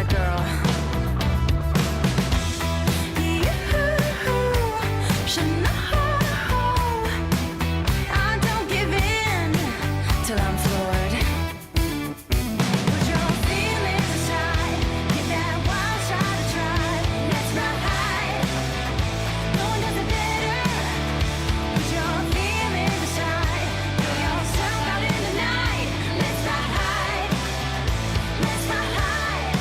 that girl. You should know I don't give in till I'm floored. Put your feelings aside, give that wild shot a try. Let's ride, no one does it better. Put your feelings aside, throw yourself out in the night. Let's ride, let's ride.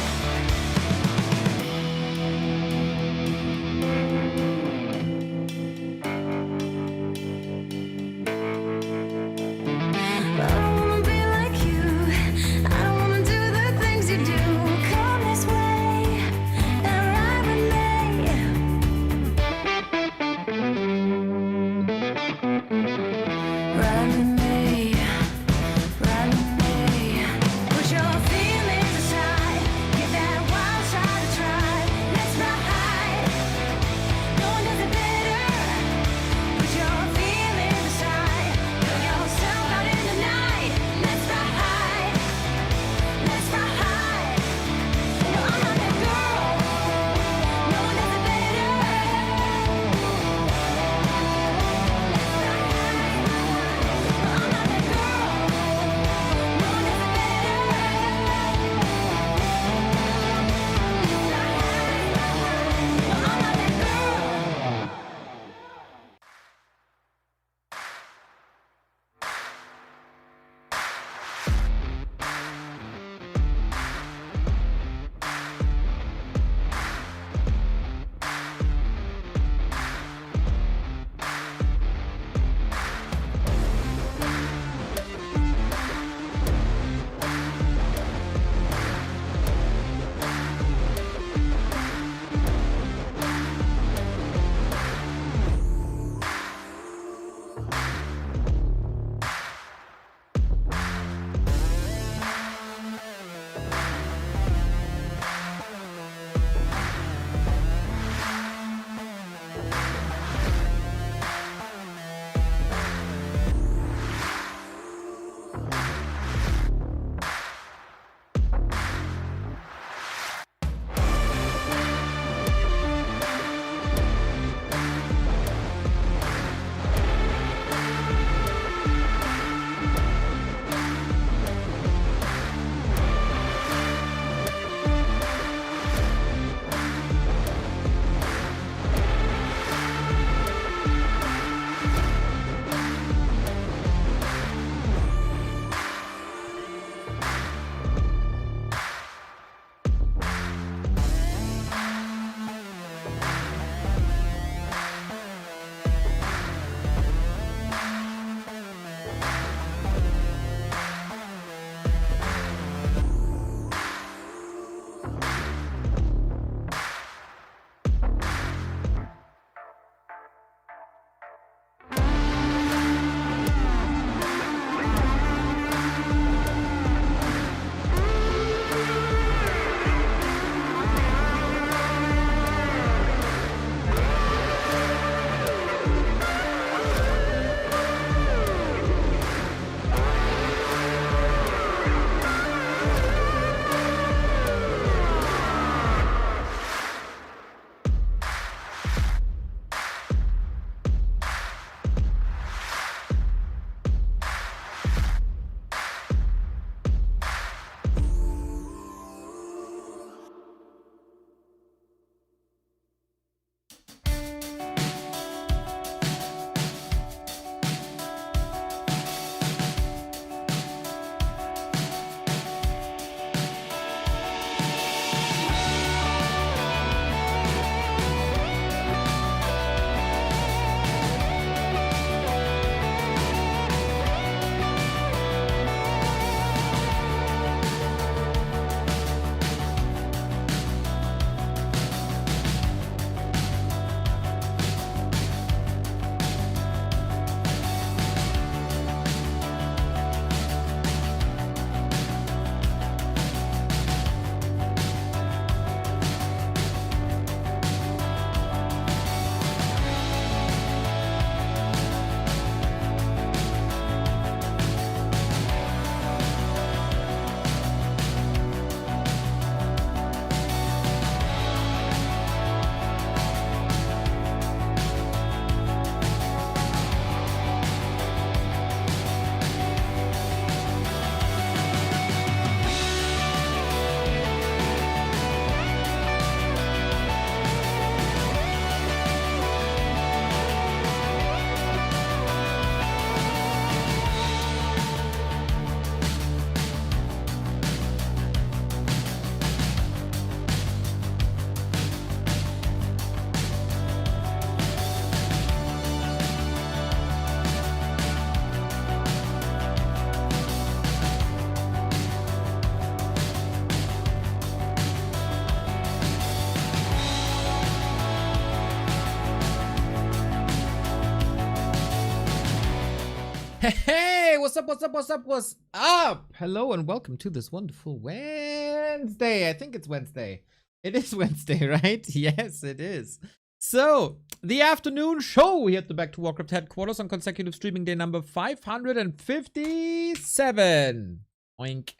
Hey, what's up, what's up, what's up, what's up? Hello and welcome to this wonderful Wednesday. I think it's Wednesday. It is Wednesday, right? Yes, it is. So, the afternoon show here at the Back to Warcraft headquarters on consecutive streaming day number 557. Oink.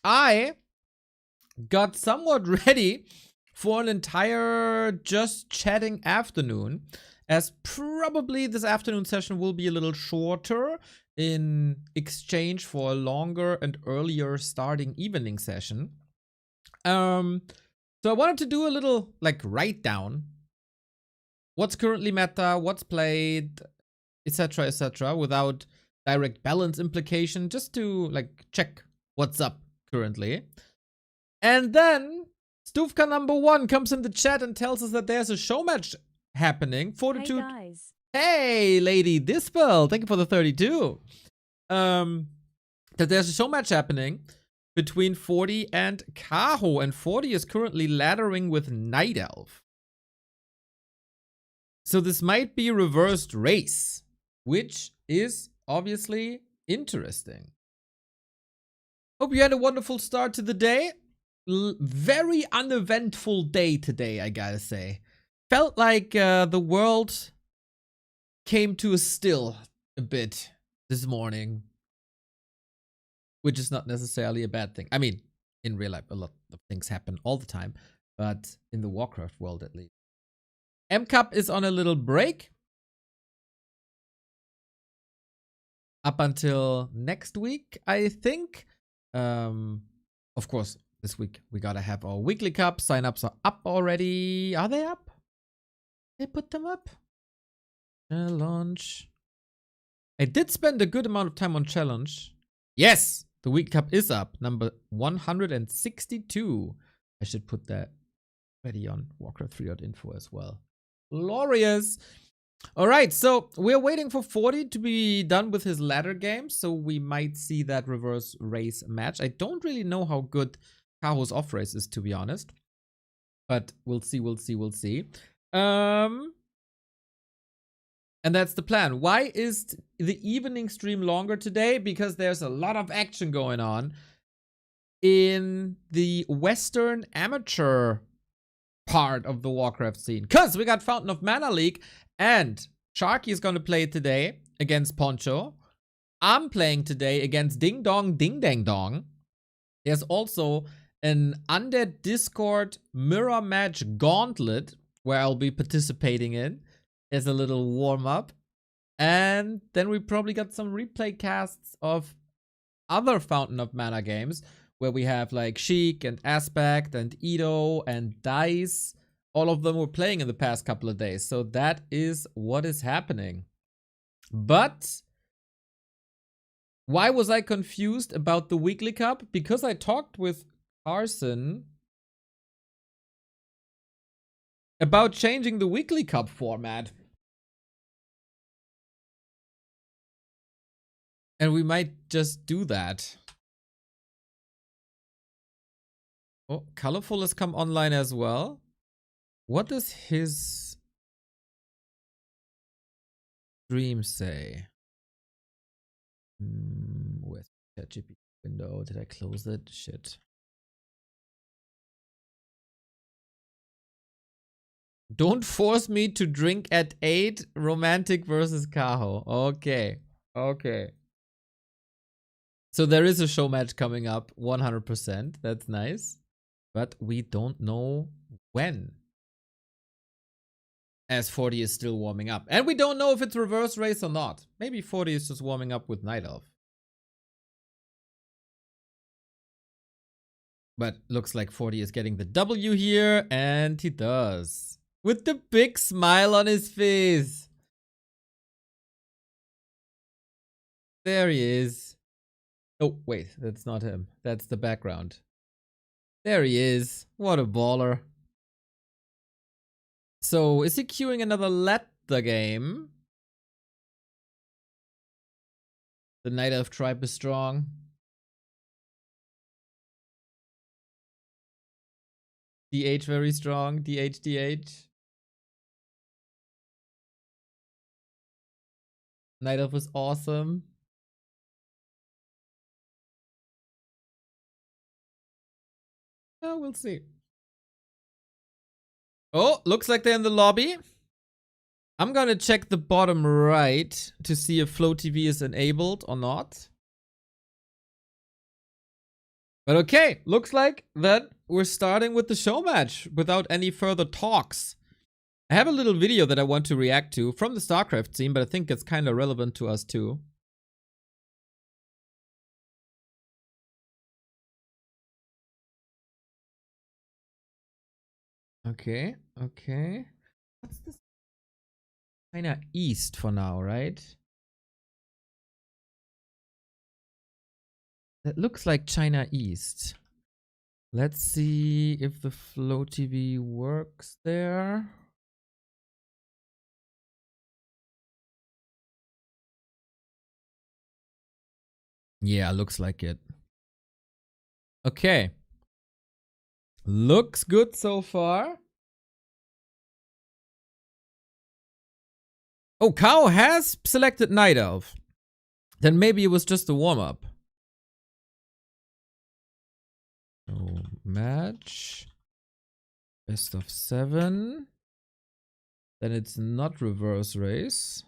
I got somewhat ready for an entire just chatting afternoon, as probably this afternoon session will be a little shorter in exchange for a longer and earlier starting evening session. So I wanted to do a little like write down what's currently meta, what's played, etc., without direct balance implication, just to like check what's up currently. And then Stufka number 1 comes in the chat and tells us that there's a show match happening. Fortitude. Hey guys. Hey, Lady Dispel. Thank you for the 32. That there's a show match happening between 40 and Kaho, and 40 is currently laddering with Night Elf. So this might be reversed race, which is obviously interesting. Hope you had a wonderful start to the day. Very uneventful day today, I gotta say. Felt like the world came to a still a bit this morning, which is not necessarily a bad thing. I mean, in real life, a lot of things happen all the time, but in the Warcraft world at least. MCup is on a little break up until next week, I think. Of course, this week we gotta have our weekly cup. Sign-ups are up already. Are they up? They put them up? Challenge. I did spend a good amount of time on challenge. Yes, the weekly cup is up. Number 162. I should put that ready on Warcraft3.info as well. Glorious. All right, so we're waiting for 40 to be done with his ladder game, so we might see that reverse race match. I don't really know how good Kaho's off race is, to be honest, but we'll see. And that's the plan. Why is the evening stream longer today? Because there's a lot of action going on in the Western amateur part of the Warcraft scene. Because we got Fountain of Mana League, and Sharky is going to play today against Poncho. I'm playing today against Ding Dong Ding Dang Dong. There's also an Undead Discord mirror match gauntlet where I'll be participating in as a little warm-up. And then we probably got some replay casts of other Fountain of Mana games where we have like Sheik and Aspect and Edo and Dice. All of them were playing in the past couple of days. So that is what is happening. But why was I confused about the weekly cup? Because I talked with Carson about changing the weekly cup format. And we might just do that. Oh, Colorful has come online as well. What does his stream say? Where's the ChatGPT window? Did I close it? Shit. Don't force me to drink at 8. Romantic versus Kaho. Okay. Okay. So there is a show match coming up. 100%. That's nice. But we don't know when. As 40 is still warming up. And we don't know if it's reverse race or not. Maybe 40 is just warming up with Night Elf. But looks like 40 is getting the W here. And he does. With the big smile on his face. There he is. Oh, wait. That's not him. That's the background. There he is. What a baller. So, is he queuing another Let the game? The Night Elf tribe is strong. DH very strong. DH. Night Elf is awesome. Oh, we'll see. Oh, looks like they're in the lobby. I'm gonna check the bottom right to see if Flow TV is enabled or not. But okay, looks like that we're starting with the show match without any further talks. I have a little video that I want to react to from the Starcraft scene, but I think it's kind of relevant to us too. Okay, okay. What's this? China East for now, right? That looks like China East. Let's see if the Flow TV works there. Yeah, looks like it. Okay. Looks good so far. Oh, Kaho has selected Night Elf. Then maybe it was just a warm-up. So, match. Best of 7. Then it's not reverse race.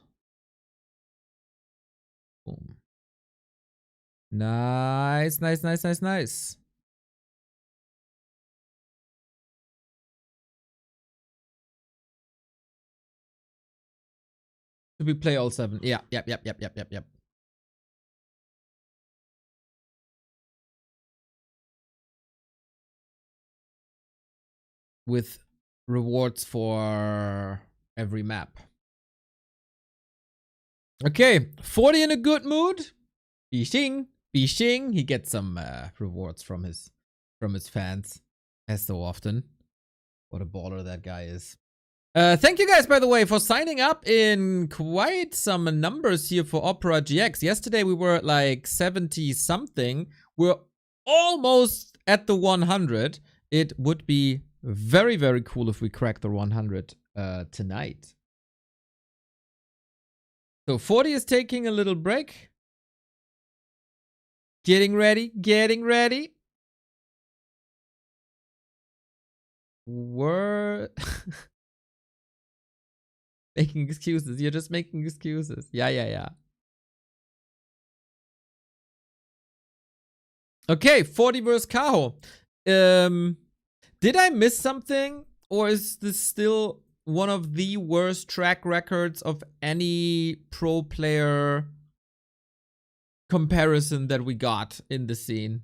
Boom. Nice, nice, nice, nice, nice. Should we play all 7? Yeah, yep. With rewards for every map. Okay, 40 in a good mood. Bixing. He gets some rewards from his fans, as so often. What a baller that guy is. Thank you guys, by the way, for signing up in quite some numbers here for operagx. Yesterday we were at like 70 something. We're almost at the 100. It would be very, very cool if we crack the 100 tonight. So 40 is taking a little break. Getting ready. We're making excuses. You're just making excuses. Yeah. Okay, 40 versus Kaho. Did I miss something? Or is this still one of the worst track records of any pro player comparison that we got in the scene?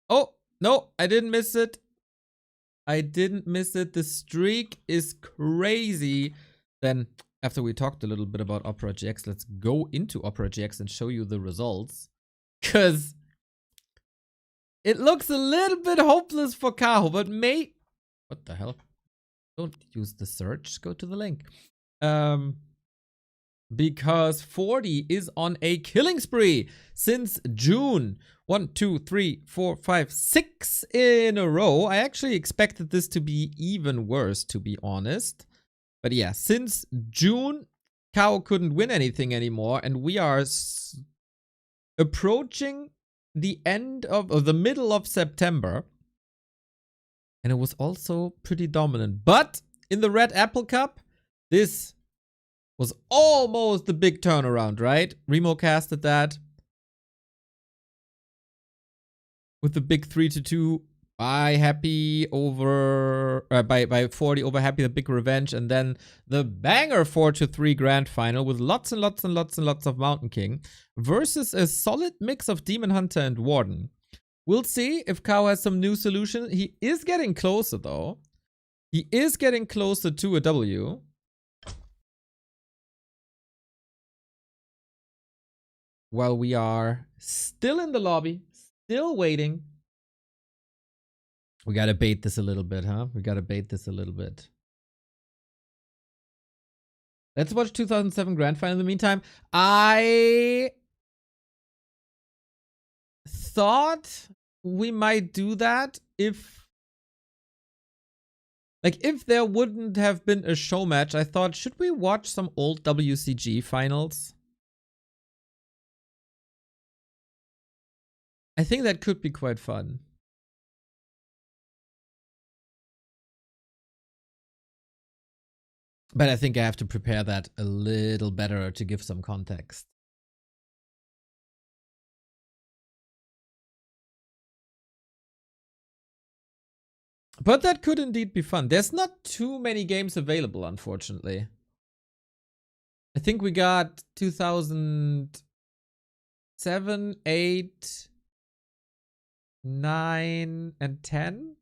Oh, no, I didn't miss it. The streak is crazy. Then, after we talked a little bit about operagx, let's go into operagx and show you the results. Because it looks a little bit hopeless for Kaho, but what the hell? Don't use the search. Go to the link. Because 40 is on a killing spree since June. 1, 2, 3, 4, 5, 6 in a row. I actually expected this to be even worse, to be honest. But yeah, since June, Kaho couldn't win anything anymore, and we are approaching the end of the middle of September. And it was also pretty dominant. But in the Red Apple Cup, this was almost the big turnaround, right? Remo casted that with the big 3-2 by Happy over by 40 over Happy, the big revenge, and then the banger 4-3 grand final with lots and lots of Mountain King versus a solid mix of Demon Hunter and Warden. We'll see if Kaho has some new solution. He is getting closer though. He is getting closer to a W. While we are still in the lobby, still waiting. We gotta bait this a little bit, huh? Let's watch 2007 Grand Final in the meantime. I thought we might do that if there wouldn't have been a show match. I thought, should we watch some old WCG finals? I think that could be quite fun. But I think I have to prepare that a little better to give some context. But that could indeed be fun. There's not too many games available, unfortunately. I think we got 2007, 8, 9, and 10.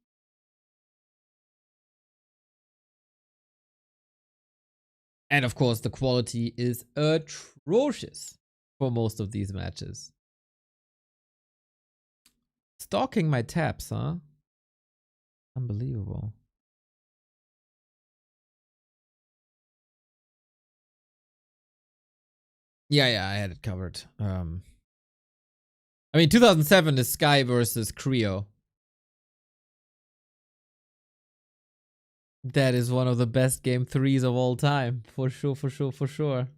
And of course, the quality is atrocious for most of these matches. Stalking my tabs, huh? Unbelievable. Yeah, I had it covered. I mean, 2007 is Sky versus Creo. That is one of the best game 3s of all time. For sure, for sure, for sure.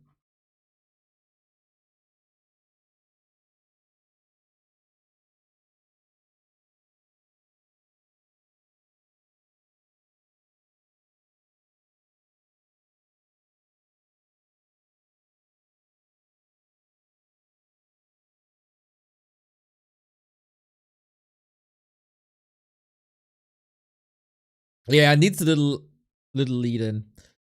Yeah, it needs a little lead in.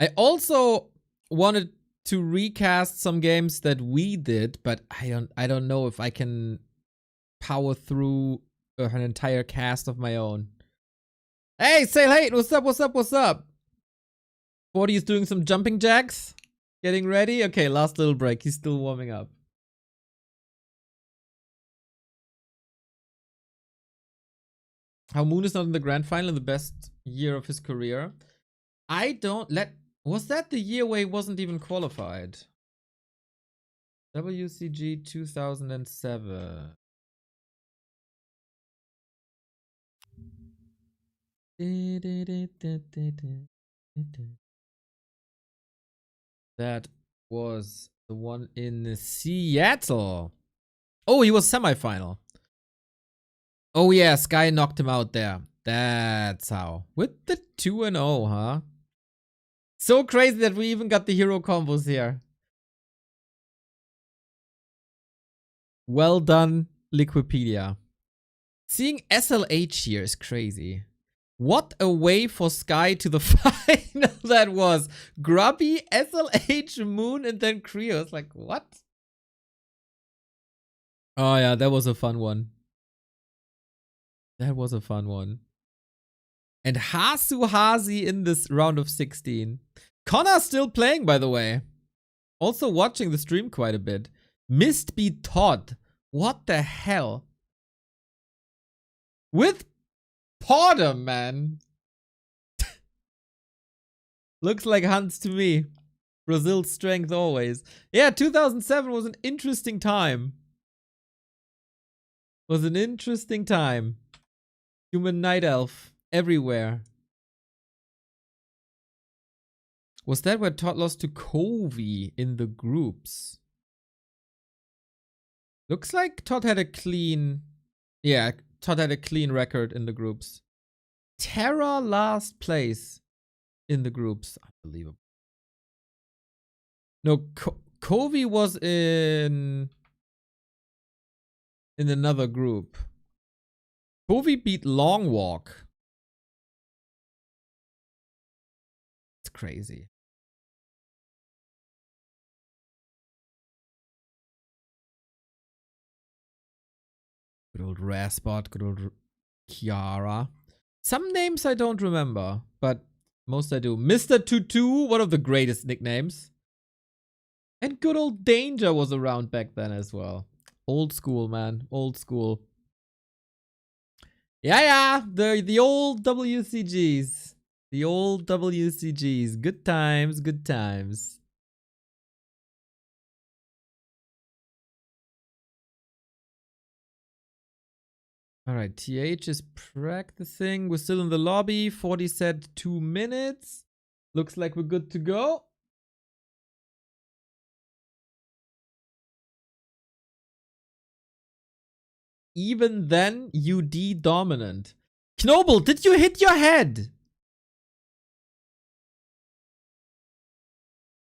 I also wanted to recast some games that we did, but I don't know if I can power through an entire cast of my own. Hey, Sail Hate, what's up, what's up, what's up? 40 is doing some jumping jacks. Getting ready? Okay, last little break. He's still warming up. How Moon is not in the grand final in the best year of his career. I don't let. Was that the year where he wasn't even qualified? WCG 2007. That was the one in Seattle. Oh, he was semifinal. Oh yeah, Sky knocked him out there. That's how. With the 2-0, huh? So crazy that we even got the hero combos here. Well done, Liquipedia. Seeing SLH here is crazy. What a way for Sky to the final that was. Grubby, SLH, Moon, and then Creo. It's like, what? Oh yeah, that was a fun one. That was a fun one. And Hasu in this round of 16. Connor's still playing, by the way. Also watching the stream quite a bit. Mistbeat Todd. What the hell? With Potter, man. Looks like Hans to me. Brazil's strength always. Yeah, 2007 was an interesting time. Was an interesting time. Human Night Elf. Everywhere. Was that where Todd lost to Covey in the groups? Looks like Todd had a clean... Yeah, Todd had a clean record in the groups. Terra last place in the groups. Unbelievable. No, Covey was in another group. Covey beat Long Walk. It's crazy. Good old Raspot, good old Kiara. Some names I don't remember, but most I do. Mr. Tutu, one of the greatest nicknames. And good old Danger was around back then as well. Old school, man. Old school. Yeah. The old WCGs. The old WCGs. Good times, good times. Alright, TH is practicing. We're still in the lobby. 40 said 2 minutes. Looks like we're good to go. Even then, UD dominant. Knoble, did you hit your head?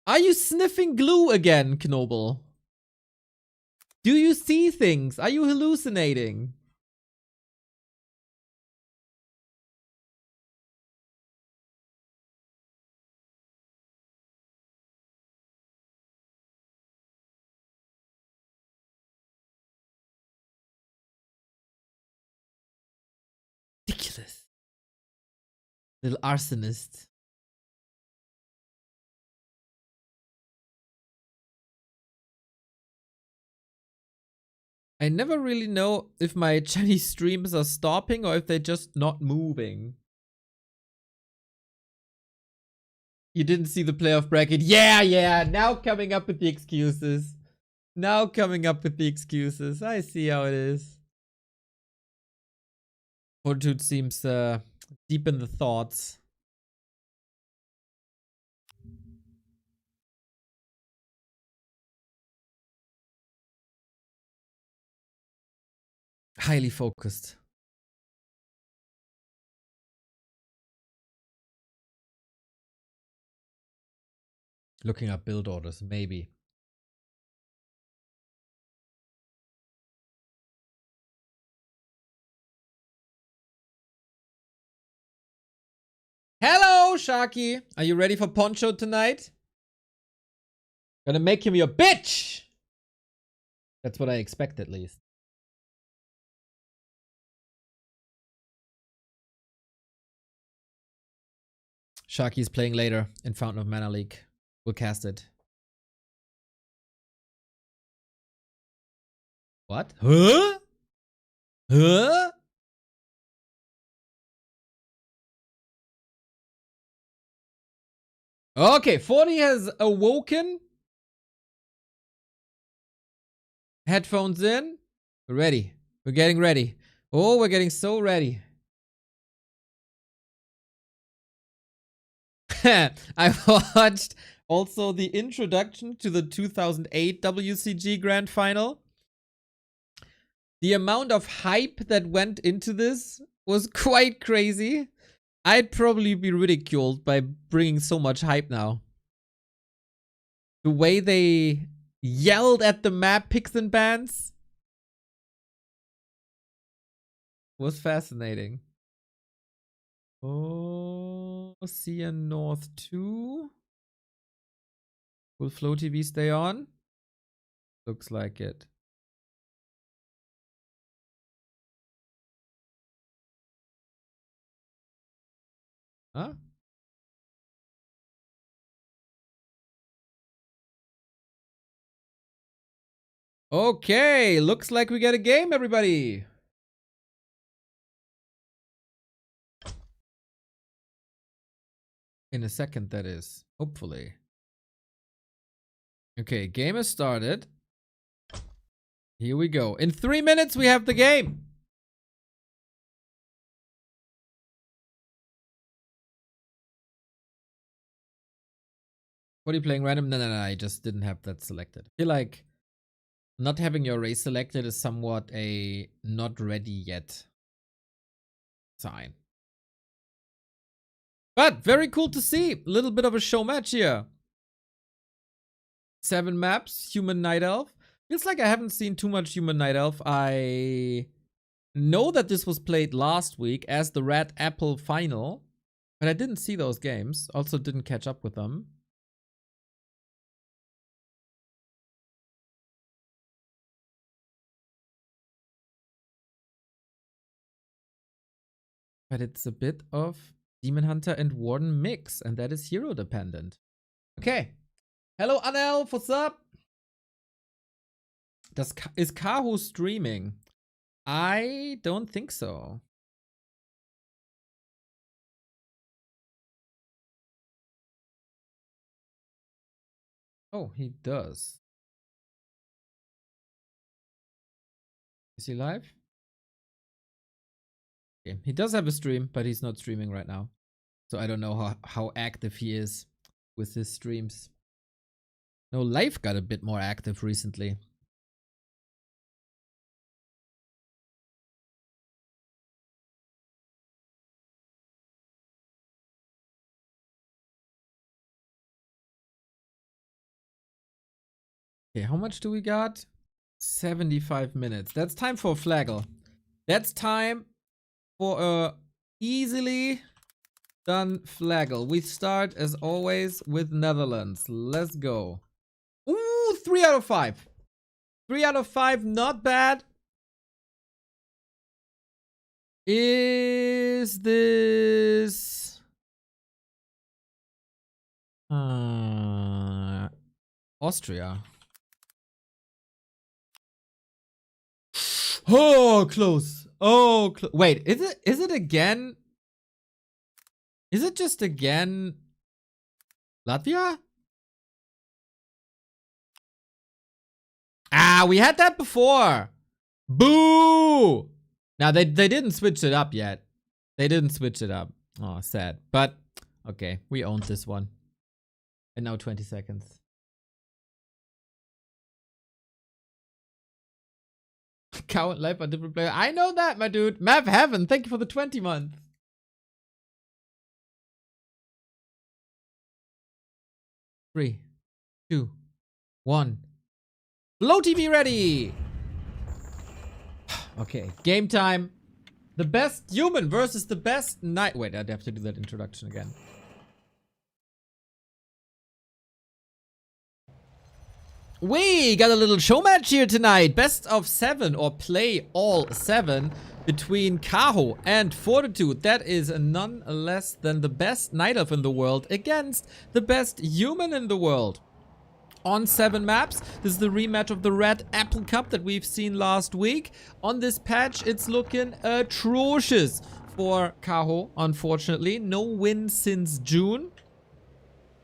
Are you sniffing glue again, Knoble? Do you see things? Are you hallucinating? Ridiculous. Little arsonist. I never really know if my Chinese streams are stopping or if they're just not moving. You didn't see the playoff bracket? Yeah. Now coming up with the excuses. I see how it is. Fortitude seems deep in the thoughts. Highly focused. Looking up build orders, maybe. Hello, Sharky. Are you ready for Poncho tonight? Gonna make him your bitch! That's what I expect, at least. Sharky's playing later in Fountain of Mana League. We'll cast it. What? Huh? Huh? Okay, 40 has awoken. Headphones in. We're ready. We're getting ready. Oh, we're getting so ready. I watched also the introduction to the 2008 WCG Grand Final. The amount of hype that went into this was quite crazy. I'd probably be ridiculed by bringing so much hype now. The way they yelled at the map picks and bans was fascinating. Oh, Sea North 2. Will Flow TV stay on? Looks like it. Huh? Okay, looks like we get a game, everybody. In a second, that is. Hopefully. Okay, game has started. Here we go. In 3 minutes, we have the game. What are you playing random? No, I just didn't have that selected. I feel like not having your race selected is somewhat a not ready yet sign. But very cool to see. A little bit of a show match here. 7 maps, Human Night Elf. Feels like I haven't seen too much Human Night Elf. I know that this was played last week as the Red Apple final, but I didn't see those games. Also didn't catch up with them. But it's a bit of Demon Hunter and Warden mix, and that is hero dependent. Okay. Hello, Anel. What's up? Is Kaho streaming? I don't think so. Oh, he does. Is he live? Okay. He does have a stream, but he's not streaming right now. So I don't know how active he is with his streams. No, Life got a bit more active recently. Okay, how much do we got? 75 minutes. That's time for a flaggle. That's time for a easily done flaggle. We start, as always, with Netherlands. Let's go. Ooh, 3 out of 5. 3 out of 5, not bad. Is this... Austria. Oh, close. Oh, wait, is it again? Is it just again Latvia? Ah, we had that before. Boo! Now, they didn't switch it up yet. They didn't switch it up. Oh, sad. But, okay, we owned this one. And now 20 seconds. Cow and life are different players. I know that, my dude. Mav Heaven, thank you for the 20 months. Three, two, one. Blow TV ready. Okay, game time. The best human versus the best knight. Wait, I'd have to do that introduction again. We got a little show match here tonight. Best of 7 or play all 7 between Kaho and Fortitude. That is none less than the best night elf in the world against the best human in the world. On 7 maps. This is the rematch of the Red Apple Cup that we've seen last week. On this patch, it's looking atrocious for Kaho, unfortunately. No win since June.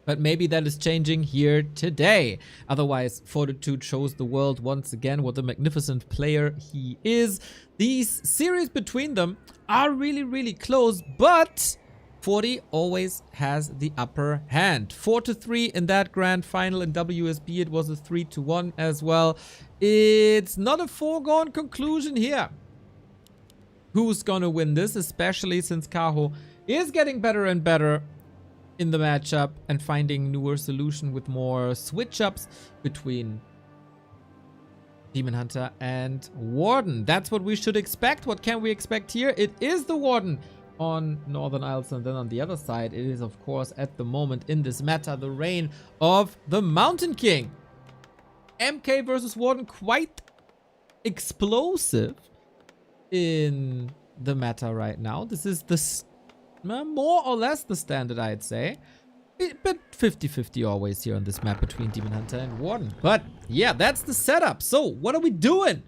But maybe that is changing here today. Otherwise, Fortitude shows the world once again what a magnificent player he is. These series between them are really, really close, but 40 always has the upper hand. 4-3 in that grand final. In WSB, it was a 3-1 as well. It's not a foregone conclusion here. Who's gonna win this, especially since Kaho is getting better and better in the matchup and finding newer solution with more switch-ups between Demon Hunter and Warden. That's what we should expect. What can we expect here? It is the Warden on Northern Isles, and then on the other side, it is, of course, at the moment in this meta, the reign of the Mountain King. MK versus Warden, quite explosive in the meta right now. This is the more or less the standard, I'd say. But 50-50 always here on this map between Demon Hunter and Warden. But yeah, that's the setup. So what are we doing?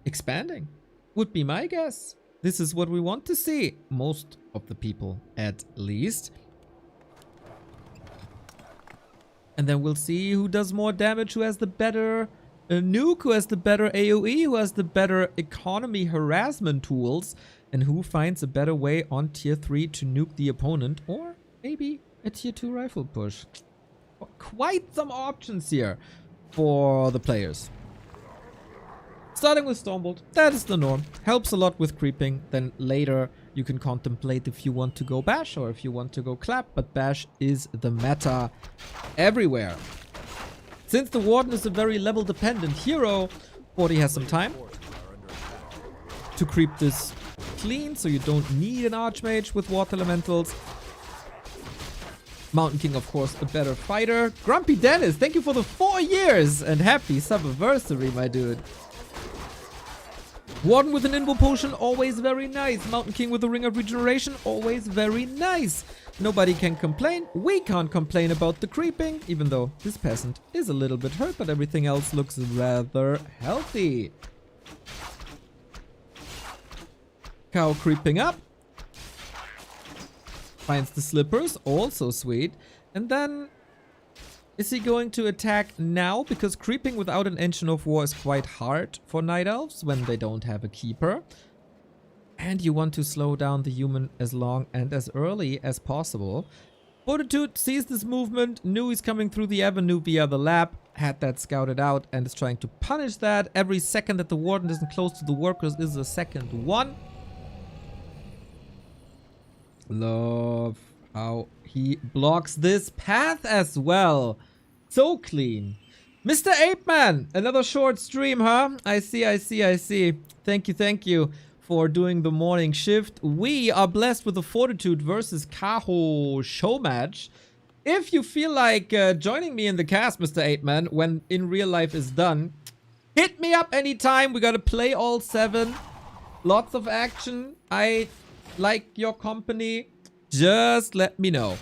Expanding would be my guess. This is what we want to see. Most of the people, at least. And then we'll see who does more damage, who has the better nuke, who has the better AoE, who has the better economy harassment tools, and who finds a better way on tier 3 to nuke the opponent, or maybe a tier 2 rifle push. Quite some options here for the players. Starting with Stormbolt, that is the norm. Helps a lot with creeping. Then later you can contemplate if you want to go Bash or if you want to go Clap, but Bash is the meta everywhere. Since the Warden is a very level dependent hero, 40 has some time to creep this clean, so you don't need an Archmage with Water Elementals. Mountain King, of course, a better fighter. Grumpy Dennis, thank you for the 4 years and happy sub-anniversary, my dude. Warden with an Invo Potion, always very nice. Mountain King with a Ring of Regeneration, always very nice. Nobody can complain. We can't complain about the creeping, even though this peasant is a little bit hurt, but everything else looks rather healthy. Cow creeping up. Finds the slippers, also sweet. And then, is he going to attack now? Because creeping without an Engine of War is quite hard for Night Elves when they don't have a keeper. And you want to slow down the human as long and as early as possible. Fortitude sees this movement, knew he's coming through the avenue via the lab, had that scouted out, and is trying to punish that. Every second that the Warden isn't close to the workers is a second one. Love how he blocks this path as well. So clean. Mr. Apeman, another short stream, huh? I see. Thank you for doing the morning shift. We are blessed with the Fortitude versus Kaho Showmatch. If you feel like joining me in the cast, Mr. Apeman, when in real life is done, hit me up anytime. We gotta play all 7. Lots of action. I like your company. Just let me know.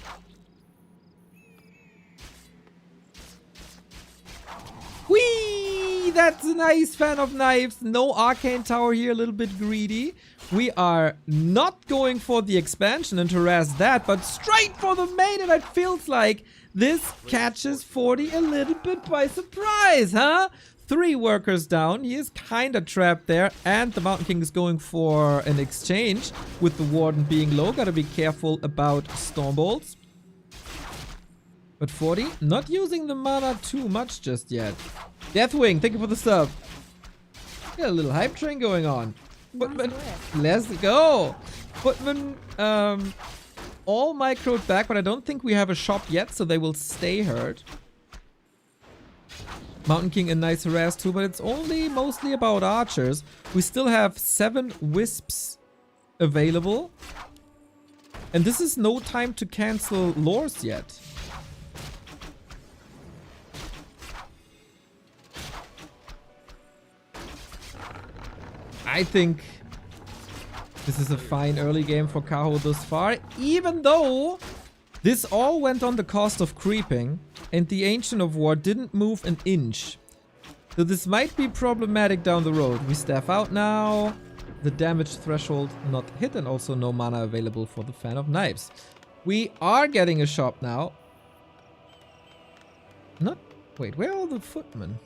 Whee! That's a nice fan of knives. No arcane tower here, a little bit greedy. We are not going for the expansion and harass that, but straight for the main, and it feels like this catches 40 a little bit by surprise, huh? 3 workers down. He is kind of trapped there, and the Mountain King is going for an exchange with the Warden being low. Gotta be careful about Storm Bolts. But 40, not using the mana too much just yet. Deathwing, thank you for the sub. Got a little hype train going on. Footman, let's go. Footman, all microed back, but I don't think we have a shop yet, so they will stay hurt. Mountain King a nice harass too, but it's only mostly about archers. We still have 7 wisps available. And this is no time to cancel lores yet. I think this is a fine early game for Kaho thus far, even though this all went on the cost of creeping and the Ancient of War didn't move an inch. So this might be problematic down the road. We staff out now. The damage threshold not hit, and also no mana available for the Fan of Knives. We are getting a shop now. Not... Wait, where are all the footmen?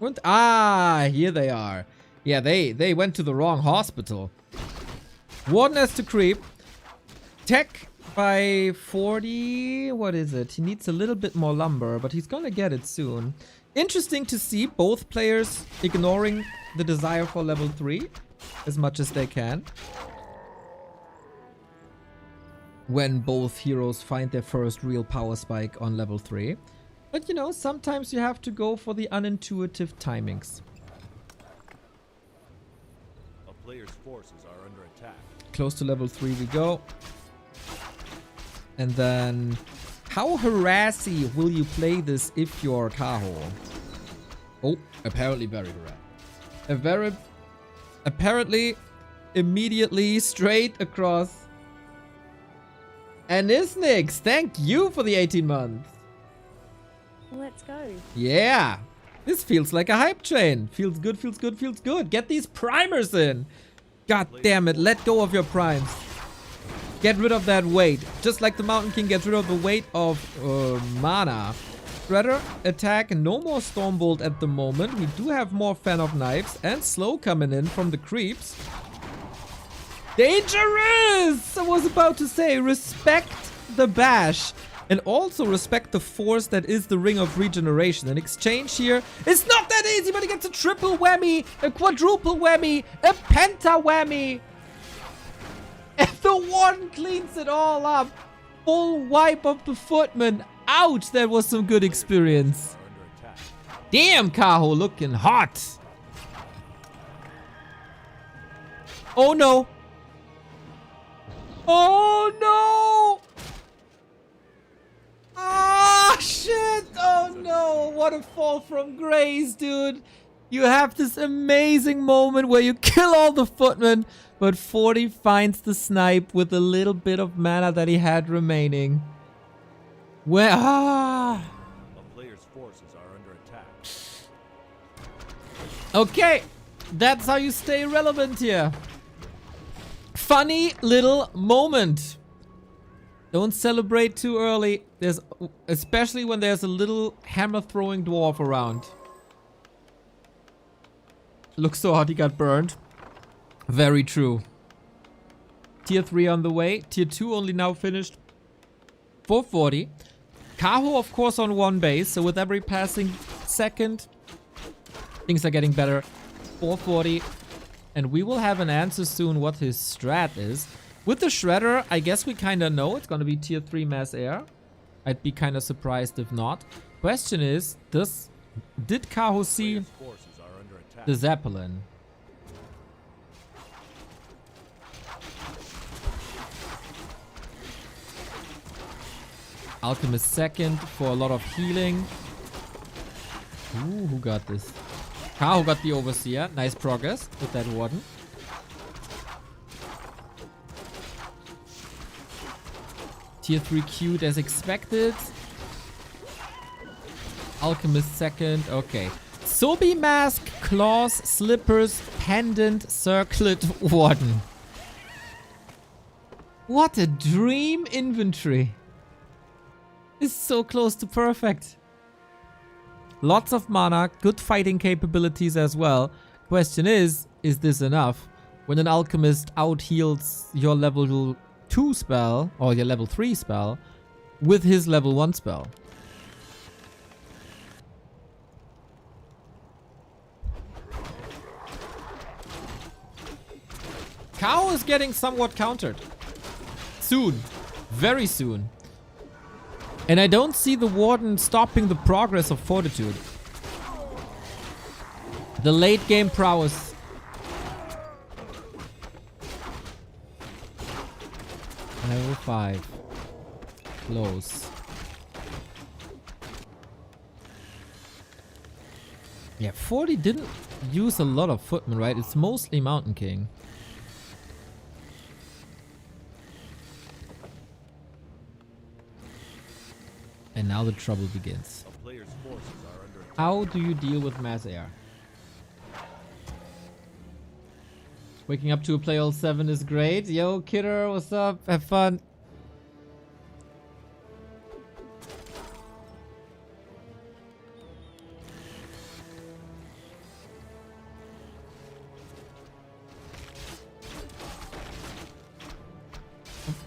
Here they are. Yeah, they went to the wrong hospital. Warden has to creep. Tech by 40. What is it? He needs a little bit more lumber, but he's gonna get it soon. Interesting to see both players ignoring the desire for level 3 as much as they can. When both heroes find their first real power spike on level 3. But you know, sometimes you have to go for the unintuitive timings. Players' forces are under attack. Close to level 3 we go. And then, how harassy will you play this if you're Kaho? Oh, apparently very harassy. Apparently, immediately straight across. And Isnix, thank you for the 18 months. Let's go. Yeah. This feels like a hype train. Feels good, feels good, feels good. Get these primers in. God damn it. Let go of your primes. Get rid of that weight. Just like the Mountain King gets rid of the weight of mana. Shredder, attack. No more Stormbolt at the moment. We do have more Fan of Knives. And Slow coming in from the creeps. Dangerous! I was about to say, respect the bash. And also respect the force that is the Ring of Regeneration. An exchange here is not that easy, but he gets a triple whammy, a quadruple whammy, a penta whammy. And the one cleans it all up. Full wipe of the footman. Ouch, that was some good experience. Damn, Kaho looking hot. Oh no. Oh no. Ah, shit! Oh no! What a fall from grace, dude! You have this amazing moment where you kill all the footmen, but 40 finds the snipe with a little bit of mana that he had remaining. Where? A player's forces are under attack. Okay, that's how you stay relevant here. Funny little moment. Don't celebrate too early. Especially when there's a little hammer-throwing dwarf around. Looks so hot he got burned. Very true. Tier 3 on the way. Tier 2 only now finished. 440. Kaho, of course, on 1 base. So with every passing second, things are getting better. 440. And we will have an answer soon what his strat is. With the Shredder, I guess we kind of know it's going to be tier 3 mass air. I'd be kind of surprised if not. Question is, does Did Kaho see Player's forces are under attack. the Zeppelin? Alchemist second for a lot of healing. Ooh, who got this? Kaho got the Overseer. Nice progress with that Warden. Tier 3 queued as expected. Alchemist second. Okay. Sobi Mask, Claws, Slippers, Pendant, Circlet, Warden. What a dream inventory. It's so close to perfect. Lots of mana, good fighting capabilities as well. Question is this enough? When an alchemist out heals your level 2 spell or your level 3 spell with his level 1 spell. Kaho is getting somewhat countered. Soon. Very soon. And I don't see the Warden stopping the progress of Fortitude. The late game prowess. Level 5. Close. Yeah, 40 didn't use a lot of Footman, right? It's mostly Mountain King. And now the trouble begins. A player's forces are under attack. How do you deal with mass air? Waking up to a play all 7 is great. Yo, Kidder, what's up? Have fun.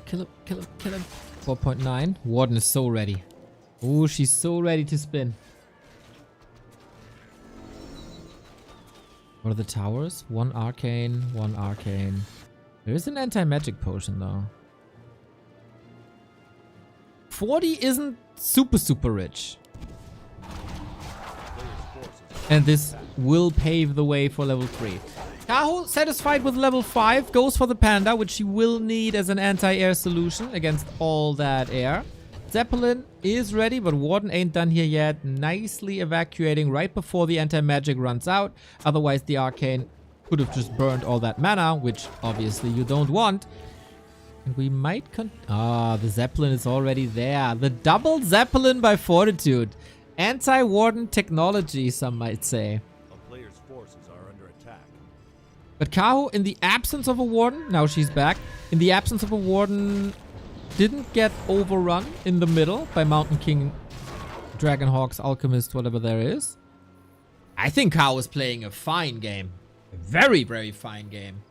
Kill him, kill him, kill him. 4.9. Warden is so ready. Oh, she's so ready to spin. What are the towers? One arcane, one arcane. There is an anti-magic potion though. 40 isn't super rich. And this will pave the way for level 3. Kaho, satisfied with level 5, goes for the Panda, which she will need as an anti-air solution against all that air. Zeppelin is ready, but Warden ain't done here yet. Nicely evacuating right before the anti-magic runs out. Otherwise, the Arcane could have just burned all that mana, which obviously you don't want. And we might the Zeppelin is already there. The double Zeppelin by Fortitude. Anti-Warden technology, some might say. A player's forces are under attack. But Kaho, in the absence of a Warden, now she's back. In the absence of a Warden, didn't get overrun in the middle by Mountain King, Dragonhawks, Alchemist, whatever there is. I think Kaho is playing a fine game. A very fine game.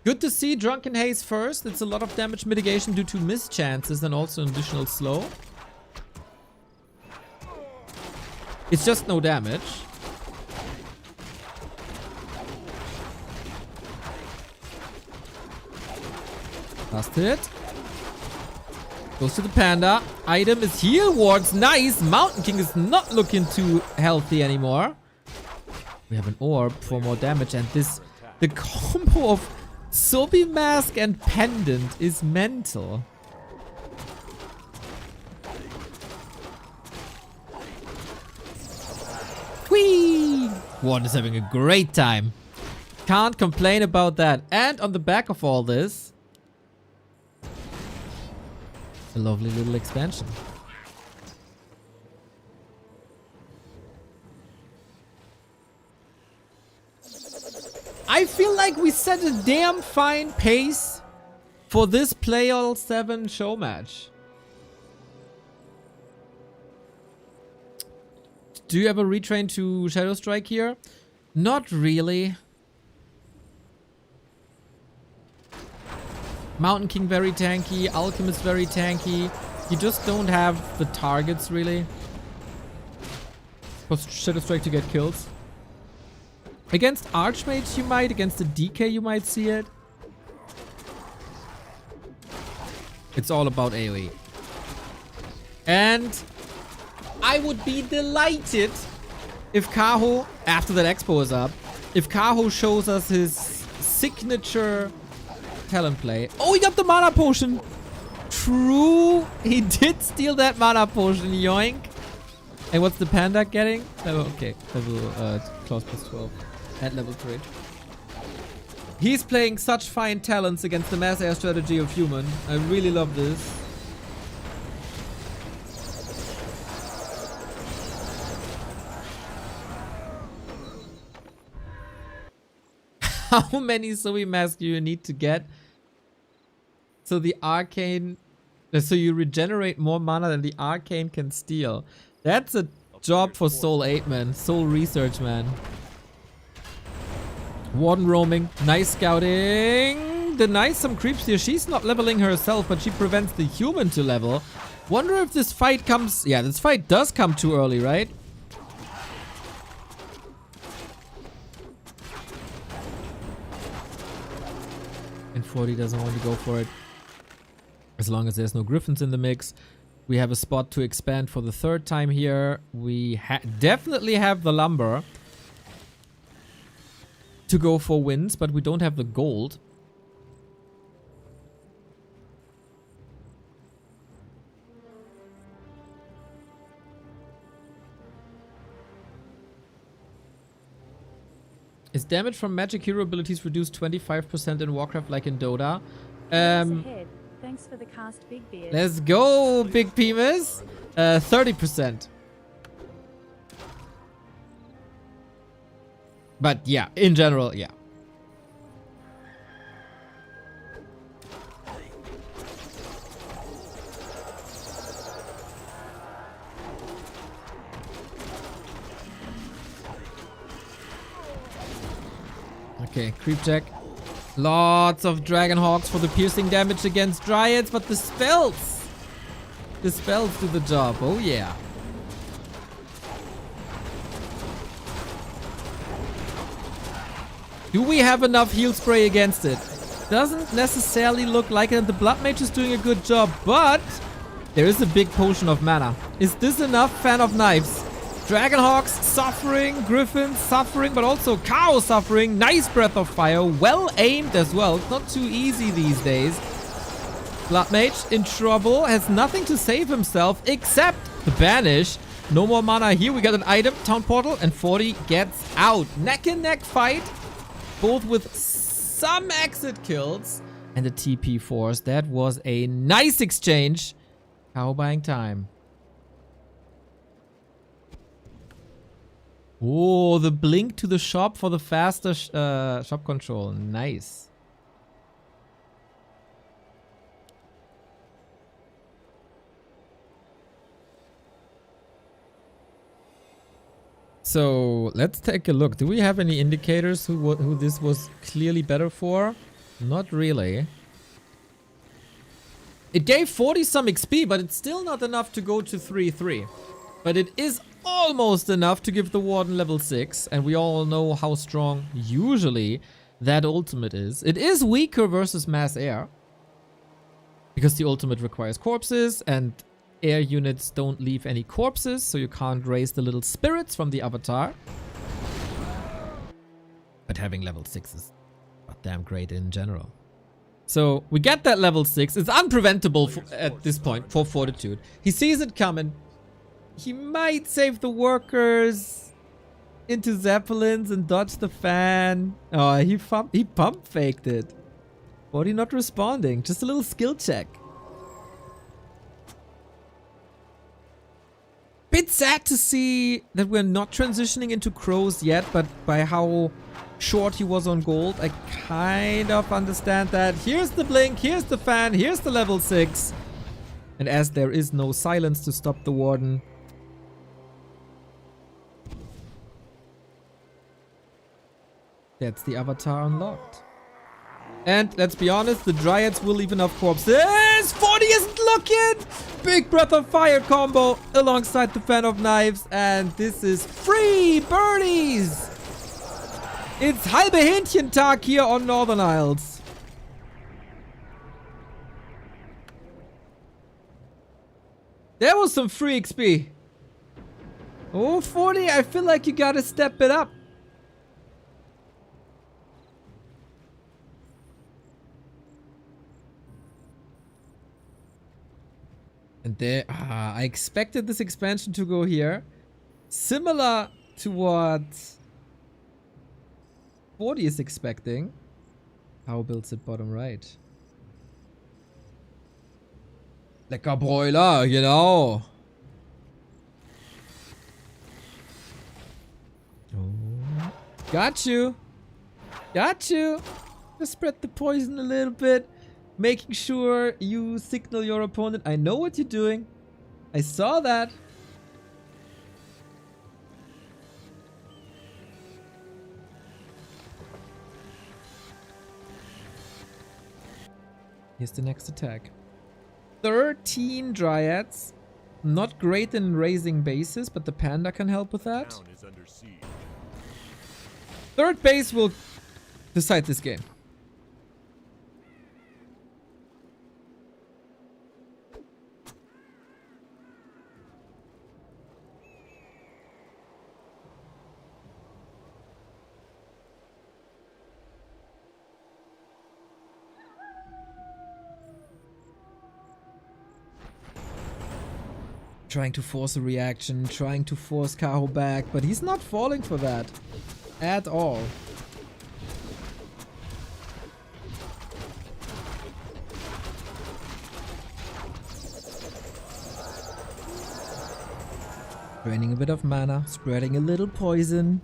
Good to see Drunken Haze first. It's a lot of damage mitigation due to mischances and also an additional slow. It's just no damage. Last hit. Goes to the Panda. Item is Heal Wards. Nice. Mountain King is not looking too healthy anymore. We have an orb for more damage. And the combo of Sobi Mask and Pendant is mental. Whee! Warden is having a great time. Can't complain about that. And on the back of all this, a lovely little expansion. I feel like we set a damn fine pace for this Play All 7 show match. Do you ever retrain to Shadow Strike here? Not really. Mountain King very tanky, Alchemist very tanky. You just don't have the targets really for Shadow Strike to get kills. Against Archmage you might, against the DK you might see it. It's all about AoE. And I would be delighted if Kaho, after that expo is up, if Kaho shows us his signature talent play. Oh, he got the mana potion. True. He did steal that mana potion. Yoink. And what's the panda getting? Level, okay. Level, clause plus 12. At level 3. He's playing such fine talents against the mass air strategy of human. I really love this. How many Zoe masks do you need to get? So the arcane... So you regenerate more mana than the arcane can steal. That's a job for Soul 8, man. Soul Research, man. Warden roaming. Nice scouting. Denies some creeps here. She's not leveling herself, but she prevents the human to level. Wonder if this fight comes... Yeah, this fight does come too early, right? And 40 doesn't want to go for it. As long as there's no griffins in the mix. We have a spot to expand for the third time here. We definitely have the lumber to go for wins, but we don't have the gold. Is damage from magic hero abilities reduced 25% in Warcraft like in Dota? Ahead. Thanks for the cast, Big Beard. Let's go, Big Penis. 30%. But yeah, in general, yeah. Okay, creep check. Lots of Dragon Hawks for the piercing damage against Dryads, but the spells! The spells do the job, oh yeah. Do we have enough heal spray against it? Doesn't necessarily look like it, and the Blood Mage is doing a good job, but there is a big potion of mana. Is this enough, Fan of Knives? Dragonhawks suffering, Griffins suffering, but also Kaho suffering. Nice Breath of Fire, well aimed as well. It's not too easy these days. Blood Mage in trouble, has nothing to save himself except the Banish. No more mana here. We got an item, Town Portal, and 40 gets out. Neck and neck fight, both with some exit kills and the TP force. That was a nice exchange. How buying time. Oh, the blink to the shop for the faster shop control. Nice. So let's take a look. Do we have any indicators who this was clearly better for? Not really. It gave 40 some XP, but it's still not enough to go to 3-3. But it is almost enough to give the Warden level 6. And we all know how strong usually that ultimate is. It is weaker versus Mass Air, because the ultimate requires corpses and air units don't leave any corpses, so you can't raise the little spirits from the avatar. But having level 6 is damn great in general. So we get that level 6. It's unpreventable at this point for Fortitude. He sees it coming. He might save the workers into Zeppelins and dodge the fan. Oh, he pump faked it. 40 not responding. Just a little skill check. Bit sad to see that we're not transitioning into crows yet, but by how short he was on gold, I kind of understand that. Here's the blink, here's the fan, here's the level 6. And as there is no silence to stop the Warden, that's the avatar unlocked. And let's be honest, the Dryads will leave enough corpses. 40 isn't looking! Big Breath of Fire combo alongside the Fan of Knives. And this is free birdies! It's halbe Hähnchentag here on Northern Isles. There was some free XP. Oh, 40, I feel like you gotta step it up. And there, I expected this expansion to go here. Similar to what 40 is expecting. How builds it bottom right? Lecker Broiler, you know. Oh. Got you. Got you. Just spread the poison a little bit. Making sure you signal your opponent. I know what you're doing. I saw that. Here's the next attack. 13 Dryads. Not great in raising bases, but the Panda can help with that. Town is under siege. Third base will decide this game. Trying to force a reaction, trying to force Kaho back, but he's not falling for that at all. Draining a bit of mana, spreading a little poison.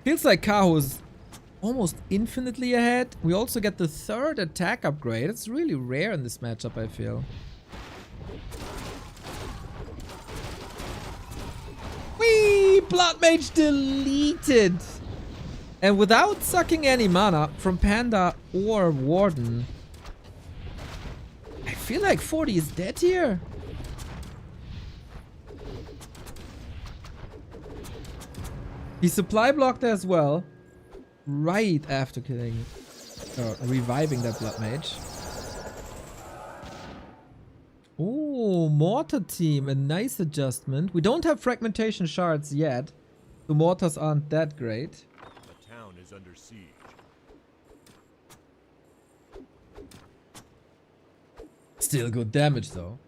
Feels like Kaho is almost infinitely ahead. We also get the third attack upgrade. It's really rare in this matchup, I feel. Whee! Blood Mage deleted! And without sucking any mana from Panda or Warden, I feel like 40 is dead here. He supply blocked as well, right after killing, reviving that Blood Mage. Oh, Mortar team, a nice adjustment. We don't have fragmentation shards yet. The mortars aren't that great. The town is under siege. Still good damage though.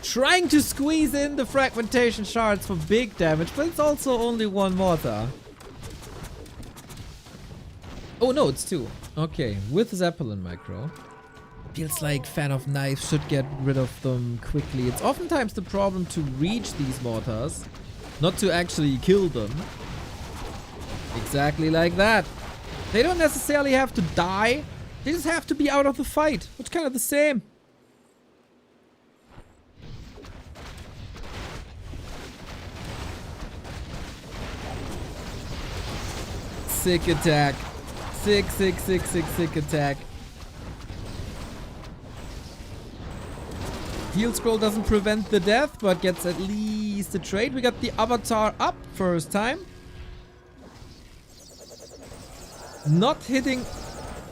Trying to squeeze in the fragmentation shards for big damage, but it's also only one mortar. Oh no, it's two. Okay, with Zeppelin micro. Feels like Fan of Knives should get rid of them quickly. It's oftentimes the problem to reach these mortars, not to actually kill them. Exactly like that. They don't necessarily have to die. They just have to be out of the fight. It's kind of the same. Sick attack. Sick attack. Heal scroll doesn't prevent the death, but gets at least a trade. We got the avatar up first time. Not hitting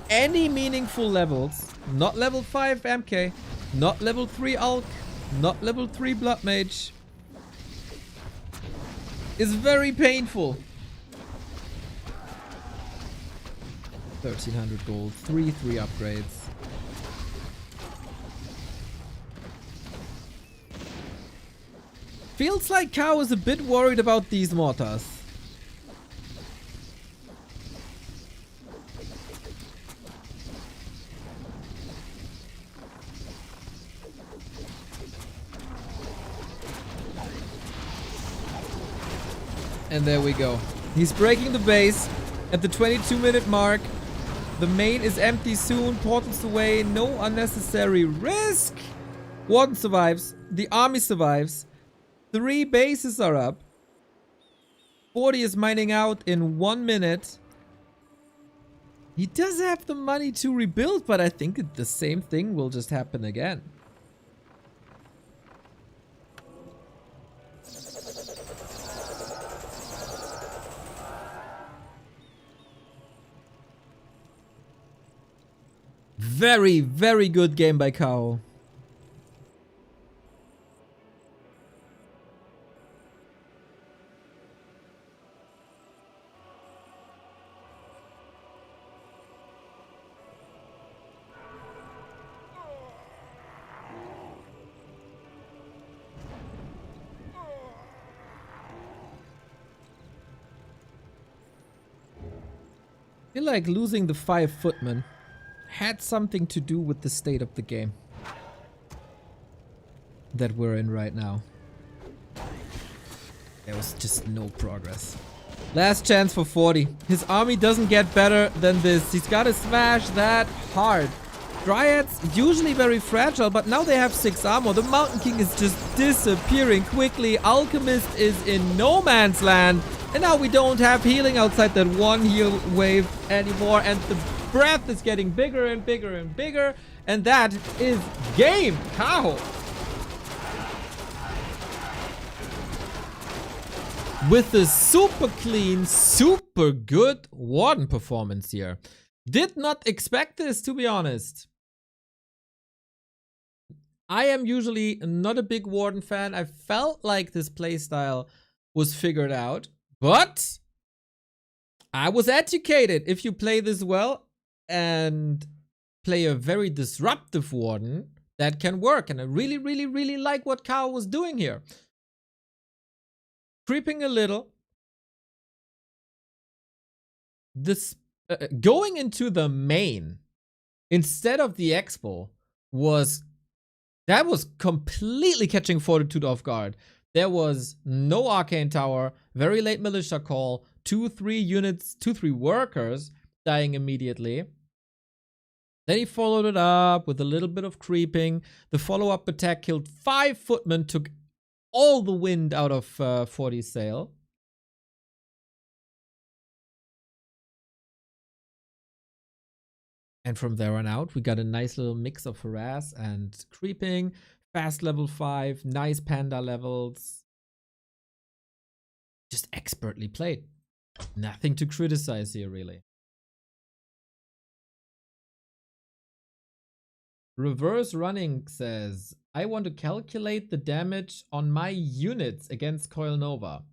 any meaningful levels. Not level 5 MK. Not level 3 Alk. Not level 3 Blood Mage. Is very painful. 1300 gold. 3 upgrades. Feels like Kaho is a bit worried about these mortars. And there we go. He's breaking the base at the 22-minute mark. The main is empty soon. Portals away. No unnecessary risk. Warden survives. The army survives. 3 bases are up. 40 is mining out in 1 minute. He does have the money to rebuild, but I think the same thing will just happen again. Very, very good game by Kaho. I feel like losing the 5 footman had something to do with the state of the game that we're in right now. There was just no progress. Last chance for 40. His army doesn't get better than this. He's got to smash that hard. Dryads, usually very fragile, but now they have 6 armor. The Mountain King is just disappearing quickly. Alchemist is in no man's land. And now we don't have healing outside that 1 heal wave anymore. And the breath is getting bigger and bigger and bigger. And that is game. Kaho. With a super clean, super good Warden performance here. Did not expect this, to be honest. I am usually not a big Warden fan. I felt like this playstyle was figured out. But I was educated. If you play this well and play a very disruptive Warden, that can work. And I really, really, really like what Kaho was doing here. Creeping a little. This going into the main instead of the expo was completely catching Fortitude off guard. There was no arcane tower, very late militia call, 2-3 units, 2-3 workers dying immediately. Then he followed it up with a little bit of creeping. The follow-up attack killed 5 footmen, took all the wind out of 40's sail. And from there on out, we got a nice little mix of harass and creeping. Fast level 5, nice panda levels. Just expertly played. Nothing to criticize here, really. Reverse Running says, I want to calculate the damage on my units against Coil Nova.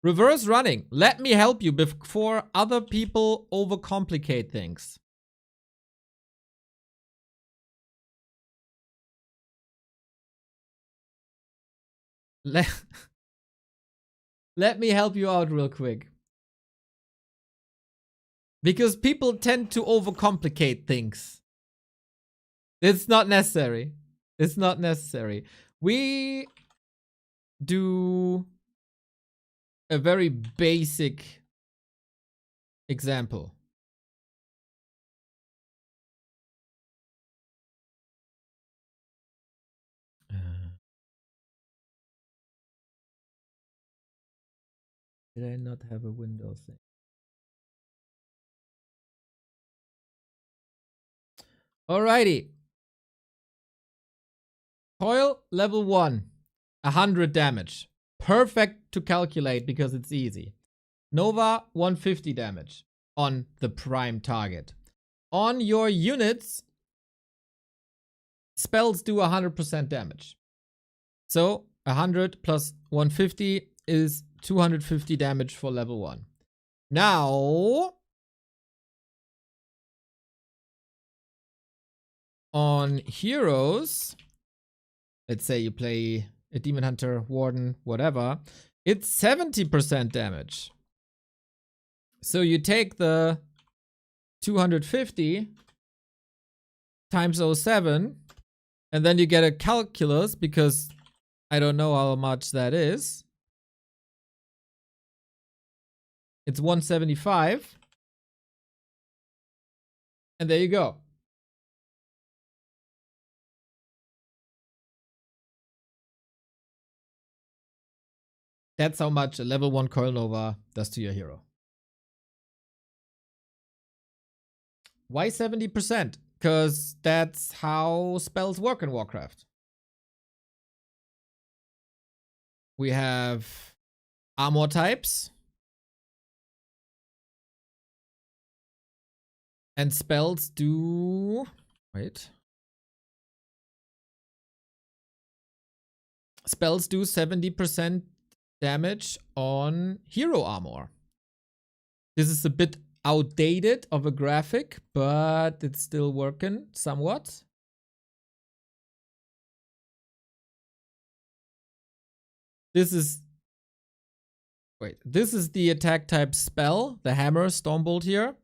Reverse Running, let me help you before other people overcomplicate things. Let me help you out real quick. Because people tend to overcomplicate things. It's not necessary. It's not necessary. We do a very basic example. Did I not have a window thing? Alrighty. Coil level 1. 100 damage. Perfect to calculate because it's easy. Nova 150 damage on the prime target. On your units, spells do 100% damage. So 100 plus 150 is 250 damage for level 1. Now, on heroes, let's say you play a Demon Hunter, Warden, whatever, it's 70% damage. So you take the 250 times 07, and then you get a calculus because I don't know how much that is. It's 175. And there you go. That's how much a level 1 Coil Nova does to your hero. Why 70%? Because that's how spells work in Warcraft. We have armor types. And spells do... Wait. Spells do 70% damage on hero armor. This is a bit outdated of a graphic, but it's still working somewhat. This is... Wait. This is the attack type spell, the hammer, Stormbolt here.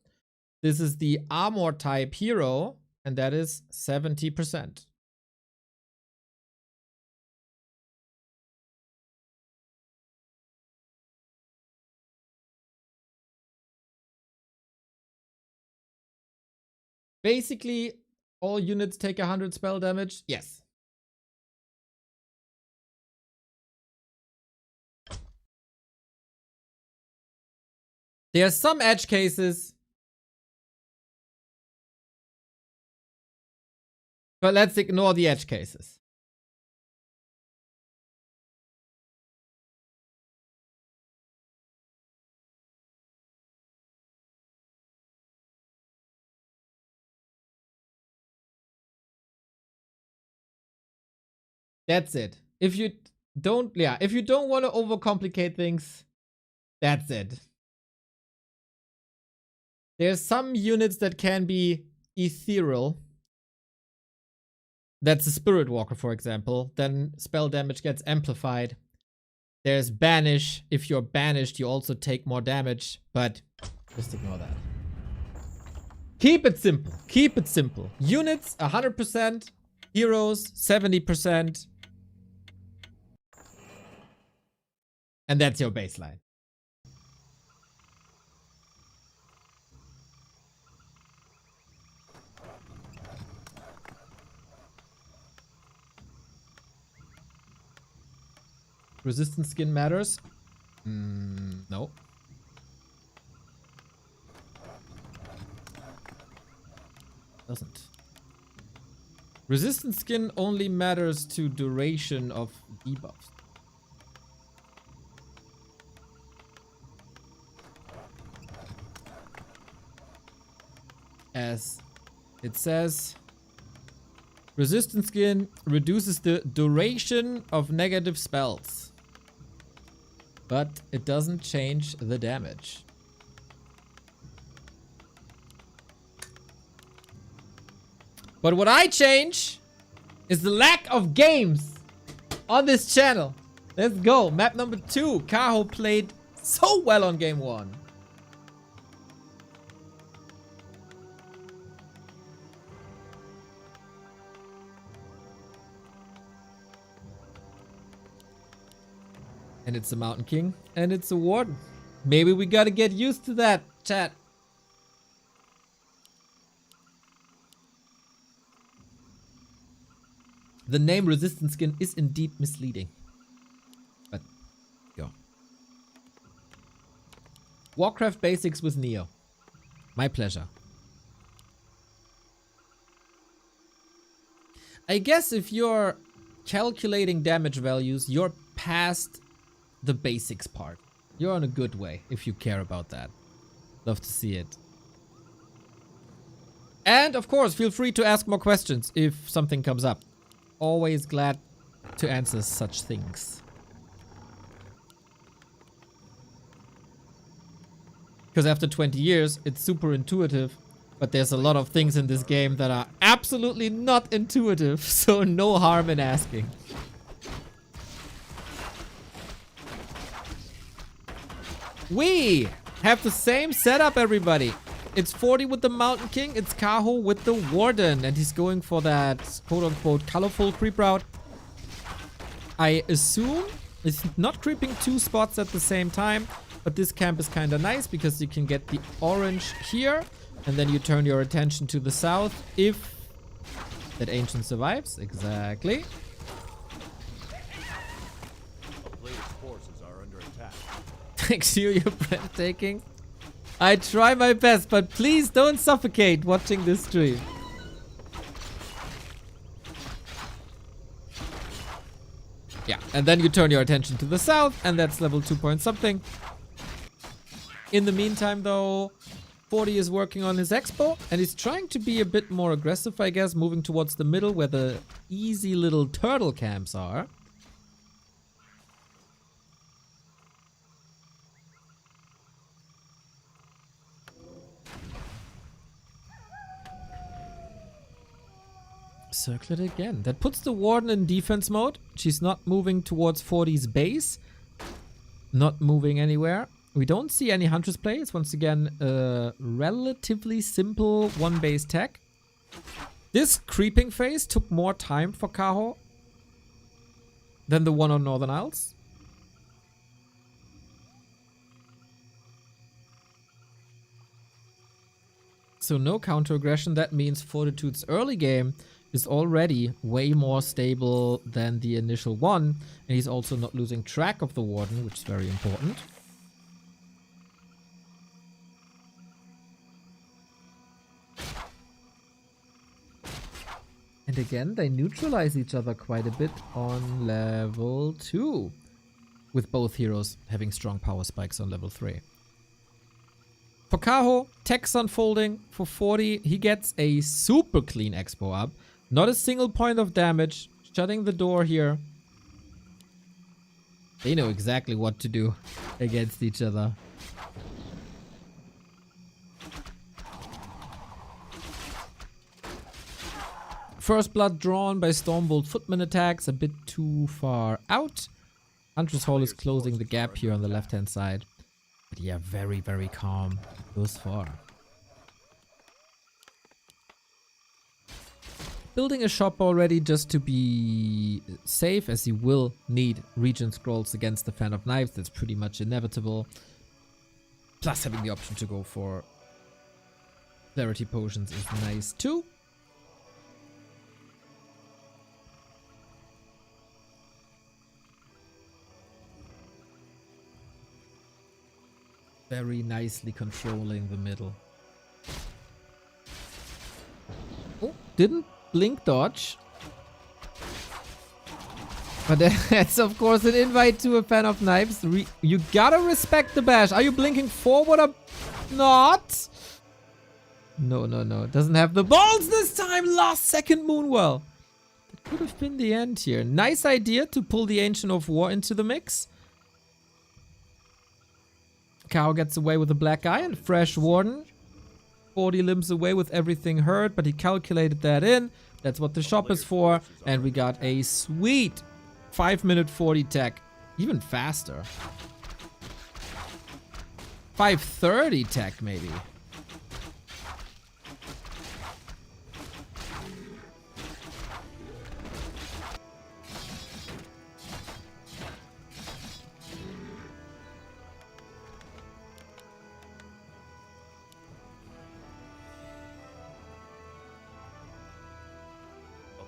This is the armor type hero, and that is 70%. Basically, all units take 100 spell damage. Yes. There are some edge cases, but let's ignore the edge cases. That's it. If you don't want to overcomplicate things, that's it. There's some units that can be ethereal. That's a Spirit Walker, for example. Then spell damage gets amplified. There's Banish. If you're banished, you also take more damage, but just ignore that. Keep it simple. Keep it simple. Units, 100%. Heroes, 70%. And that's your baseline. Resistance skin matters? No. Doesn't. Resistance skin only matters to duration of debuffs. As it says, resistance skin reduces the duration of negative spells, but it doesn't change the damage. But what I change is the lack of games on this channel. Let's go. Map number 2. Kaho played so well on game 1. And it's a Mountain King, and it's a Warden. Maybe we gotta get used to that, chat. The name Resistance Skin is indeed misleading. But, go. Warcraft Basics with Neo. My pleasure. I guess if you're calculating damage values, you're past the basics part. You're on a good way if you care about that. Love to see it. And of course, feel free to ask more questions if something comes up. Always glad to answer such things. Because after 20 years, it's super intuitive, but there's a lot of things in this game that are absolutely not intuitive, so no harm in asking. We have the same setup, everybody. It's 40 with the Mountain King, it's Kaho with the Warden, and he's going for that quote-unquote colorful creep route. I assume it's not creeping 2 spots at the same time, but this camp is kind of nice because you can get the orange here, and then you turn your attention to the south if that ancient survives. Exactly. A player's forces are under attack. Thanks you, you're breathtaking. I try my best, but please don't suffocate watching this stream. Yeah, and then you turn your attention to the south, and that's level 2 point something. In the meantime, though, 40 is working on his expo, and he's trying to be a bit more aggressive, I guess, moving towards the middle where the easy little turtle camps are. Circle it again. That puts the Warden in defense mode. She's not moving towards 40's base. Not moving anywhere. We don't see any Huntress play. It's once again a relatively simple one base tech. This creeping phase took more time for Kaho than the one on Northern Isles. So no counter aggression. That means Fortitude's early game is already way more stable than the initial one. And he's also not losing track of the Warden, which is very important. And again, they neutralize each other quite a bit on level 2. With both heroes having strong power spikes on level 3. For Kaho, tech's unfolding. For 40, he gets a super clean expo up. Not a single point of damage. Shutting the door here. They know exactly what to do against each other. First blood drawn by Stormbolt footman attacks. A bit too far out. Huntress Hall is closing the gap here on the left-hand side. But yeah, very, very calm thus far. Building a shop already just to be safe, as he will need Regent Scrolls against the Fan of Knives. That's pretty much inevitable. Plus having the option to go for Clarity Potions is nice too. Very nicely controlling the middle. Oh, didn't blink dodge. But that's of course an invite to a Fan of Knives. You gotta respect the bash. Are you blinking forward or not? No, no, no. It doesn't have the balls this time. Last second Moonwell. That could have been the end here. Nice idea to pull the Ancient of War into the mix. Kaho gets away with a black eye and fresh Warden. 40 limps away with everything hurt, but he calculated that in. That's what the shop is for. And we got a sweet 5-minute 40 tech. Even faster. 5:30 tech maybe.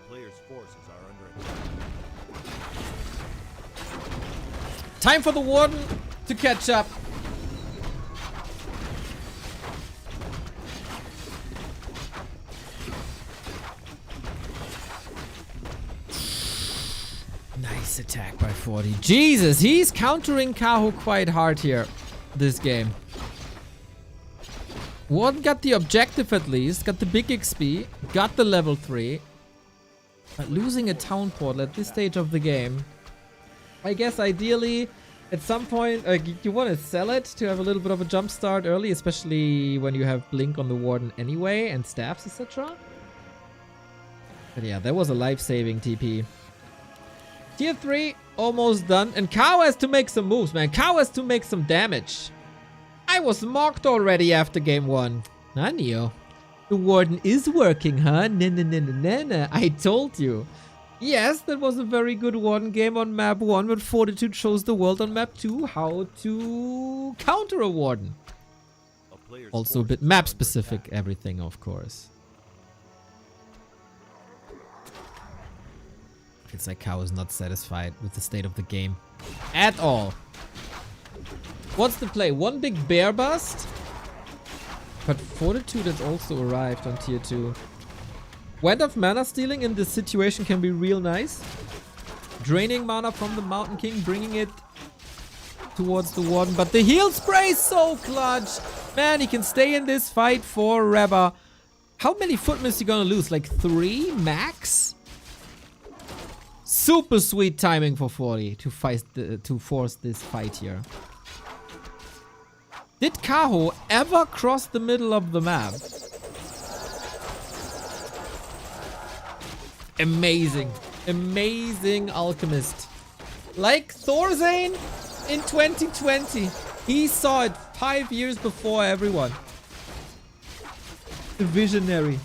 Player's forces are under attack. Time for the Warden to catch up. Nice attack by 40. Jesus, he's countering Kaho quite hard here this game. Warden got the objective at least, got the big XP, got the level 3. But losing a town portal at this stage of the game, I guess ideally at some point you want to sell it to have a little bit of a jump start early, especially when you have blink on the Warden anyway and staffs, etc. But yeah, that was a life-saving TP. Tier 3 almost done, and Kaho has to make some moves, man. Kaho has to make some damage. I was mocked already after game 1. Nanio. The Warden is working, huh? Na. I told you. Yes, that was a very good Warden game on map 1, but Fortitude shows the world on map 2 how to counter a Warden. Also a bit map specific, everything, of course. It's like Kaho is not satisfied with the state of the game at all. What's the play? One big bear bust? But Fortitude has also arrived on tier 2. Wand of mana stealing in this situation can be real nice. Draining mana from the Mountain King, bringing it towards the Warden. But the heal spray is so clutch. Man, he can stay in this fight forever. How many footmen is he gonna lose? Like 3 max? Super sweet timing for 40 to fight to force this fight here. Did Kaho ever cross the middle of the map? Amazing. Amazing alchemist. Like Thorzane in 2020. He saw it 5 years before everyone. The visionary.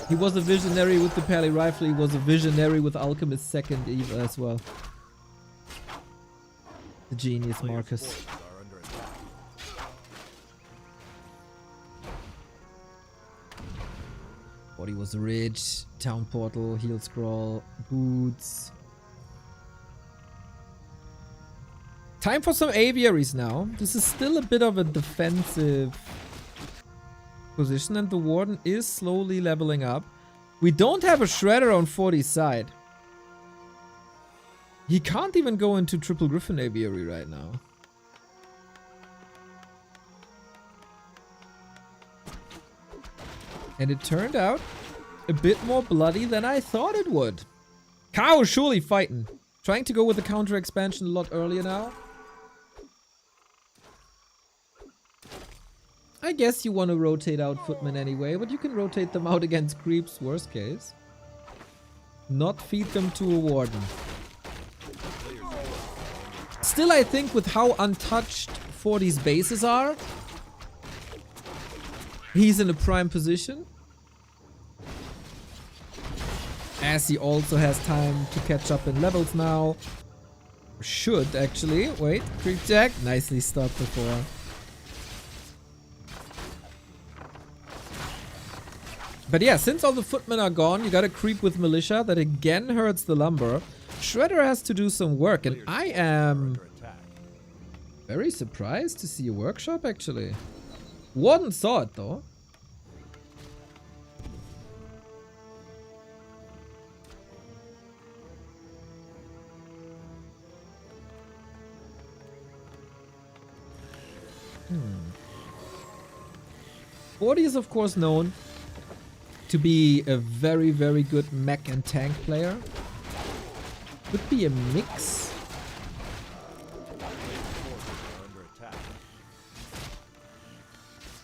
He was a visionary with the Pally Rifle. He was a visionary with Alchemist second Eve as well. The genius Marcus. Forces are under attack. Body was rich. Town portal, heal scroll, boots. Time for some aviaries now. This is still a bit of a defensive position and the Warden is slowly leveling up. We don't have a Shredder on 40's side. He can't even go into Triple Griffin Aviary right now. And it turned out a bit more bloody than I thought it would. Kaho surely fighting. Trying to go with the counter expansion a lot earlier now. I guess you want to rotate out footmen anyway, but you can rotate them out against creeps, worst case. Not feed them to a Warden. Still, I think with how untouched 40's bases are, he's in a prime position. As he also has time to catch up in levels now. Should actually. Wait, creep jack. Nicely stopped before. But yeah, since all the footmen are gone, you gotta creep with militia. That again hurts the lumber. Shredder has to do some work, and I am very surprised to see a workshop actually. Warden saw it though. Forty is of course known to be a very, very good mech and tank player. Could be a mix.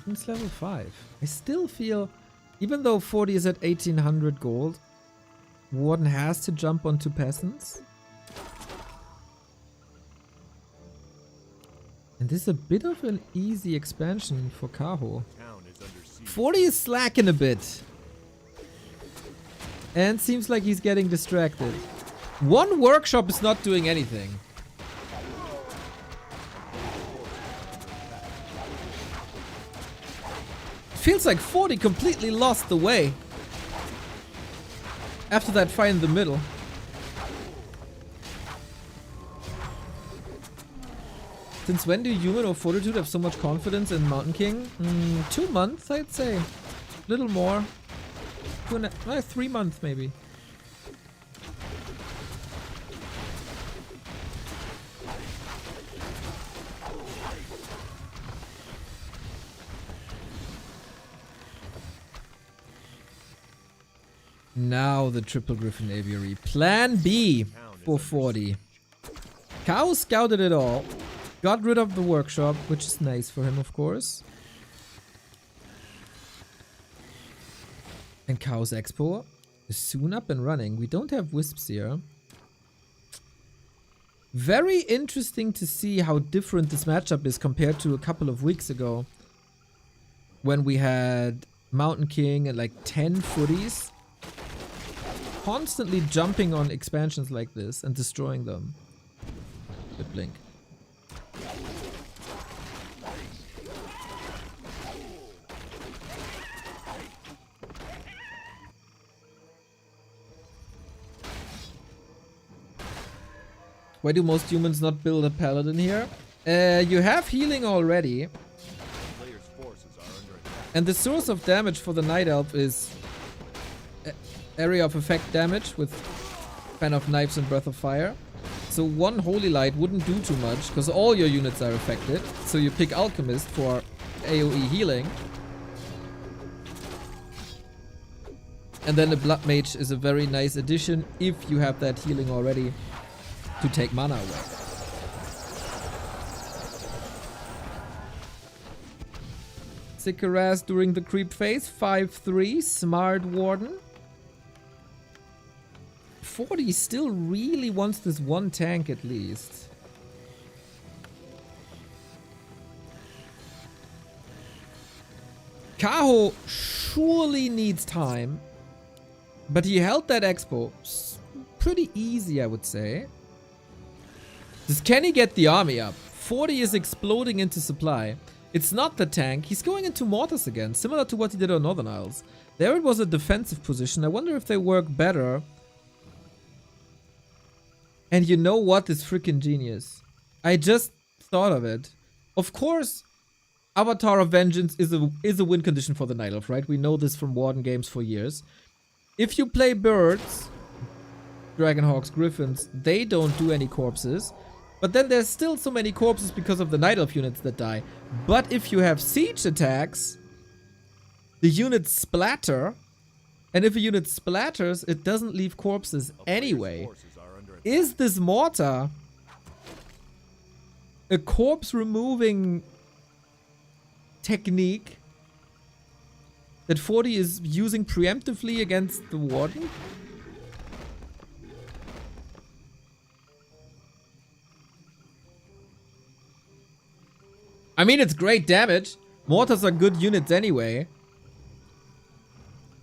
It's level 5. I still feel, even though 40 is at 1800 gold, Warden has to jump onto peasants. And this is a bit of an easy expansion for Kaho. 40 is slacking a bit. And seems like he's getting distracted. One workshop is not doing anything. Feels like 40 completely lost the way. After that fight in the middle. Since when do Human or Fortitude have so much confidence in Mountain King? 2 months, I'd say. Little more. 3 months, maybe. Now the Triple Griffin Aviary. Plan B for 40. Kaho scouted it all. Got rid of the workshop, which is nice for him, of course. And Kaho's Expo is soon up and running. We don't have Wisps here. Very interesting to see how different this matchup is compared to a couple of weeks ago. When we had Mountain King and like 10 footies. Constantly jumping on expansions like this and destroying them. Good blink. Why do most humans not build a paladin here? You have healing already. And the source of damage for the Night Elf is area of effect damage with Fan of Knives and Breath of Fire. So one Holy Light wouldn't do too much because all your units are affected. So you pick Alchemist for AoE healing. And then the Blood Mage is a very nice addition if you have that healing already to take mana away. Sikaraz during the creep phase, 5-3, Smart Warden. 40 still really wants this one tank at least. Kaho surely needs time, but he held that expo pretty easy, I would say. Can he get the army up? 40 is exploding into supply. It's not the tank. He's going into mortars again, similar to what he did on Northern Isles. There it was a defensive position. I wonder if they work better. And you know what is freaking genius? I just thought of it. Of course, Avatar of Vengeance is a win condition for the Night Elf, right? We know this from Warden games for years. If you play birds, Dragonhawks, Griffins, they don't do any corpses. But then there's still so many corpses because of the Night Elf units that die. But if you have siege attacks, the units splatter. And if a unit splatters, it doesn't leave corpses anyway. Is this mortar a corpse removing technique that 40 is using preemptively against the Warden? I mean, it's great damage. Mortars are good units anyway.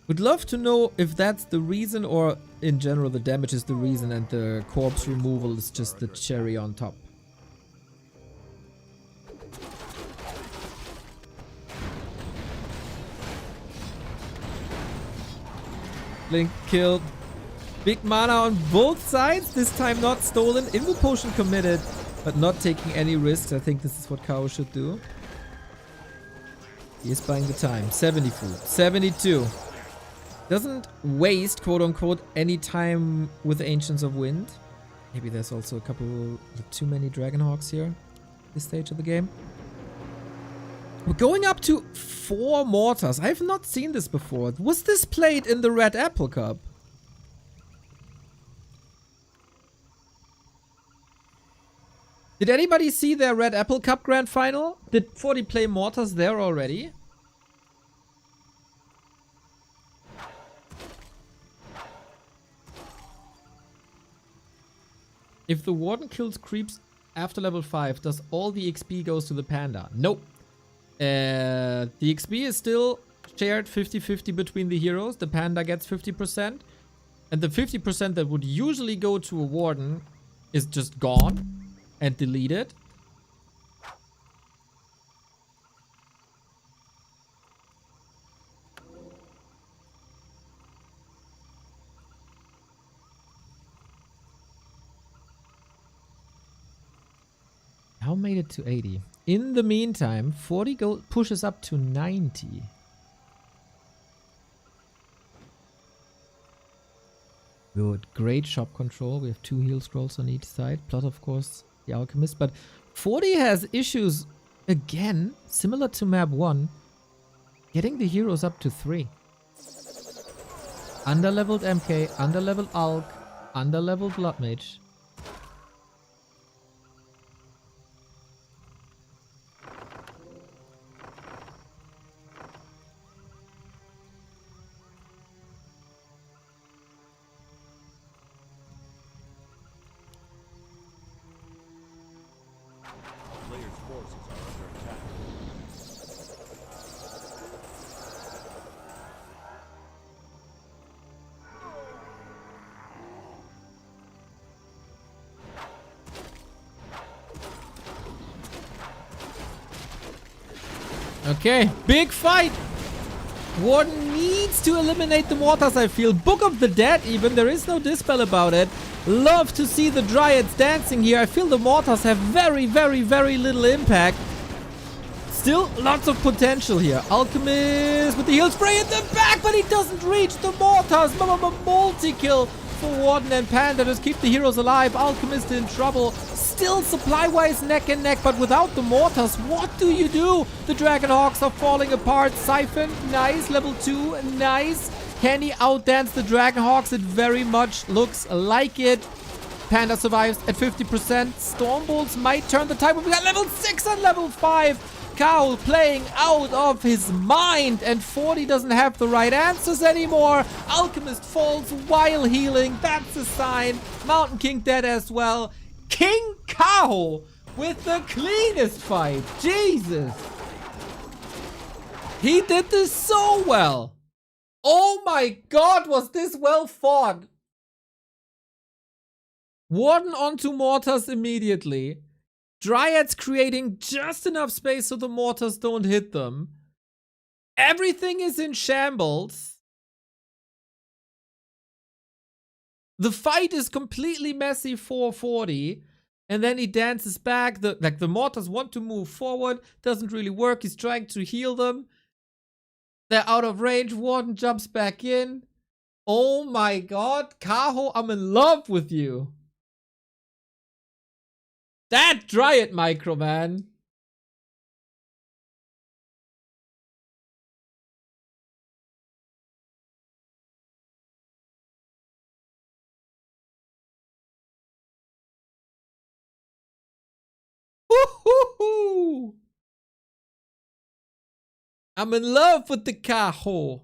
Would love to know if that's the reason, or in general the damage is the reason and the corpse removal is just the cherry on top. Blink killed. Big mana on both sides. This time not stolen. Invo potion committed, but not taking any risks. I think this is what Kaho should do. He is buying the time. 70 food. 72. Doesn't waste, quote unquote, any time with Ancients of Wind. Maybe there's also a couple too many Dragonhawks here. This stage of the game. We're going up to 4 mortars. I have not seen this before. Was this played in the Red Apple Cup? Did anybody see their Red Apple Cup Grand Final? Did 40 play mortars there already? If the Warden kills creeps after level 5, does all the XP goes to the Panda? Nope. The XP is still shared 50-50 between the heroes. The Panda gets 50%. And the 50% that would usually go to a Warden is just gone and deleted. How made it to 80? In the meantime, 40 pushes up to 90. Good. Great shop control. We have 2 heal scrolls on each side. Plus, of course, the alchemist. But 40 has issues, again, similar to map 1. Getting the heroes up to 3. Underleveled MK, underleveled Alk, underleveled Blood Mage. Players' forces are under attack. Okay, big fight! Warden needs to eliminate the mortars, I feel. Book of the Dead even, there is no dispel about it. Love to see the Dryads dancing here. I feel the mortars have very, very, very little impact. Still lots of potential here. Alchemist with the heal spray in the back, but he doesn't reach the mortars. Multi-kill for Warden and Panda. Just keep the heroes alive. Alchemist in trouble. Still supply-wise neck and neck, but without the mortars, what do you do? The Dragonhawks are falling apart. Siphon, nice. Level 2, nice. Can he outdance the Dragonhawks? It very much looks like it. Panda survives at 50%. Stormbolts might turn the tide, but we got level 6 and level 5. Kaho playing out of his mind, and 40 doesn't have the right answers anymore. Alchemist falls while healing. That's a sign. Mountain King dead as well. King Kaho with the cleanest fight. Jesus. He did this so well. Oh my god, was this well fought. Warden onto mortars immediately. Dryads creating just enough space so the mortars don't hit them. Everything is in shambles. The fight is completely messy for 40. And then he dances back. The mortars want to move forward. Doesn't really work. He's trying to heal them. They're out of range. Warden jumps back in. Oh my god. Kaho, I'm in love with you. That Dryad micro, man. Woo-hoo-hoo. I'm in love with the Kaho.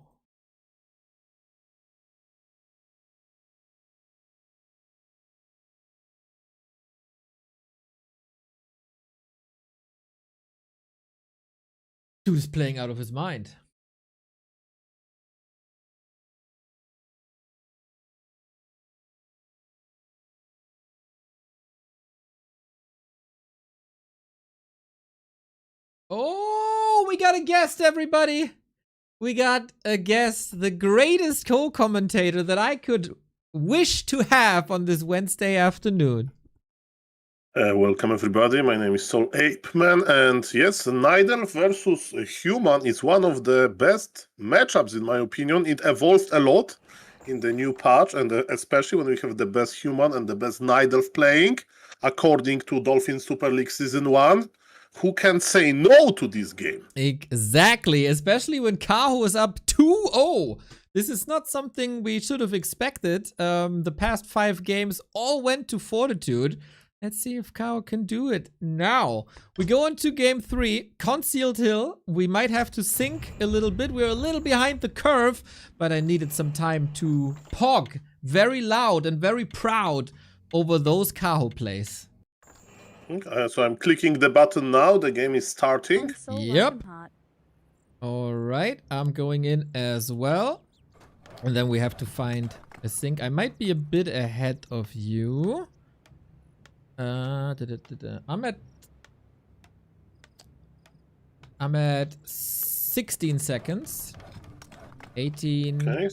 Dude is playing out of his mind. Oh, we got a guest, everybody. We got a guest, the greatest co-commentator that I could wish to have on this Wednesday afternoon. Welcome everybody, my name is Soul Ape Man, and yes, Nidal versus Human is one of the best matchups in my opinion. It evolved a lot in the new patch, and especially when we have the best Human and the best Nidal playing, according to Dolphin Super League Season 1. Who can say no to this game? Exactly, especially when Kaho is up 2-0. This is not something we should have expected. The past 5 games all went to Fortitude. Let's see if Kaho can do it now. We go into game 3, Concealed Hill. We might have to sync a little bit. We're a little behind the curve, but I needed some time to pog very loud and very proud over those Kaho plays. So I'm clicking the button now, the game is starting. Yep. Alright, I'm going in as well. And then we have to find a sync. I might be a bit ahead of you. I'm at 16 seconds. 18, Okay.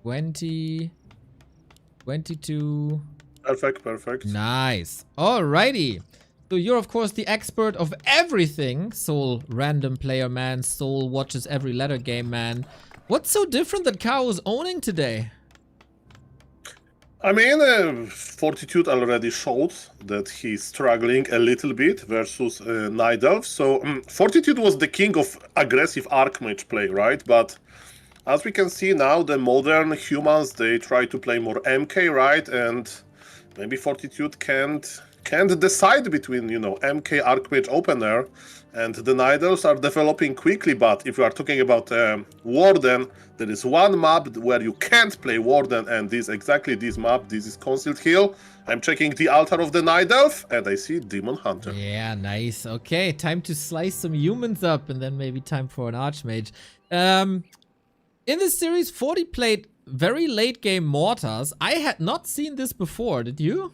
20, 22. Perfect. Nice. Alrighty. So you're of course the expert of everything. Soul random player man. Soul watches every letter game man. What's so different that Kaho is owning today? I mean, Fortitude already showed that he's struggling a little bit versus Nidal. So Fortitude was the king of aggressive Archmage play, right? But as we can see now, the modern humans, they try to play more MK, right? And maybe Fortitude can't decide between, you know, MK Archmage opener, and the Nidals are developing quickly. But if we are talking about Warden, there is one map where you can't play Warden, and exactly this map. This is Concealed Hill. I'm checking the altar of the Nidalf, and I see Demon Hunter. Yeah, nice. Okay, time to slice some humans up, and then maybe time for an Archmage. In this series, 40 played very late game Mortars. I had not seen this before. Did you?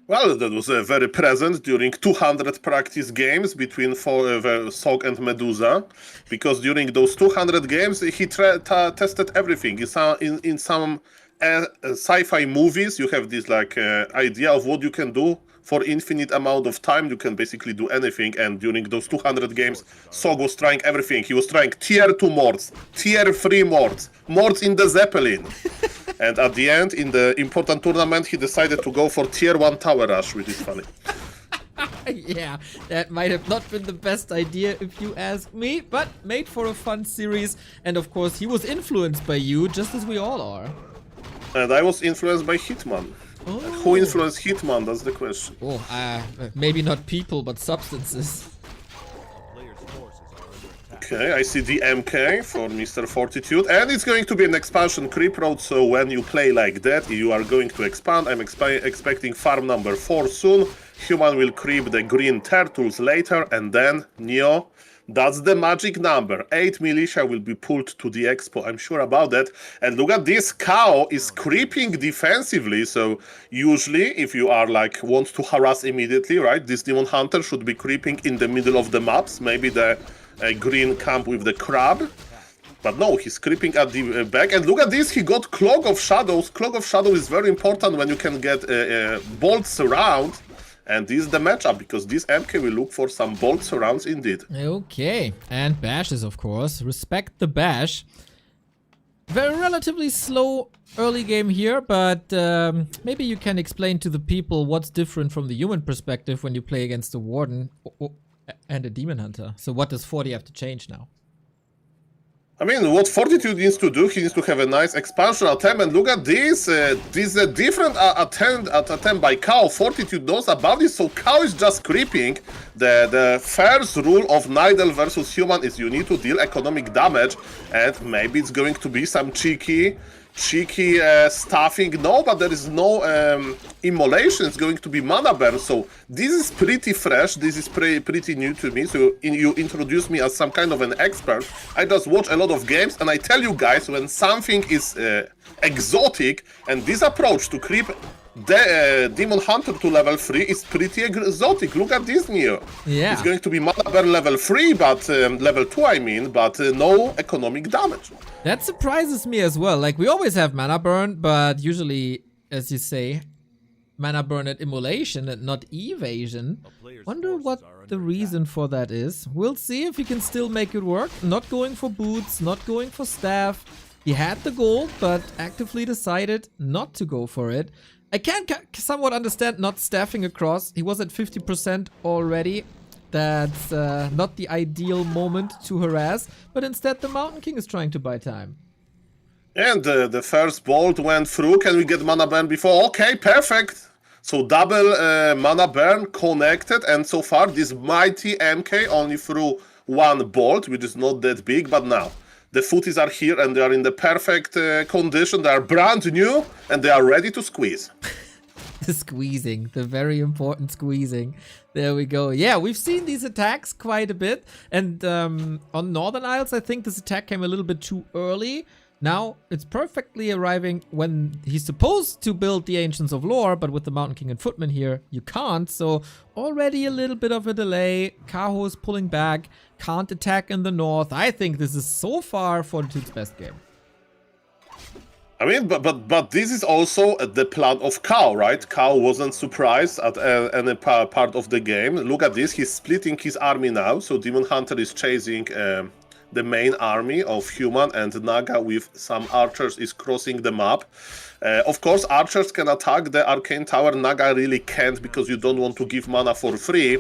Well, that was very present during 200 practice games between Sog and Medusa, because during those 200 games he tested everything. In some sci-fi movies, you have this like idea of what you can do for infinite amount of time. You can basically do anything, and during those 200 games, Sog was trying everything. He was trying tier 2 morts, tier 3 morts, morts in the Zeppelin. And at the end, in the important tournament, he decided to go for tier 1 tower rush, which is funny. Yeah, that might have not been the best idea if you ask me, but made for a fun series. And of course, he was influenced by you, just as we all are. And I was influenced by Hitman. Oh. Who influenced Hitman? That's the question. Oh, maybe not people, but substances. Okay, I see the MK for Mr. Fortitude, and it's going to be an expansion creep road, so when you play like that, you are going to expand. I'm expecting farm number 4 soon. Human will creep the green turtles later, and then Neo. That's the magic number. 8 militia will be pulled to the expo, I'm sure about that. And look at this, Kaho is creeping defensively, so usually if you are like want to harass immediately, right, this demon hunter should be creeping in the middle of the maps, maybe the green camp with the crab. But no, he's creeping at the back. And look at this, he got Cloak of Shadows. Cloak of Shadow is very important when you can get bolt surround. And this is the matchup, because this MK will look for some bolt surrounds indeed. Okay, and bashes, of course. Respect the bash. Very relatively slow early game here, but maybe you can explain to the people what's different from the human perspective when you play against a warden and a demon hunter. So what does 40 have to change now? I mean, what Fortitude needs to do, he needs to have a nice expansion attempt, and look at this. This is a different attempt by Kaho. Fortitude knows about this, so Kaho is just creeping. The first rule of Nidal versus Human is you need to deal economic damage, and maybe it's going to be some cheeky stuffing. No, but there is no immolation. It's going to be mana burn. So this is pretty fresh. This is pretty new to me. So you introduce me as some kind of an expert. I just watch a lot of games, and I tell you guys when something is exotic, and this approach to creep the Demon Hunter to level 3 is pretty exotic. Look at this, Neo. Yeah. It's going to be mana burn level 3, but level 2 I mean, but no economic damage. That surprises me as well. Like, we always have mana burn, but usually, as you say, mana burn at immolation and not evasion. Wonder what the reason for that is. We'll see if he can still make it work. Not going for boots, not going for staff. He had the gold, but actively decided not to go for it. I can somewhat understand not staffing across. He was at 50% already. That's not the ideal moment to harass, but instead the Mountain King is trying to buy time. And the first bolt went through. Can we get mana burn before? Okay, perfect. So double mana burn connected, and so far this mighty MK only threw one bolt, which is not that big, but now the footies are here and they are in the perfect condition. They are brand new and they are ready to squeeze. The squeezing, the very important squeezing. There we go. Yeah, we've seen these attacks quite a bit. And on Northern Isles, I think this attack came a little bit too early. Now, it's perfectly arriving when he's supposed to build the Ancients of Lore, but with the Mountain King and Footman here, you can't. So already a little bit of a delay. Kaho is pulling back, can't attack in the north. I think this is so far Fortitude's best game. I mean, but this is also the plan of Kaho, right? Kaho wasn't surprised at any part of the game. Look at this, he's splitting his army now. So Demon Hunter is chasing the main army of Human, and Naga with some archers is crossing the map. Of course, archers can attack the Arcane Tower. Naga really can't, because you don't want to give mana for free.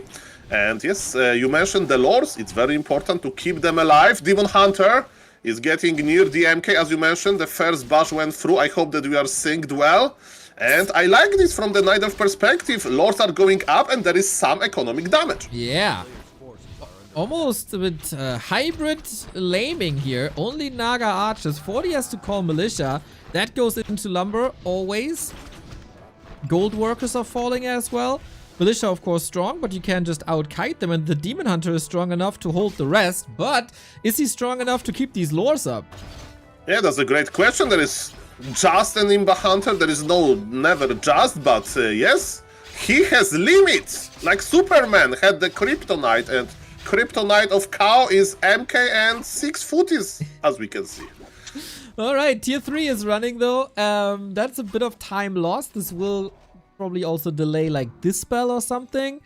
And yes, you mentioned the lords. It's very important to keep them alive. Demon Hunter is getting near the MK, as you mentioned. The first bash went through. I hope that we are synced well. And I like this from the Night Elf perspective. Lords are going up, and there is some economic damage. Yeah. Almost with hybrid laming here. Only Naga archers. 40 has to call militia. That goes into lumber always. Gold workers are falling as well. Militia, of course, strong, but you can't just out-kite them. And the Demon Hunter is strong enough to hold the rest. But is he strong enough to keep these lores up? Yeah, that's a great question. There is just an Imba Hunter. There is never just, but yes, he has limits. Like Superman had the Kryptonite, and Kryptonite of Kaho is MK and 6 footies, as we can see. Alright, tier 3 is running though. That's a bit of time lost. This will probably also delay like Dispel or something.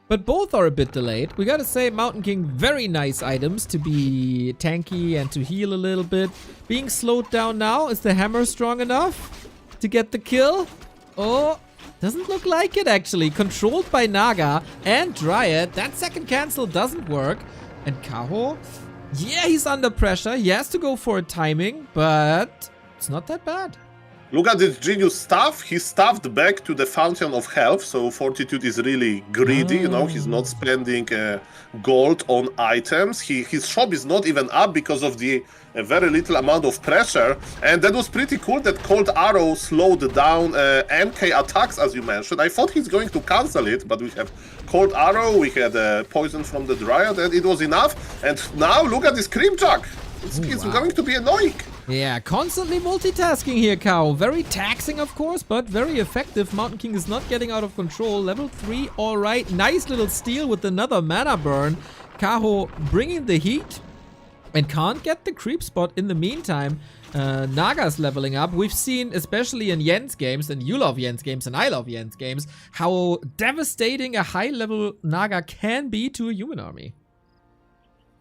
But both are a bit delayed. We gotta say, Mountain King, very nice items to be tanky and to heal a little bit. Being slowed down now. Is the hammer strong enough to get the kill? Oh, doesn't look like it actually. Controlled by Naga and Dryad. That second cancel doesn't work. And Kaho, yeah, he's under pressure. He has to go for a timing, but it's not that bad. Look at this genius stuff. He stuffed back to the fountain of health, so Fortitude is really greedy, you know, he's not spending gold on items. His shop is not even up because of the very little amount of pressure, and that was pretty cool that Cold Arrow slowed down MK attacks, as you mentioned. I thought he's going to cancel it, but we have Cold Arrow, we had Poison from the Dryad, and it was enough. And now look at this Creep Jack. It's wow. going to be annoying. Yeah, constantly multitasking here, Kaho. Very taxing, of course, but very effective. Mountain King is not getting out of control. Level 3, alright. Nice little steal with another mana burn. Kaho bringing the heat and can't get the creep spot in the meantime. Naga's leveling up. We've seen, especially in Yen's games, and you love Yen's games and I love Yen's games, how devastating a high-level Naga can be to a human army.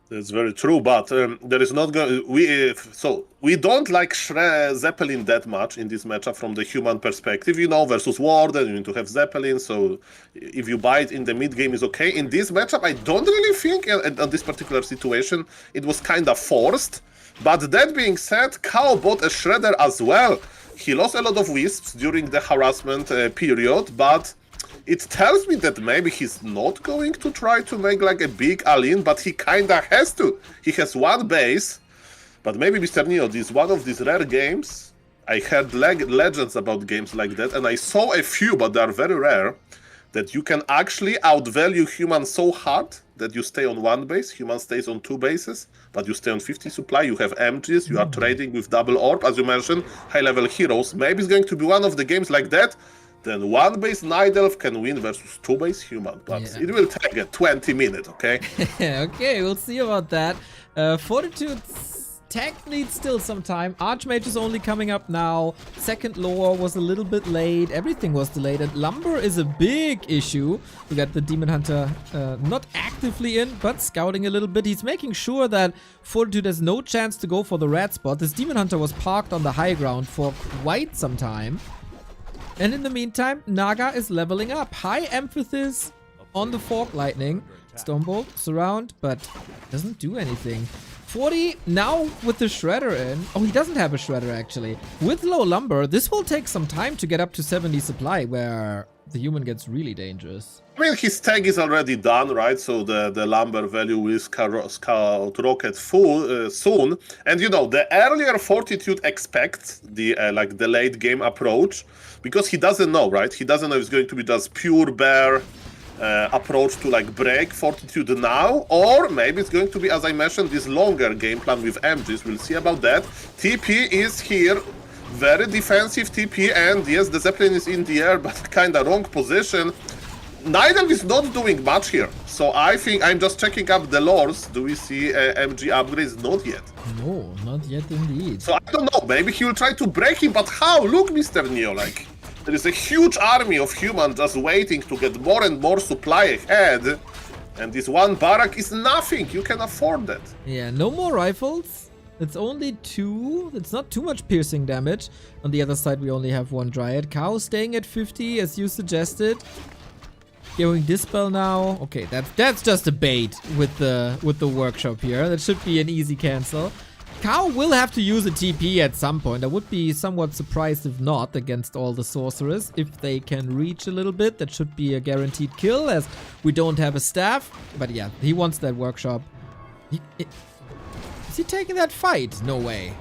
That's very true, but there is not going. We don't like Zeppelin that much in this matchup from the human perspective. You know, versus Warden, you need to have Zeppelin. So if you buy it in the mid game, is okay. In this matchup, I don't really think on this particular situation it was kind of forced. But that being said, Kaho bought a Shredder as well. He lost a lot of wisps during the harassment period, but it tells me that maybe he's not going to try to make like a big all-in, but he kinda has to. He has one base, but maybe Mr. Neo, this is one of these rare games. I heard legends about games like that, and I saw a few, but they are very rare, that you can actually outvalue human so hard that you stay on one base, human stays on two bases, but you stay on 50 supply, you have MGs, you are trading with double orb, as you mentioned, high-level heroes. Maybe it's going to be one of the games like that. Then one base Night Elf can win versus two base human, but it will take 20 minutes, okay? Okay, we'll see about that. Fortitude's tech needs still some time. Archmage is only coming up now. Second lore was a little bit late. Everything was delayed, and Lumber is a big issue. We got the Demon Hunter not actively in, but scouting a little bit. He's making sure that Fortitude has no chance to go for the red spot. This Demon Hunter was parked on the high ground for quite some time. And in the meantime, Naga is leveling up. High emphasis on the Fork Lightning. Stormbolt, surround, but doesn't do anything. 40 now with the Shredder in. Oh, he doesn't have a Shredder actually. With low Lumber, this will take some time to get up to 70 supply, where the human gets really dangerous. I mean, his tag is already done, right? So the lumber value will skyrocket full soon. And you know, the earlier Fortitude expects the like the late game approach, because he doesn't know, right? He doesn't know if it's going to be just pure bear approach to like break Fortitude now, or maybe it's going to be, as I mentioned, this longer game plan with MGs. We'll see about that. TP is here. Very defensive TP, and yes, the Zeppelin is in the air, but kinda wrong position. Night Elf is not doing much here, so I think I'm just checking up the lores. Do we see MG upgrades? Not yet. No, not yet indeed. So I don't know, maybe he will try to break him, but how? Look, Mr. Neo, like, there is a huge army of humans just waiting to get more and more supply ahead, and this one barrack is nothing. You can afford that. Yeah, no more rifles. It's only 2. It's not too much piercing damage. On the other side, we only have one Dryad. Kaho staying at 50, as you suggested. Going Dispel now. Okay, that's just a bait with the workshop here. That should be an easy cancel. Kaho will have to use a TP at some point. I would be somewhat surprised if not, against all the sorcerers. If they can reach a little bit, that should be a guaranteed kill, as we don't have a staff. But yeah, he wants that workshop. Is he taking that fight? No way.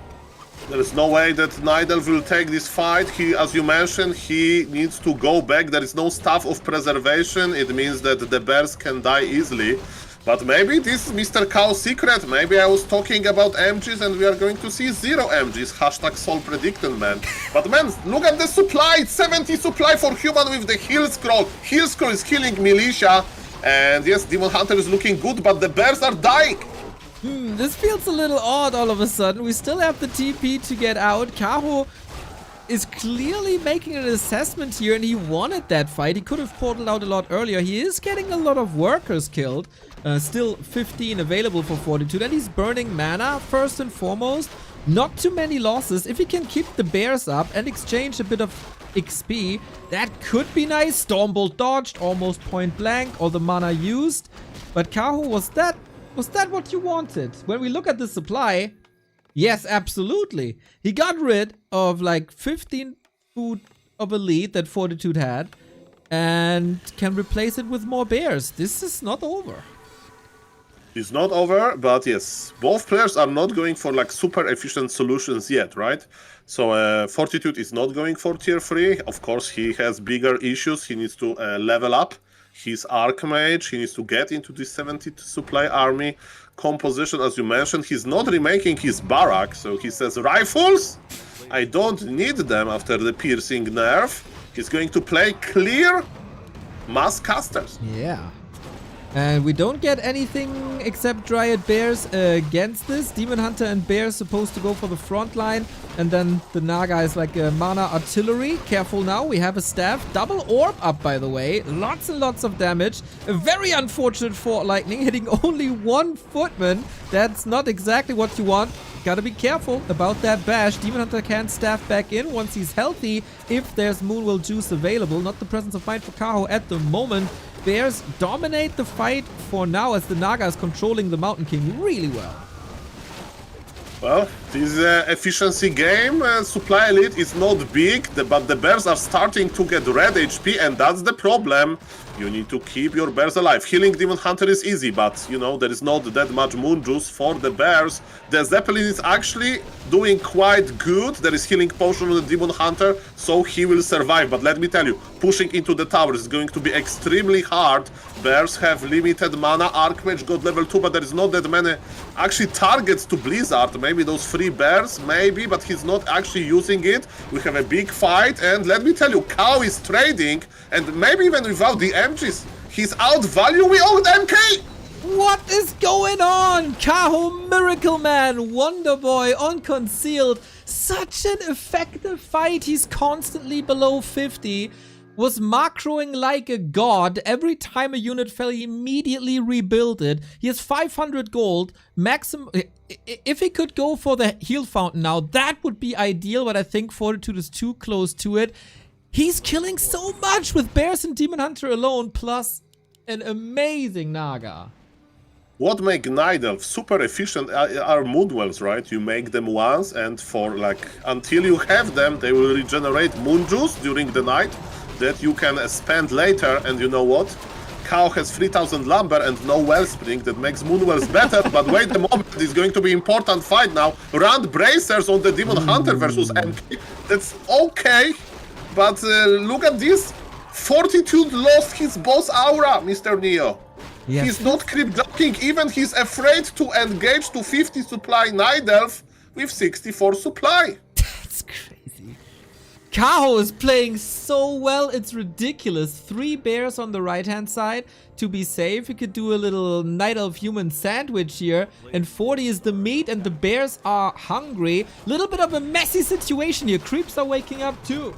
There is no way that Night Elf will take this fight. He, as you mentioned, he needs to go back. There is no staff of preservation. It means that the bears can die easily. But maybe this is Mr. Kaho's secret. Maybe I was talking about MGs and we are going to see 0 MGs. Hashtag Soul Predicted, man. But man, look at the supply. It's 70 supply for human with the Heal Scroll. Heal Scroll is killing militia. And yes, Demon Hunter is looking good, but the bears are dying. This feels a little odd all of a sudden. We still have the TP to get out. Kaho is clearly making an assessment here, and he wanted that fight. He could have portaled out a lot earlier. He is getting a lot of workers killed. Still 15 available for Fortitude, and he's burning mana first and foremost. Not too many losses. If he can keep the bears up and exchange a bit of XP, that could be nice. Stormbolt dodged, almost point blank, all the mana used. But Kaho, was that what you wanted? When we look at the supply, Yes, absolutely. He got rid of like 15 food of elite that Fortitude had and can replace it with more bears. This is not over. It's not over, but yes, both players are not going for like super efficient solutions yet, right? So Fortitude is not going for tier 3. Of course, he has bigger issues. He needs to level up his Archmage. He needs to get into this 70 supply army composition. As you mentioned, he's not remaking his barrack, so he says, rifles? I don't need them after the piercing nerf. He's going to play clear mass casters. Yeah. And we don't get anything except Dryad Bears against this. Demon Hunter and Bear supposed to go for the front line. And then the Naga is like a mana artillery. Careful now, we have a staff. Double orb up, by the way. Lots and lots of damage. Very unfortunate for Lightning, hitting only one footman. That's not exactly what you want. Gotta be careful about that bash. Demon Hunter can staff back in once he's healthy if there's Moonwell juice available. Not the presence of mind for Kaho at the moment. Bears dominate the fight for now as the Naga is controlling the Mountain King really well. Well, this efficiency game, supply elite is not big, but the bears are starting to get red HP, and that's the problem. You need to keep your bears alive. Healing Demon Hunter is easy, but, you know, there is not that much moon juice for the bears. The Zeppelin is actually doing quite good. There is healing potion on the Demon Hunter, so he will survive. But let me tell you, pushing into the tower is going to be extremely hard. Bears have limited mana. Archmage got level 2, but there is not that many actually targets to Blizzard. Maybe those 3 bears, maybe, but he's not actually using it. We have a big fight, and let me tell you, Kaho is trading, and maybe even without the MGs, he's outvaluing old MK! What is going on? Kaho Miracle Man, Wonder Boy unconcealed. Such an effective fight. He's constantly below 50. Was macroing like a god. Every time a unit fell, he immediately rebuilt it. He has 500 gold. Maximum. If he could go for the heal fountain now, that would be ideal, but I think Fortitude is too close to it. He's killing so much with Bears and Demon Hunter alone, plus an amazing Naga. What make Night Elves super efficient are Moonwells, right? You make them once, and for like until you have them, they will regenerate moon juice during the night that you can spend later. And you know what? Kaho has 3000 lumber and no wellspring that makes Moonwells better. But wait a moment, it's going to be important fight now. Rand bracers on the Demon Hunter versus MK. That's okay, but look at this. Fortitude lost his boss aura, Mr. Neo. Yes. He's not creep jumping, even he's afraid to engage to 50 supply Night Elf with 64 supply. That's crazy. Kaho is playing so well, it's ridiculous. 3 bears on the right-hand side. To be safe, he could do a little Night Elf human sandwich here. And 40 is the meat, and the bears are hungry. Little bit of a messy situation here. Creeps are waking up too.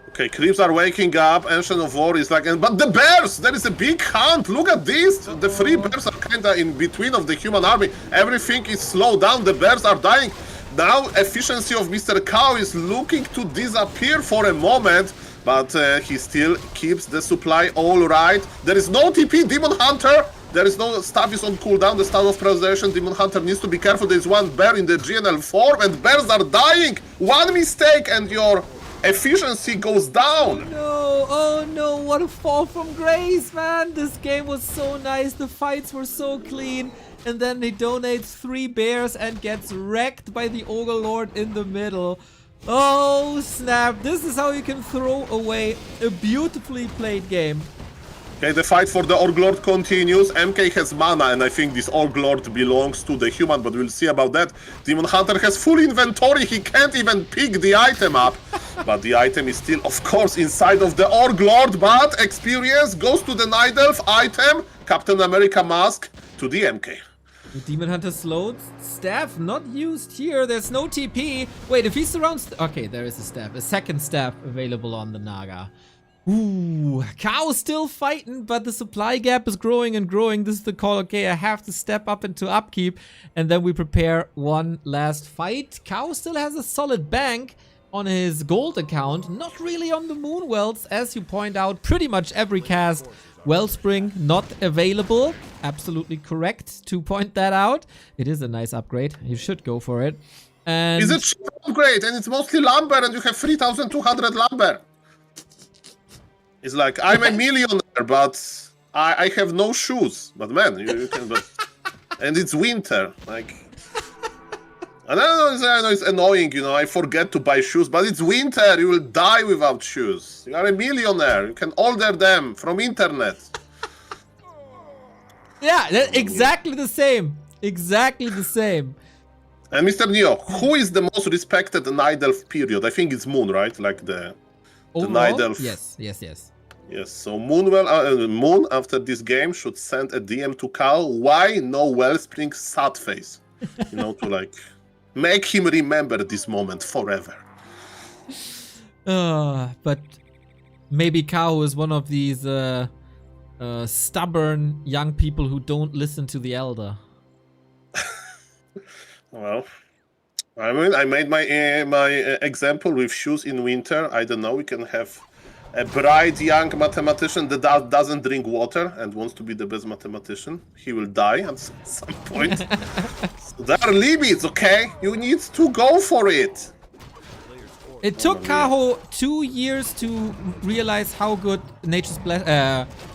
Okay, creeps are waking up. Ancient of War is like, but the bears! There is a big hunt. Look at this. The 3 bears are kinda in between of the human army. Everything is slowed down. The bears are dying. Now, efficiency of Mr. Kaho is looking to disappear for a moment, but he still keeps the supply all right. There is no TP, Demon Hunter. There is no staff is on cooldown. The staff of preservation. Demon Hunter needs to be careful. There is 1 bear in the GNL form, and bears are dying. 1 mistake, and your efficiency goes down. No, oh no, what a fall from grace, man. This game was so nice. The fights were so clean. And then he donates 3 bears and gets wrecked by the Ogre Lord in the middle. Oh, snap. This is how you can throw away a beautifully played game. Okay, the fight for the Orc Lord continues. MK has mana, and I think this Orc Lord belongs to the human, but we'll see about that. Demon Hunter has full inventory. He can't even pick the item up. But the item is still, of course, inside of the Orc Lord. But experience goes to the Night Elf item. Captain America mask to the MK. The Demon Hunter slowed. Staff not used here. There's no TP. Wait, if he surrounds... Okay, there is a staff. A second staff available on the Naga. Ooh, Kaho still fighting, but the supply gap is growing and growing. This is the call. Okay, I have to step up into upkeep. And then we prepare one last fight. Kaho still has a solid bank on his gold account. Not really on the Moonwells. As you point out, pretty much every cast Wellspring not available. Absolutely correct to point that out. It is a nice upgrade. You should go for it. And It's a cheap upgrade, and it's mostly lumber, and you have 3,200 lumber. It's like, I'm a millionaire, but I have no shoes. But man, you can... and it's winter, like... And I know it's annoying, you know, I forget to buy shoes, but it's winter, you will die without shoes. You are a millionaire, you can order them from internet. yeah, exactly the same. Exactly the same. And Mr. Neo, who is the most respected Night Elf period? I think it's Moon, right? Like the Night Elf. Yes. Yes, so Moon, after this game, should send a DM to Kaho. Why no Wellspring sad face? You know, to like... make him remember this moment forever. But maybe Kaho is one of these stubborn young people who don't listen to the elder. Well, I mean, I made my example with shoes in winter. I don't know, we can have a bright young mathematician that doesn't drink water and wants to be the best mathematician. He will die at some point. So there are limits, okay? You need to go for it. It took Kaho 2 years to realize how good Nature's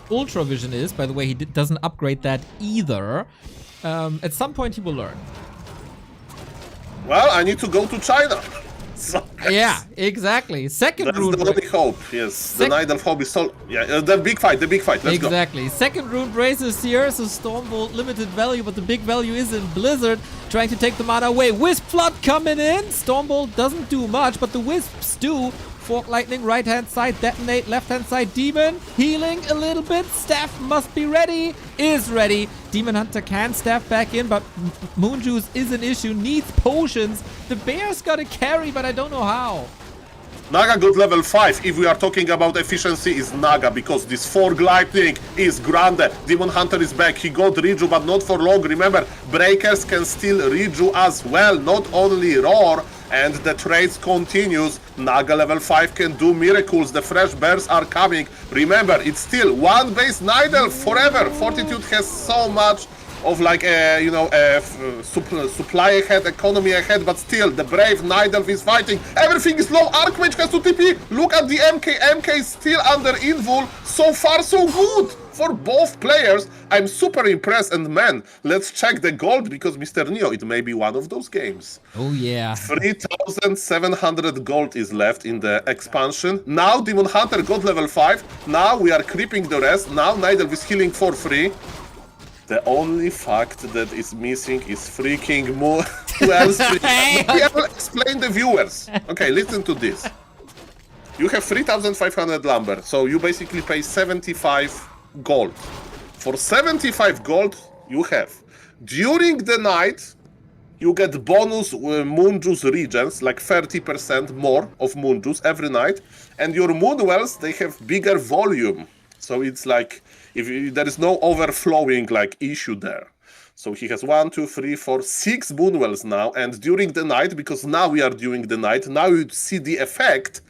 Ultra Vision is. By the way, he doesn't upgrade that either. At some point, he will learn. Well, I need to go to China. So Yeah, exactly. Second that's rune the only hope, yes. The Night Elf hope is so... Yeah, the big fight, let's go. Exactly. Second rune brace is here, so Stormbolt limited value, but the big value is in Blizzard, trying to take the mana away. Wisp Flood coming in. Stormbolt doesn't do much, but the Wisps do. Fork Lightning, right-hand side, detonate, left-hand side, Demon, healing a little bit. Staff must be ready, is ready. Demon Hunter can staff back in, but Moon Juice is an issue, needs potions. The Bear's gotta carry, but I don't know how. Naga got level 5, if we are talking about efficiency, is Naga, because this Fork Lightning is grande. Demon Hunter is back, he got Reju, but not for long. Remember, Breakers can steal Reju as well, not only Roar, and the trades continues. Naga level 5 can do miracles, the fresh bears are coming. Remember, it's still one base Night Elf forever. Fortitude has so much of like supply ahead, economy ahead, but still the brave Night Elf is fighting. Everything is low. Archmage has to TP. Look at the MK. MK is still under invul. So far so good for both players. I'm super impressed, and man, let's check the gold, because Mr. Neo, it may be one of those games. Oh yeah. 3,700 gold is left in the expansion. Now Demon Hunter got level 5. Now we are creeping the rest. Now Night Elf is healing for free. The only fact that is missing is freaking more. I will explain the viewers. Okay, listen to this. You have 3,500 lumber, so you basically pay 75 gold. For 75 gold, you have. During the night, you get bonus moon juice regions, like 30% more of moon juice every night. And your moon wells, they have bigger volume. So it's like, there is no overflowing like issue there. So he has 1, 2, 3, 4, 6 moon wells now, and during the night, because now we are during the night, now you see the effect,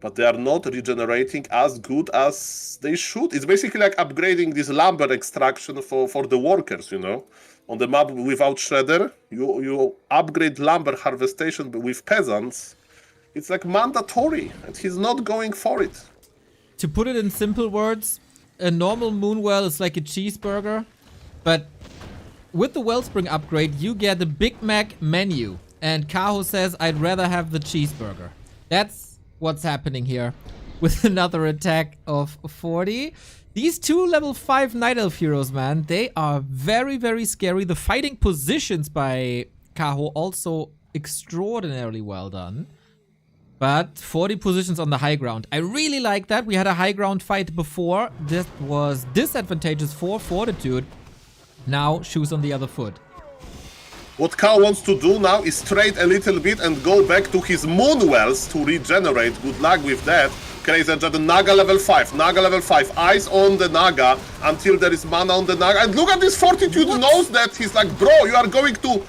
but they are not regenerating as good as they should. It's basically like upgrading this lumber extraction for the workers, you know. On the map without Shredder, you upgrade lumber harvestation with peasants. It's like mandatory, and he's not going for it. To put it in simple words, a normal Moonwell is like a cheeseburger, but with the Wellspring upgrade, you get a Big Mac menu, and Kaho says, I'd rather have the cheeseburger. That's what's happening here with another attack of 40. These two level 5 Night Elf heroes, man, they are very, very scary. The fighting positions by Kaho also extraordinarily well done. But 40 positions on the high ground. I really like that. We had a high ground fight before. This was disadvantageous for Fortitude. Now, shoes on the other foot. What Kaho wants to do now is trade a little bit and go back to his moon wells to regenerate. Good luck with that. Crazy Jet, Naga level 5. Naga level 5. Eyes on the Naga until there is mana on the Naga. And look at this Fortitude knows that. He's like, bro, you are going to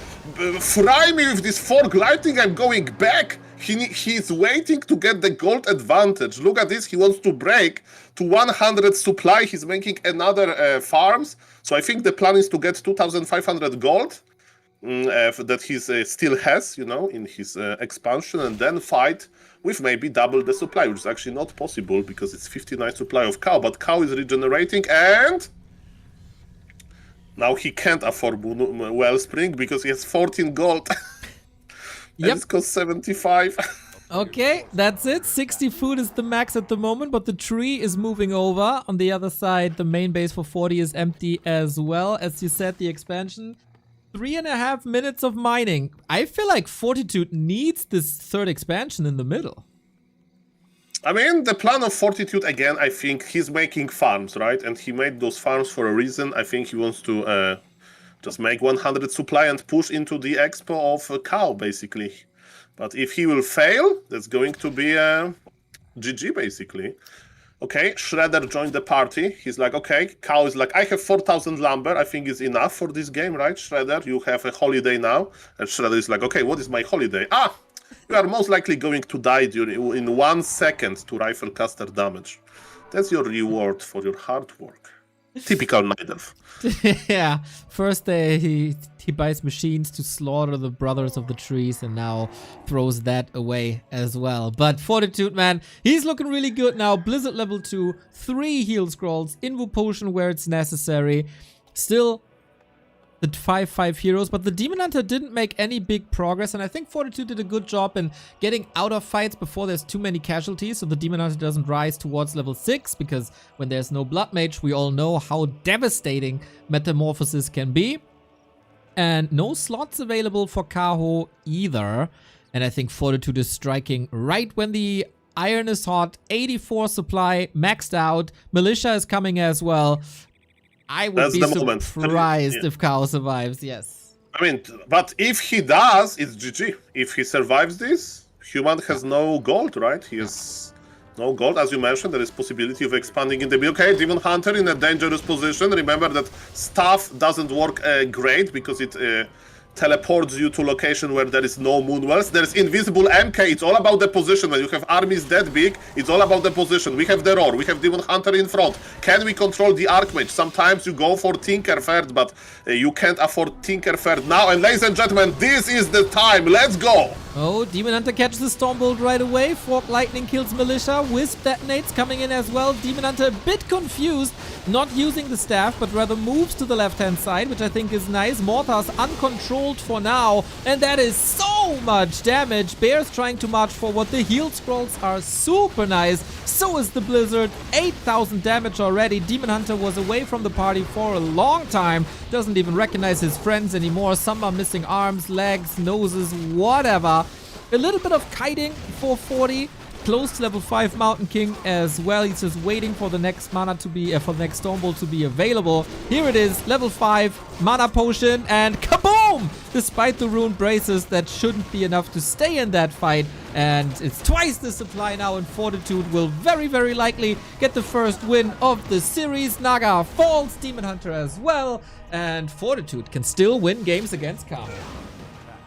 fry me with this Fork Lightning. I'm going back. He's waiting to get the gold advantage. Look at this. He wants to break to 100 supply. He's making another farms. So I think the plan is to get 2,500 gold that he still has, you know, in his expansion, and then fight with maybe double the supply, which is actually not possible because it's 59 supply of cow. But cow is regenerating, and now he can't afford Wellspring because he has 14 gold. Yep. And it costs 75. Okay, that's it. 60 food is the max at the moment, but the tree is moving over. On the other side, the main base for 40 is empty as well. As you said, the expansion. 3.5 minutes of mining. I feel like Fortitude needs this third expansion in the middle. I mean, the plan of Fortitude, again, I think he's making farms, right? And he made those farms for a reason. I think he wants to just make 100 supply and push into the expo of cow, basically. But if he will fail, that's going to be GG, basically. Okay, Shredder joined the party. He's like, okay, cow is like, I have 4,000 lumber. I think is enough for this game, right, Shredder? You have a holiday now. And Shredder is like, okay, what is my holiday? Ah, you are most likely going to die in 1 second to rifle caster damage. That's your reward for your hard work. Typical Night Elf. Yeah, first he buys machines to slaughter the brothers of the trees and now throws that away as well. But Fortitude, man, he's looking really good now. Blizzard level 2, 3 heal scrolls, Invo potion where it's necessary. Still the 5/5 heroes, but the Demon Hunter didn't make any big progress, and I think Fortitude did a good job in getting out of fights before there's too many casualties, so the Demon Hunter doesn't rise towards level 6, because when there's no Blood Mage, we all know how devastating Metamorphosis can be. And no slots available for Kaho either, and I think Fortitude is striking right when the iron is hot. 84 supply, maxed out, Militia is coming as well. I would be surprised if Kaho survives, yes. I mean, but if he does, it's GG. If he survives this, Human has no gold, right? He has no gold. As you mentioned, there is possibility of expanding in the build. Okay, Demon Hunter in a dangerous position. Remember that staff doesn't work great because it teleports you to location where there is no moon wells. There's invisible MK. It's all about the position. When you have armies that big, it's all about the position. We have the Roar. We have Demon Hunter in front. Can we control the Archmage? Sometimes you go for Tinker first, but you can't afford Tinker first now. And ladies and gentlemen, this is the time. Let's go. Oh, Demon Hunter catches the Stormbolt right away. Fork Lightning kills Militia. Wisp detonates coming in as well. Demon Hunter a bit confused, not using the staff, but rather moves to the left-hand side, which I think is nice. Mortar's uncontrolled for now, and that is so much damage. Bear's trying to march forward. The heal scrolls are super nice. So is the Blizzard. 8,000 damage already. Demon Hunter was away from the party for a long time. Doesn't even recognize his friends anymore. Some are missing arms, legs, noses, whatever. A little bit of kiting for 40. Close to level 5 Mountain King as well. He's just waiting for the next mana to be, for the next Stormbolt to be available. Here it is, level 5, mana potion, and kaboom! Despite the rune braces, that shouldn't be enough to stay in that fight. And it's twice the supply now, and Fortitude will very, very likely get the first win of the series. Naga falls, Demon Hunter as well, and Fortitude can still win games against Kaho.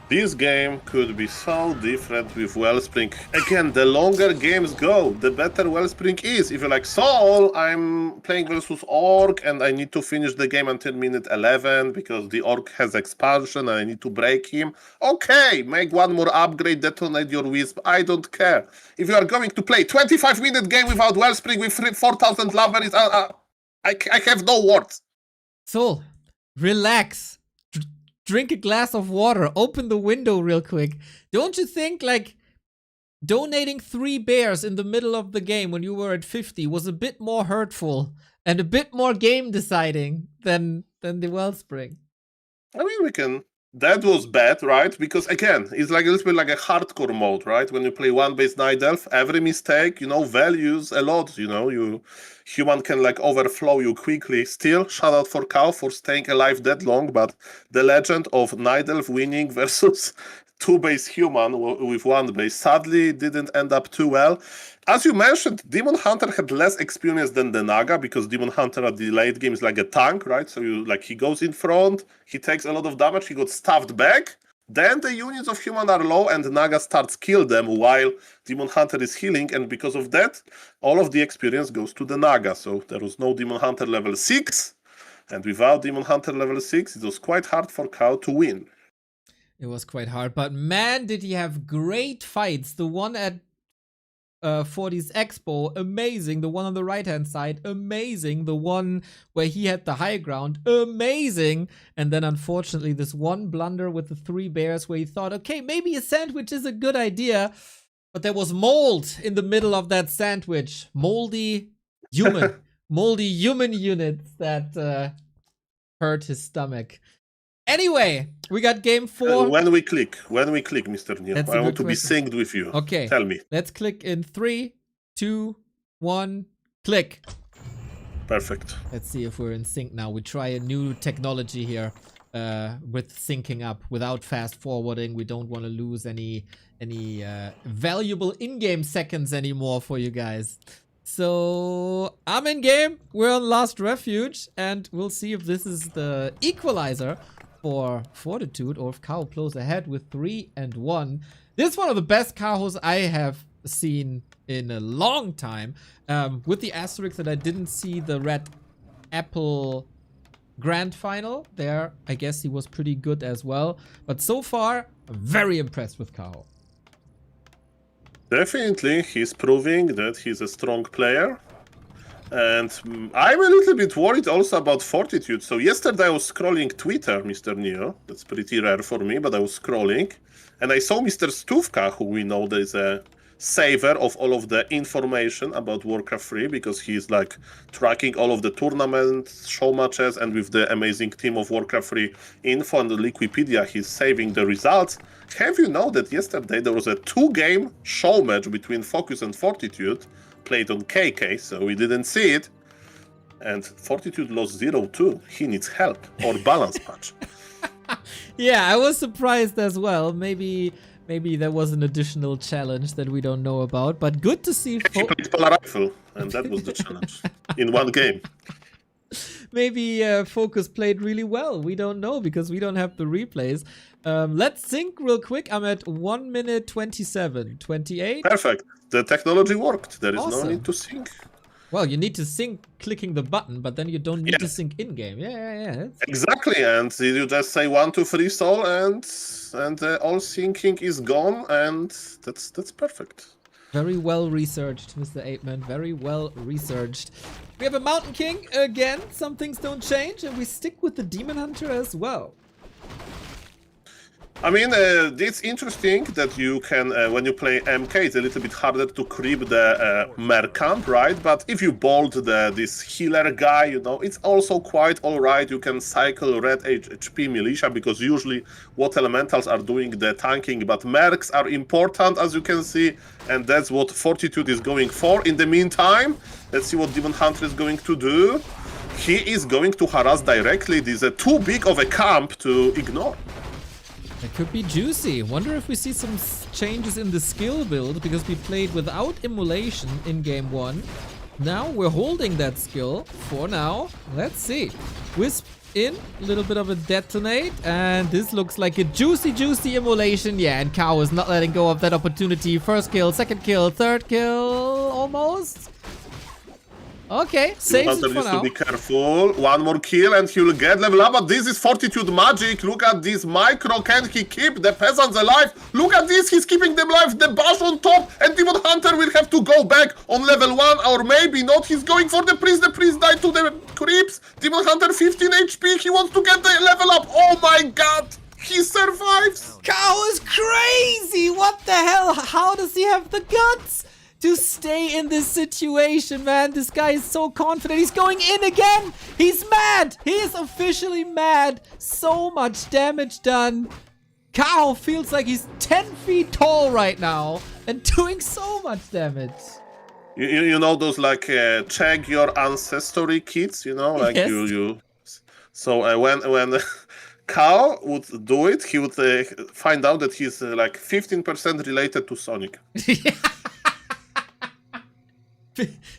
This game could be so different with Wellspring. Again, the longer games go, the better Wellspring is. If you're like, Soul, I'm playing versus Orc and I need to finish the game until minute 11 because the Orc has expansion and I need to break him. Okay, make one more upgrade, detonate your Wisp, I don't care. If you are going to play 25-minute game without Wellspring with 4,000 lumber, I have no words. Soul, relax. Drink a glass of water. Open the window real quick. Don't you think, like, donating 3 bears in the middle of the game when you were at 50 was a bit more hurtful and a bit more game deciding than the Wellspring? I mean, we can... That was bad, right? Because, again, it's like a little bit like a hardcore mode, right? When you play one-base Night Elf, every mistake, you know, values a lot, you know? Human can, like, overflow you quickly. Still, shout out for Kaho for staying alive that long, but the legend of Night Elf winning versus 2-base Human with 1-base sadly didn't end up too well. As you mentioned, Demon Hunter had less experience than the Naga because Demon Hunter at the late game is like a tank, right? So he goes in front, he takes a lot of damage, he got staffed back, Then the units of human are low and Naga starts kill them while Demon Hunter is healing, and because of that, all of the experience goes to the Naga. So there was no Demon Hunter level 6, and without Demon Hunter level 6, it was quite hard for Kaho to win. It was quite hard, but man, did he have great fights. The one at 40's Expo, amazing. The one on the right-hand side, amazing. The one where he had the high ground, amazing. And then unfortunately, this one blunder with the 3 bears where he thought, okay, maybe a sandwich is a good idea. But there was mold in the middle of that sandwich. Moldy human units that hurt his stomach. Anyway, we got game 4. When we click, Mr. Neo, That's a I good want to be question. synced with you. Okay. Tell me. Let's click in 3, 2, 1, click. Perfect. Let's see if we're in sync now. We try a new technology here with syncing up without fast forwarding. We don't want to lose any valuable in-game seconds anymore for you guys. So I'm in game. We're on Last Refuge, and we'll see if this is the equalizer for Fortitude or if Kaho close ahead with 3-1. This is one of the best Kahos I have seen in a long time. With the asterisk that I didn't see the Red Apple Grand Final there. I guess he was pretty good as well. But so far, I'm very impressed with Kaho. Definitely, he's proving that he's a strong player. And I'm a little bit worried also about Fortitude. So yesterday I was scrolling Twitter, Mr. Neo. That's pretty rare for me, but I was scrolling. And I saw Mr. Stuvka, who we know is a saver of all of the information about Warcraft 3, because he's like tracking all of the tournaments, show matches, and with the amazing team of Warcraft 3 info and the Wikipedia, he's saving the results. Have you know that yesterday there was a 2-game show match between Focus and Fortitude, played on KK, so we didn't see it. And Fortitude lost 0-2. He needs help or balance patch. Yeah, I was surprised as well. Maybe there was an additional challenge that we don't know about, but good to see. He played Polar Rifle, and that was the challenge in one game. Maybe Focus played really well. We don't know because we don't have the replays. Let's sync real quick. I'm at 1 minute 27, 28. Perfect. The technology worked. There is Awesome. no need to sync. Well, you need to sync clicking the button, but then you don't need to Yes. sync in-game. Yeah. That's Exactly, and you just say 1, 2, 3 soul, and all syncing is gone, and that's perfect. very well researched, Mr. 8-Man. Very well researched. We have a Mountain King again. Some things don't change, and we stick with the Demon Hunter as well. I mean, it's interesting that you can, when you play MK, it's a little bit harder to creep the Mercant, right? But if you bolt this healer guy, you know, it's also quite alright. You can cycle red HP militia, because usually what elementals are doing the tanking, but mercs are important, as you can see, and that's what Fortitude is going for. In the meantime, let's see what Demon Hunter is going to do. He is going to harass directly. This is too big of a camp to ignore. It could be juicy. Wonder if we see some changes in the skill build, because we played without immolation in game 1. Now we're holding that skill for now. Let's see. Wisp in, a little bit of a detonate, and this looks like a juicy immolation. Yeah, and Kaho is not letting go of that opportunity. First kill, second kill, third kill, almost. Okay, saves Hunter it for needs to now. be careful. One more kill and he will get level up. But this is Fortitude magic. Look at this micro. Can he keep the peasants alive? Look at this. He's keeping them alive. The bash on top. And Demon Hunter will have to go back on level 1. Or maybe not. He's going for the priest. The priest died to the creeps. Demon Hunter 15 HP. He wants to get the level up. Oh my god. He survives. Kaho is crazy! What the hell? How does he have the guts to stay in this situation, man? This guy is so confident. He's going in again. He's mad. He is officially mad. So much damage done. Kaho feels like he's 10 feet tall right now and doing so much damage. You know those like check your ancestry kits, you know, like Yes. you. So when Kaho would do it, he would find out that he's like 15% related to Sonic.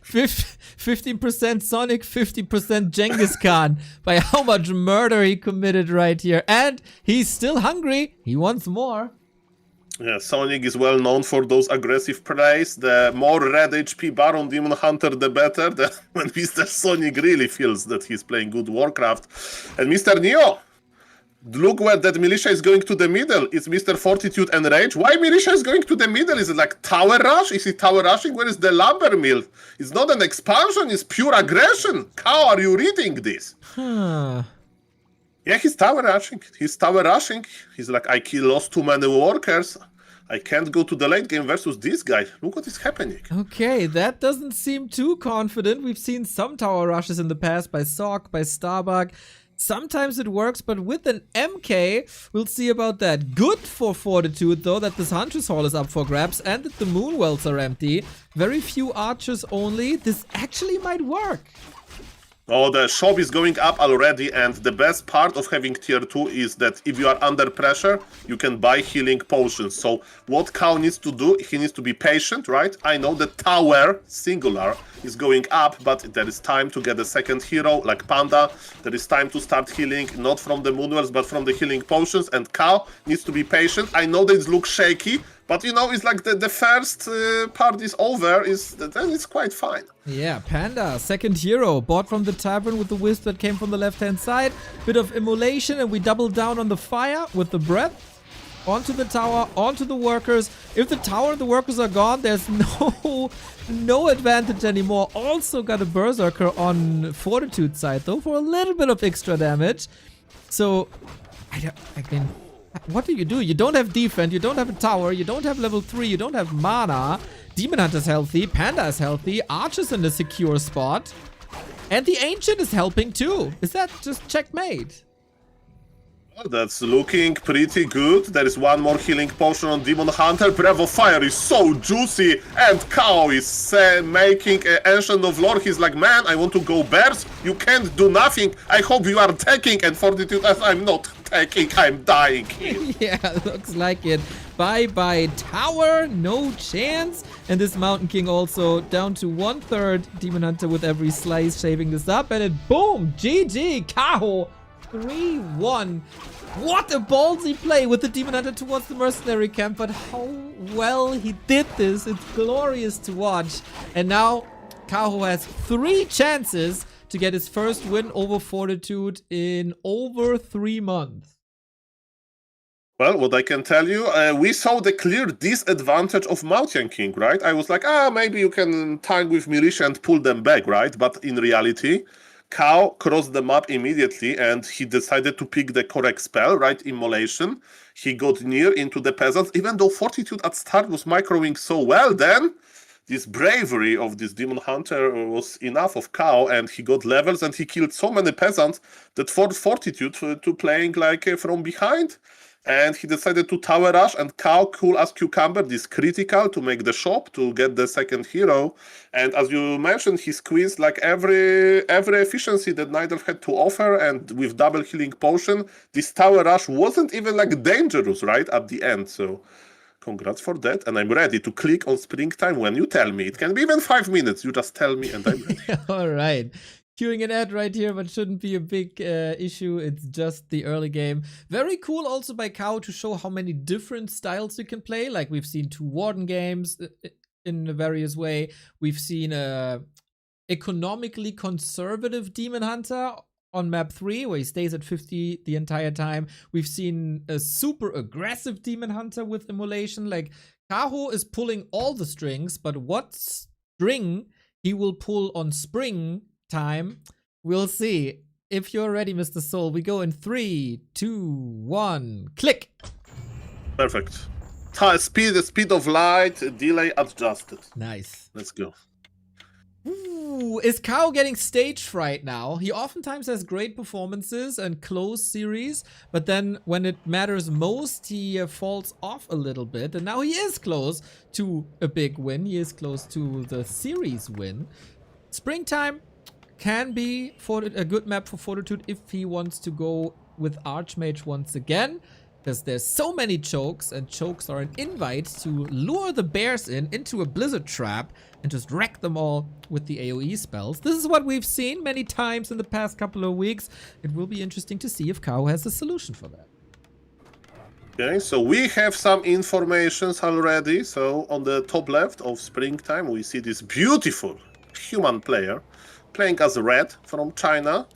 15% Sonic, 50% Genghis Khan by how much murder he committed right here. And he's still hungry. He wants more. Yeah, Sonic is well known for those aggressive plays. The more red HP Baron Demon Hunter, the better. When Mr. Sonic really feels that he's playing good Warcraft. And Mr. Neo, look where that militia is going to the middle. It's Mr. Fortitude and Rage. Why militia is going to the middle? Is it like tower rush? Is it tower rushing? Where is the lumber mill? It's not an expansion, it's pure aggression. How are you reading this? Huh. Yeah, he's tower rushing. He's tower rushing. He's like, lost too many workers. I can't go to the late game versus this guy. Look what is happening. Okay, that doesn't seem too confident. We've seen some tower rushes in the past by Sock, by Starbuck. Sometimes it works, but with an MK, we'll see about that. Good for Fortitude, though, that this Huntress Hall is up for grabs and that the Moonwells are empty. Very few archers only. This actually might work. Oh, the shop is going up already, and the best part of having tier 2 is that if you are under pressure, you can buy healing potions. So what Kaho needs to do, he needs to be patient, right? I know the tower, singular, is going up, but there is time to get a second hero, like Panda. There is time to start healing, not from the Moonwells, but from the healing potions, and Kaho needs to be patient. I know that it looks shaky, but you know, it's like the first part is over, then it's quite fine. Yeah, Panda, second hero, bought from the tavern with the wisp that came from the left-hand side. Bit of immolation, and we double down on the fire with the breath. Onto the tower, onto the workers. If the tower and the workers are gone, there's no advantage anymore. Also got a Berserker on Fortitude side, though, for a little bit of extra damage. So, I mean, what do? You don't have defense, you don't have a tower, you don't have level 3, you don't have mana. Demon Hunter's healthy, Panda is healthy, Archer's in a secure spot. And the Ancient is helping too. Is that just checkmate? Well, that's looking pretty good. There is one more healing potion on Demon Hunter. Bravo Fire is so juicy. And Kaho is making Ancient of Lore. He's like, man, I want to go bears. You can't do nothing. I hope you are taking. And Fortitude, as I'm not taking, I'm dying here. Yeah, looks like it. Bye-bye tower, no chance. And this Mountain King also down to 1/3. Demon Hunter with every slice shaving this up. And it, boom, GG, Kaho. 3-1. What a ballsy play with the Demon Hunter towards the mercenary camp, but how well he did this. It's glorious to watch. And now Kaho has 3 chances to get his first win over Fortitude in over 3 months. Well, what I can tell you, we saw the clear disadvantage of Mountain King, right? I was like, maybe you can tank with militia and pull them back, right? But in reality, Kaho crossed the map immediately and he decided to pick the correct spell, right? Immolation. He got near into the peasants, even though Fortitude at start was microing so well. Then this bravery of this Demon Hunter was enough of Kaho, and he got levels and he killed so many peasants that forced Fortitude to playing like from behind. And he decided to tower rush, and Kaho, cool as cucumber, this critical to make the shop to get the second hero. And as you mentioned, he squeezed like every efficiency that Nidalf had to offer, and with double healing potion, this tower rush wasn't even like dangerous, right, at the end. So congrats for that, and I'm ready to click on Springtime when you tell me. It can be even 5 minutes, you just tell me and I'm ready. All right. Queuing an ad right here, but shouldn't be a big issue. It's just the early game. Very cool also by Kaho to show how many different styles you can play. Like we've seen 2 Warden games in a various way. We've seen a economically conservative Demon Hunter on map 3, where he stays at 50 the entire time. We've seen a super aggressive Demon Hunter with immolation. Like, Kaho is pulling all the strings, but what string he will pull on spring time, we'll see. If you're ready, Mr. Soul, we go in 3, 2, 1, click. Perfect. Speed of light, delay adjusted. Nice. Let's go. Ooh, is Kaho getting stage fright now? He oftentimes has great performances and close series, but then when it matters most, he falls off a little bit. And now he is close to a big win. He is close to the series win. Springtime can be a good map for Fortitude if he wants to go with Archmage once again. Because there's so many chokes, and chokes are an invite to lure the bears into a blizzard trap and just wreck them all with the AoE spells. This is what we've seen many times in the past couple of weeks. It will be interesting to see if Kaho has a solution for that. Okay, so we have some informations already. So on the top left of Springtime, we see this beautiful human player playing as Red from China.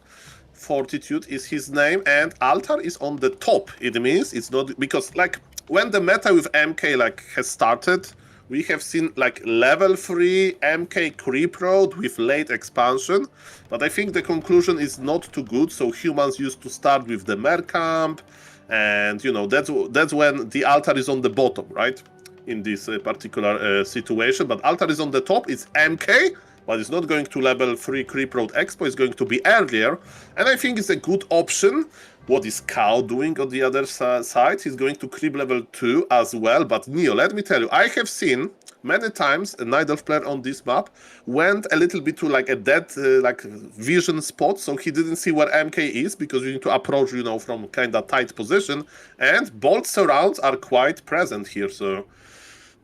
Fortitude is his name, and Altar is on the top. It means it's not because like when the meta with MK like has started, we have seen like level 3 MK creep road with late expansion, but I think the conclusion is not too good. So humans used to start with the Mercamp, and you know that's when the Altar is on the bottom, right? In this particular situation, but Altar is on the top. It's MK. But it's not going to level 3 Creep Road Expo, it's going to be earlier. And I think it's a good option. What is Kaho doing on the other side? He's going to creep level 2 as well. But Neo, let me tell you, I have seen many times a Night Elf player on this map went a little bit to like a dead like vision spot, so he didn't see where MK is, because you need to approach, you know, from kind of tight position. And bolt surrounds are quite present here, so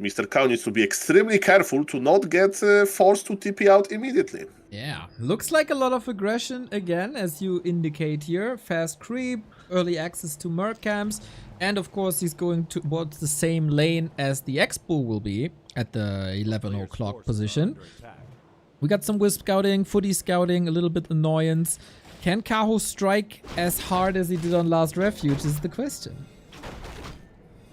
Mr. Kaho needs to be extremely careful to not get forced to TP out immediately. Yeah, looks like a lot of aggression again, as you indicate here. Fast creep, early access to merc camps, and of course he's going towards the same lane as the Expo will be at the 11 o'clock position. We got some Wisp scouting, Footy scouting, a little bit annoyance. Can Kaho strike as hard as he did on Last Refuge is the question.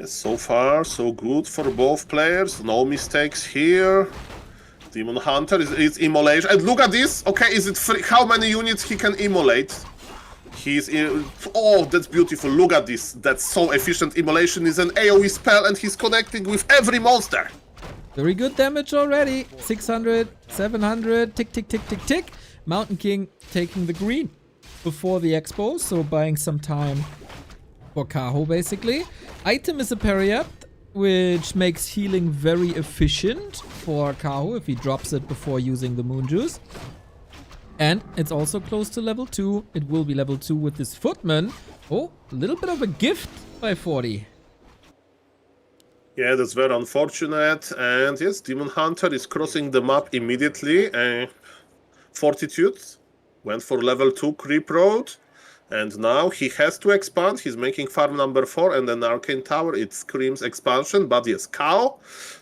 So far, so good for both players. No mistakes here. Demon Hunter is immolation. And look at this. Okay, is it free? How many units he can immolate? He's in. Oh, that's beautiful. Look at this. That's so efficient. Immolation is an AoE spell, and he's connecting with every monster. Very good damage already. 600, 700. Tick, tick, tick, tick, tick. Mountain King taking the green before the Expo, so buying some time for Kaho, basically. Item is a Periapt, which makes healing very efficient for Kaho if he drops it before using the Moon Juice. And it's also close to level 2. It will be level 2 with this Footman. Oh, a little bit of a gift by 40. Yeah, that's very unfortunate. And yes, Demon Hunter is crossing the map immediately. Fortitude went for level 2 Creep Road. And now he has to expand. He's making farm number 4 and an Arcane Tower. It screams expansion. But yes, Kaho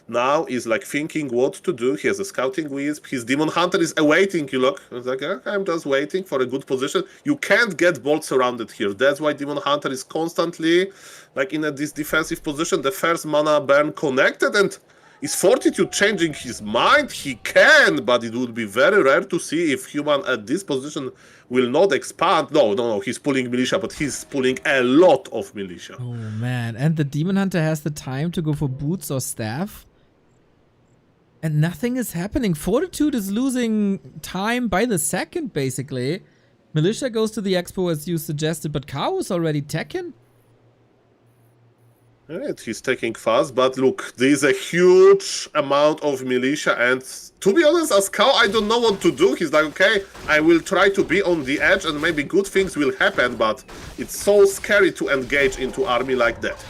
now is like thinking what to do. He has a Scouting Wisp. His Demon Hunter is awaiting. You look. It's like, okay, I'm just waiting for a good position. You can't get bolt surrounded here. That's why Demon Hunter is constantly like in this defensive position. The first mana burn connected, and is Fortitude changing his mind? He can, but it would be very rare to see if human at this position will not expand. No, he's pulling militia, but he's pulling a lot of militia. Oh man, and the Demon Hunter has the time to go for boots or staff. And nothing is happening. Fortitude is losing time by the second, basically. Militia goes to the Expo as you suggested, but Kaho is already taken. Right, he's taking fast, but look, there's a huge amount of militia, and to be honest, as Kaho, I don't know what to do. He's like, okay, I will try to be on the edge and maybe good things will happen, but it's so scary to engage into army like that.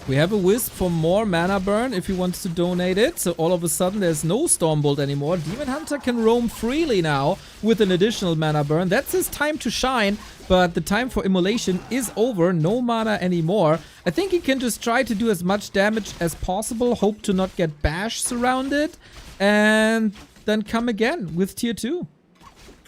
We have a Wisp for more mana burn if he wants to donate it. So all of a sudden there's no Stormbolt anymore. Demon Hunter can roam freely now with an additional mana burn. That's his time to shine, but the time for immolation is over. No mana anymore. I think he can just try to do as much damage as possible. Hope to not get bash surrounded. And then come again with tier 2.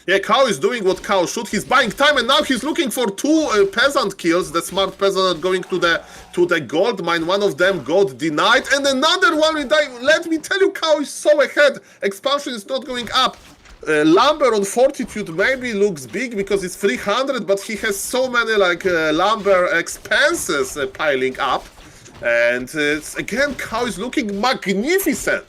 Yeah, Kaho is doing what Kaho should. He's buying time, and now he's looking for 2 peasant kills. The smart peasant going to the gold mine. One of them got denied, and another one will die. Let me tell you, Kaho is so ahead. Expansion is not going up. Lumber on Fortitude maybe looks big because it's 300, but he has so many like lumber expenses piling up. And again, Kaho is looking magnificent.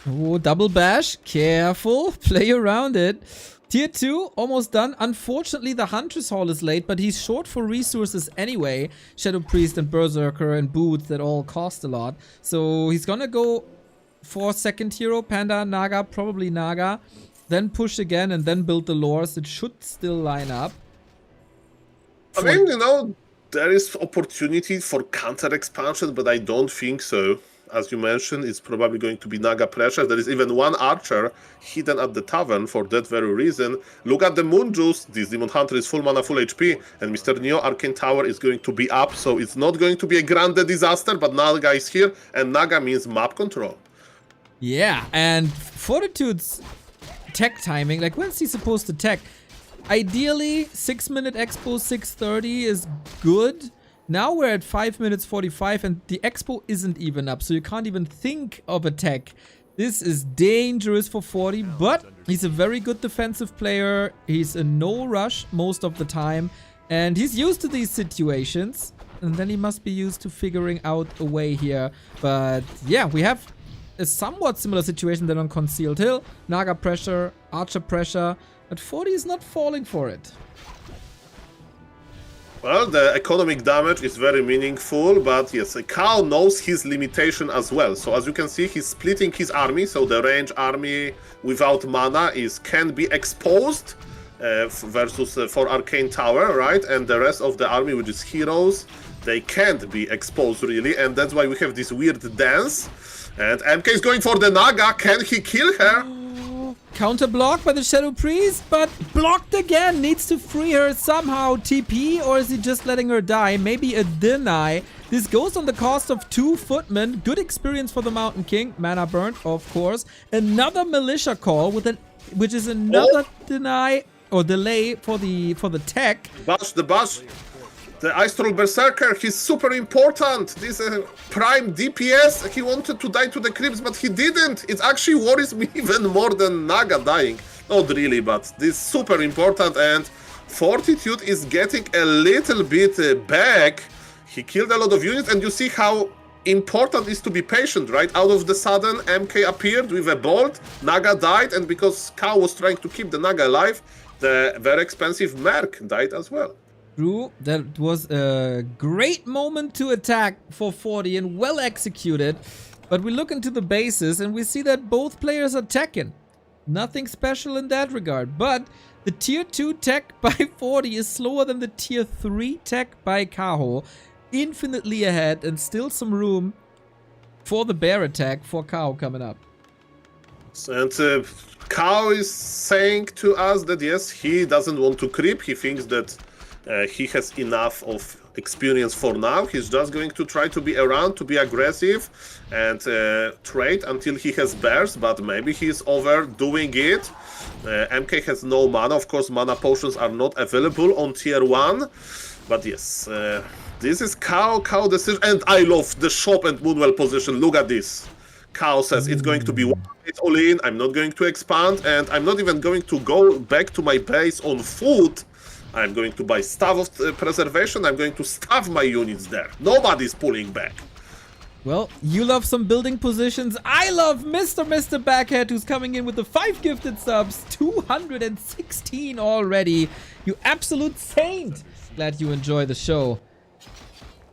Oh, double bash. Careful. Play around it. Tier 2, almost done. Unfortunately, the Huntress Hall is late, but he's short for resources anyway. Shadow Priest and Berserker and Boots that all cost a lot. So he's gonna go for second hero, Panda, Naga, probably Naga. Then push again and then build the lores. It should still line up. I mean, you know, There is opportunity for counter expansion, but I don't think so. As you mentioned, it's probably going to be Naga pressure. There is even one archer hidden at the tavern for that very reason. Look at the Moon Juice. This Demon Hunter is full mana, full HP, and Mr. Neo Arcane Tower is going to be up, so it's not going to be a grande disaster, but Naga is here, and Naga means map control. Yeah, and Fortitude's tech timing, like when's he supposed to tech? Ideally, 6-minute expo 6:30 is good. Now we're at 5 minutes 45 and the expo isn't even up, so you can't even think of a tech. This is dangerous for 40, but he's a very good defensive player. He's in no rush most of the time, and he's used to these situations. And then he must be used to figuring out a way here. But yeah, we have a somewhat similar situation than on Concealed Hill. Naga pressure, Archer pressure, but 40 is not falling for it. Well, the economic damage is very meaningful, but yes, Kaho knows his limitation as well. So as you can see, he's splitting his army, so the range army without mana can be exposed versus for Arcane Tower, right? And the rest of the army, which is heroes, they can't be exposed really, and that's why we have this weird dance. And MK is going for the Naga. Can he kill her? Counter blocked by the Shadow Priest, but blocked again. Needs to free her somehow. TP, or is he just letting her die? Maybe a deny. This goes on the cost of 2 footmen. Good experience for the Mountain King. Mana burnt, of course. Another militia call with which is another deny or delay for the tech. The Bash. The Ice Troll Berserker, he's super important. This prime DPS, he wanted to die to the creeps, but he didn't. It actually worries me even more than Naga dying. Not really, but this is super important, and Fortitude is getting a little bit back. He killed a lot of units, and you see how important it is to be patient, right? Out of the sudden, MK appeared with a bolt, Naga died, and because Kaho was trying to keep the Naga alive, the very expensive Merc died as well. True, that was a great moment to attack for 40 and well executed. But we look into the bases and we see that both players are teching. Nothing special in that regard. But the tier 2 tech by 40 is slower than the tier 3 tech by Kaho. Infinitely ahead and still some room for the bear attack for Kaho coming up. And Kaho is saying to us that yes, he doesn't want to creep. He thinks that he has enough of experience for now. He's just going to try to be around, to be aggressive, and trade until he has bears, but maybe he's overdoing it. MK has no mana. Of course, mana potions are not available on tier 1. But yes, this is Kaho decision. And I love the shop and Moonwell position. Look at this. Kaho says it's going to be all in. I'm not going to expand, and I'm not even going to go back to my base on foot. I'm going to buy Staff of Preservation. I'm going to staff my units there. Nobody's pulling back. Well, you love some building positions. I love Mr. Backhead, who's coming in with the 5 gifted subs. 216 already. You absolute saint. Glad you enjoy the show.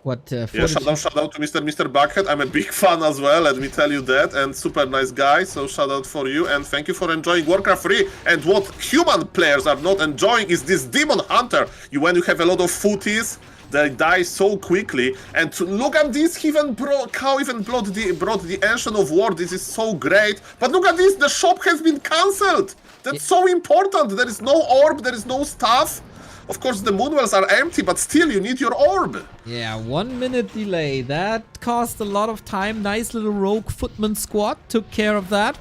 What, Yeah, shout out to Mr. Backhead. I'm a big fan as well, let me tell you that, and super nice guy, so shout out for you, and thank you for enjoying Warcraft 3. And what human players are not enjoying is this Demon Hunter. When you have a lot of footies, they die so quickly. And look at this, Kaho even brought the Ancient of War. This is so great. But look at this, the shop has been cancelled. That's so important. There is no orb, there is no stuff. Of course, the Moonwells are empty, but still, you need your orb. Yeah, 1 minute delay. That cost a lot of time. Nice little rogue footman squad took care of that.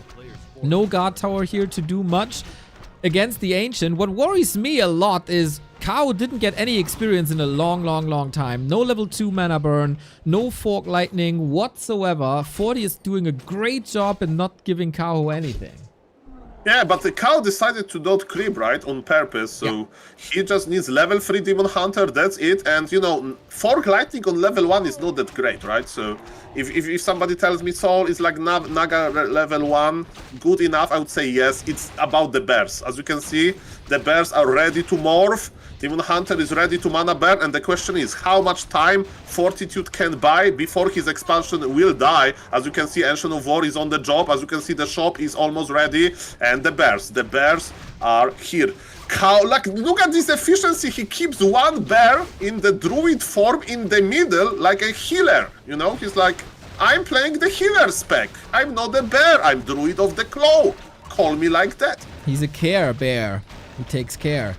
No guard tower here to do much against the Ancient. What worries me a lot is Kaho didn't get any experience in a long time. No level 2 mana burn, no fork lightning whatsoever. 40 is doing a great job in not giving Kaho anything. Yeah, but the Kaho decided to not creep, right, on purpose, so he just needs level 3 Demon Hunter, that's it, and, you know, Fork Lightning on level 1 is not that great, right, so if somebody tells me Soul is like Naga level 1, good enough, I would say yes, it's about the bears. As you can see, The bears are ready to morph. Demon Hunter is ready to mana burn, and the question is how much time Fortitude can buy before his expansion will die. As you can see, Ancient of War is on the job. As you can see, the shop is almost ready, and the bears are here. Like, look at this efficiency. He keeps one bear in the druid form in the middle like a healer. You know, he's like, I'm playing the healer spec. I'm not a bear. I'm druid of the claw. Call me like that. He's a care bear. He takes care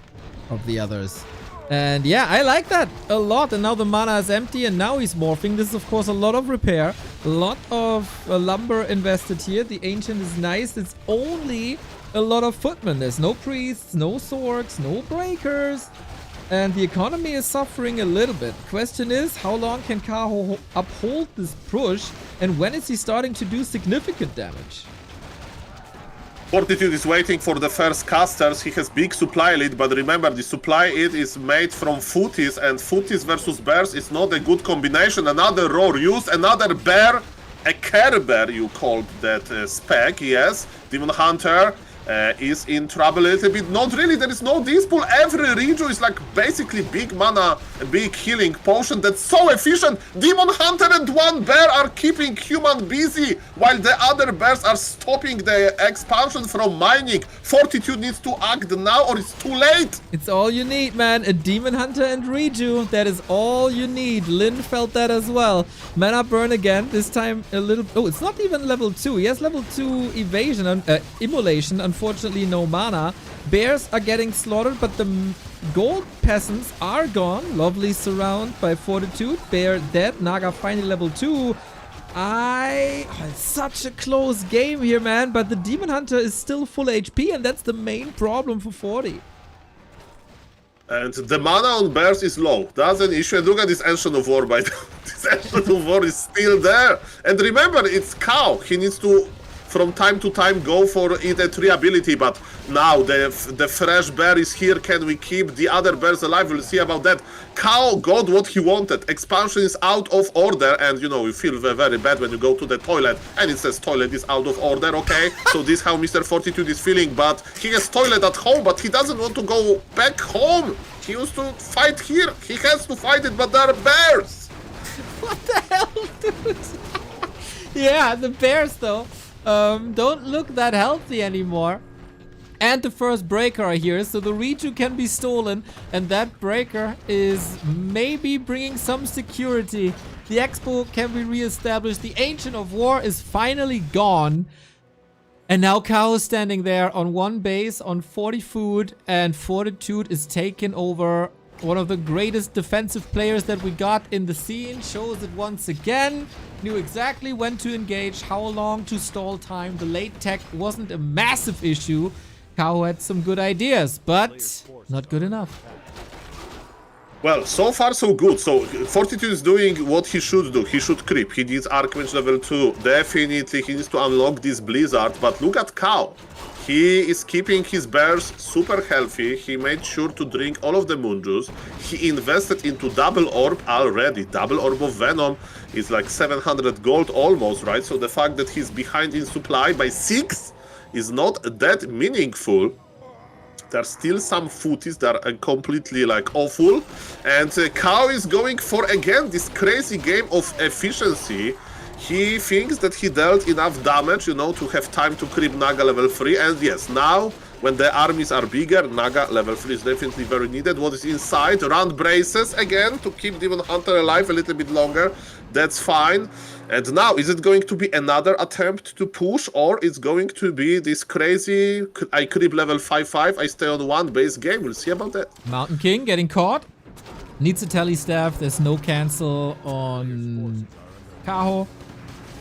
of the others. And yeah, I like that a lot. And now the mana is empty and now he's morphing. This is, of course, a lot of repair. A lot of lumber invested here. The Ancient is nice. It's only a lot of footmen. There's no priests, no swords, no breakers. And the economy is suffering a little bit. Question is, how long can Kaho uphold this push? And when is he starting to do significant damage? Fortitude is waiting for the first casters. He has big supply lead, but remember, the supply lead is made from footies, and footies versus bears is not a good combination. Another roar used, another bear, a care bear, you called that spec, yes. Demon Hunter is in trouble a little bit. Not really, there is no dispool. Every Reju is like basically big mana, big healing potion that's so efficient. Demon Hunter and one bear are keeping human busy while the other bears are stopping the expansion from mining. Fortitude needs to act now or it's too late. It's all you need, man. A Demon Hunter and Reju. That is all you need. Lin felt that as well. Mana burn again. This time a little... Oh, it's not even level 2. He has level 2 evasion and immolation. Unfortunately, no mana. Bears are getting slaughtered, but the gold peasants are gone. Lovely surround by Fortitude. Bear dead. Naga finally level 2. It's such a close game here, man. But the Demon Hunter is still full HP, and that's the main problem for 40. And the mana on bears is low. That's an issue. And look at this Ancient of War, by the way. This Ancient of War is still there. And remember, it's Kaho. He needs to, from time to time, go for it a 3 ability, but now the fresh bear is here. Can we keep the other bears alive? We'll see about that. Kaho got what he wanted. Expansion is out of order, and you know, you feel very bad when you go to the toilet and it says toilet is out of order, okay? So this is how Mr. Fortitude is feeling, but he has toilet at home, but he doesn't want to go back home. He used to fight here. He has to fight it, but there are bears. What the hell, dude? Yeah, the bears, though. Don't look that healthy anymore. And the first breaker are here, so the Reju can be stolen, and that breaker is maybe bringing some security. The Expo can be re-established. The Ancient of War is finally gone. And now Kaho is standing there on one base on 40 food, and Fortitude is taken over. One of the greatest defensive players that we got in the scene shows it once again. Knew exactly when to engage, how long to stall time. The late tech wasn't a massive issue. Kaho had some good ideas, but not good enough. Well, so far so good. So Fortitude is doing what he should do. He should creep. He needs Archmage level 2. Definitely he needs to unlock this Blizzard. But look at Kaho. He is keeping his bears super healthy. He made sure to drink all of the moon juice. He invested into double orb already. Double orb of venom is like 700 gold almost, right? So the fact that he's behind in supply by 6 is not that meaningful. There's still some footies that are completely like awful. And Kaho is going for again this crazy game of efficiency. He thinks that he dealt enough damage, you know, to have time to creep Naga level 3. And yes, now, when the armies are bigger, Naga level 3 is definitely very needed. What is inside? Round braces again to keep Demon Hunter alive a little bit longer. That's fine. And now, is it going to be another attempt to push, or it's going to be this crazy, I creep level 5-5, I stay on one base game? We'll see about that. Mountain King getting caught. Needs a tally staff. There's no cancel on Kaho.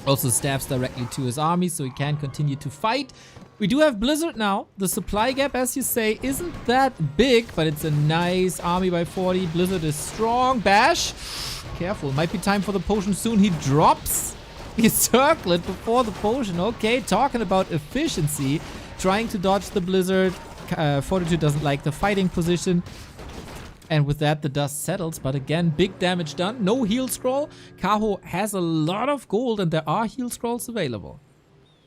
Also stabs directly to his army, so he can continue to fight. We do have Blizzard now. The supply gap, as you say, isn't that big, but it's a nice army by 40. Blizzard is strong. Bash. Careful. Might be time for the potion soon. He drops his circlet before the potion. Okay, talking about efficiency. Trying to dodge the Blizzard. Fortitude doesn't like the fighting position. And with that, the dust settles. But again, big damage done. No heal scroll. Kaho has a lot of gold, and there are heal scrolls available.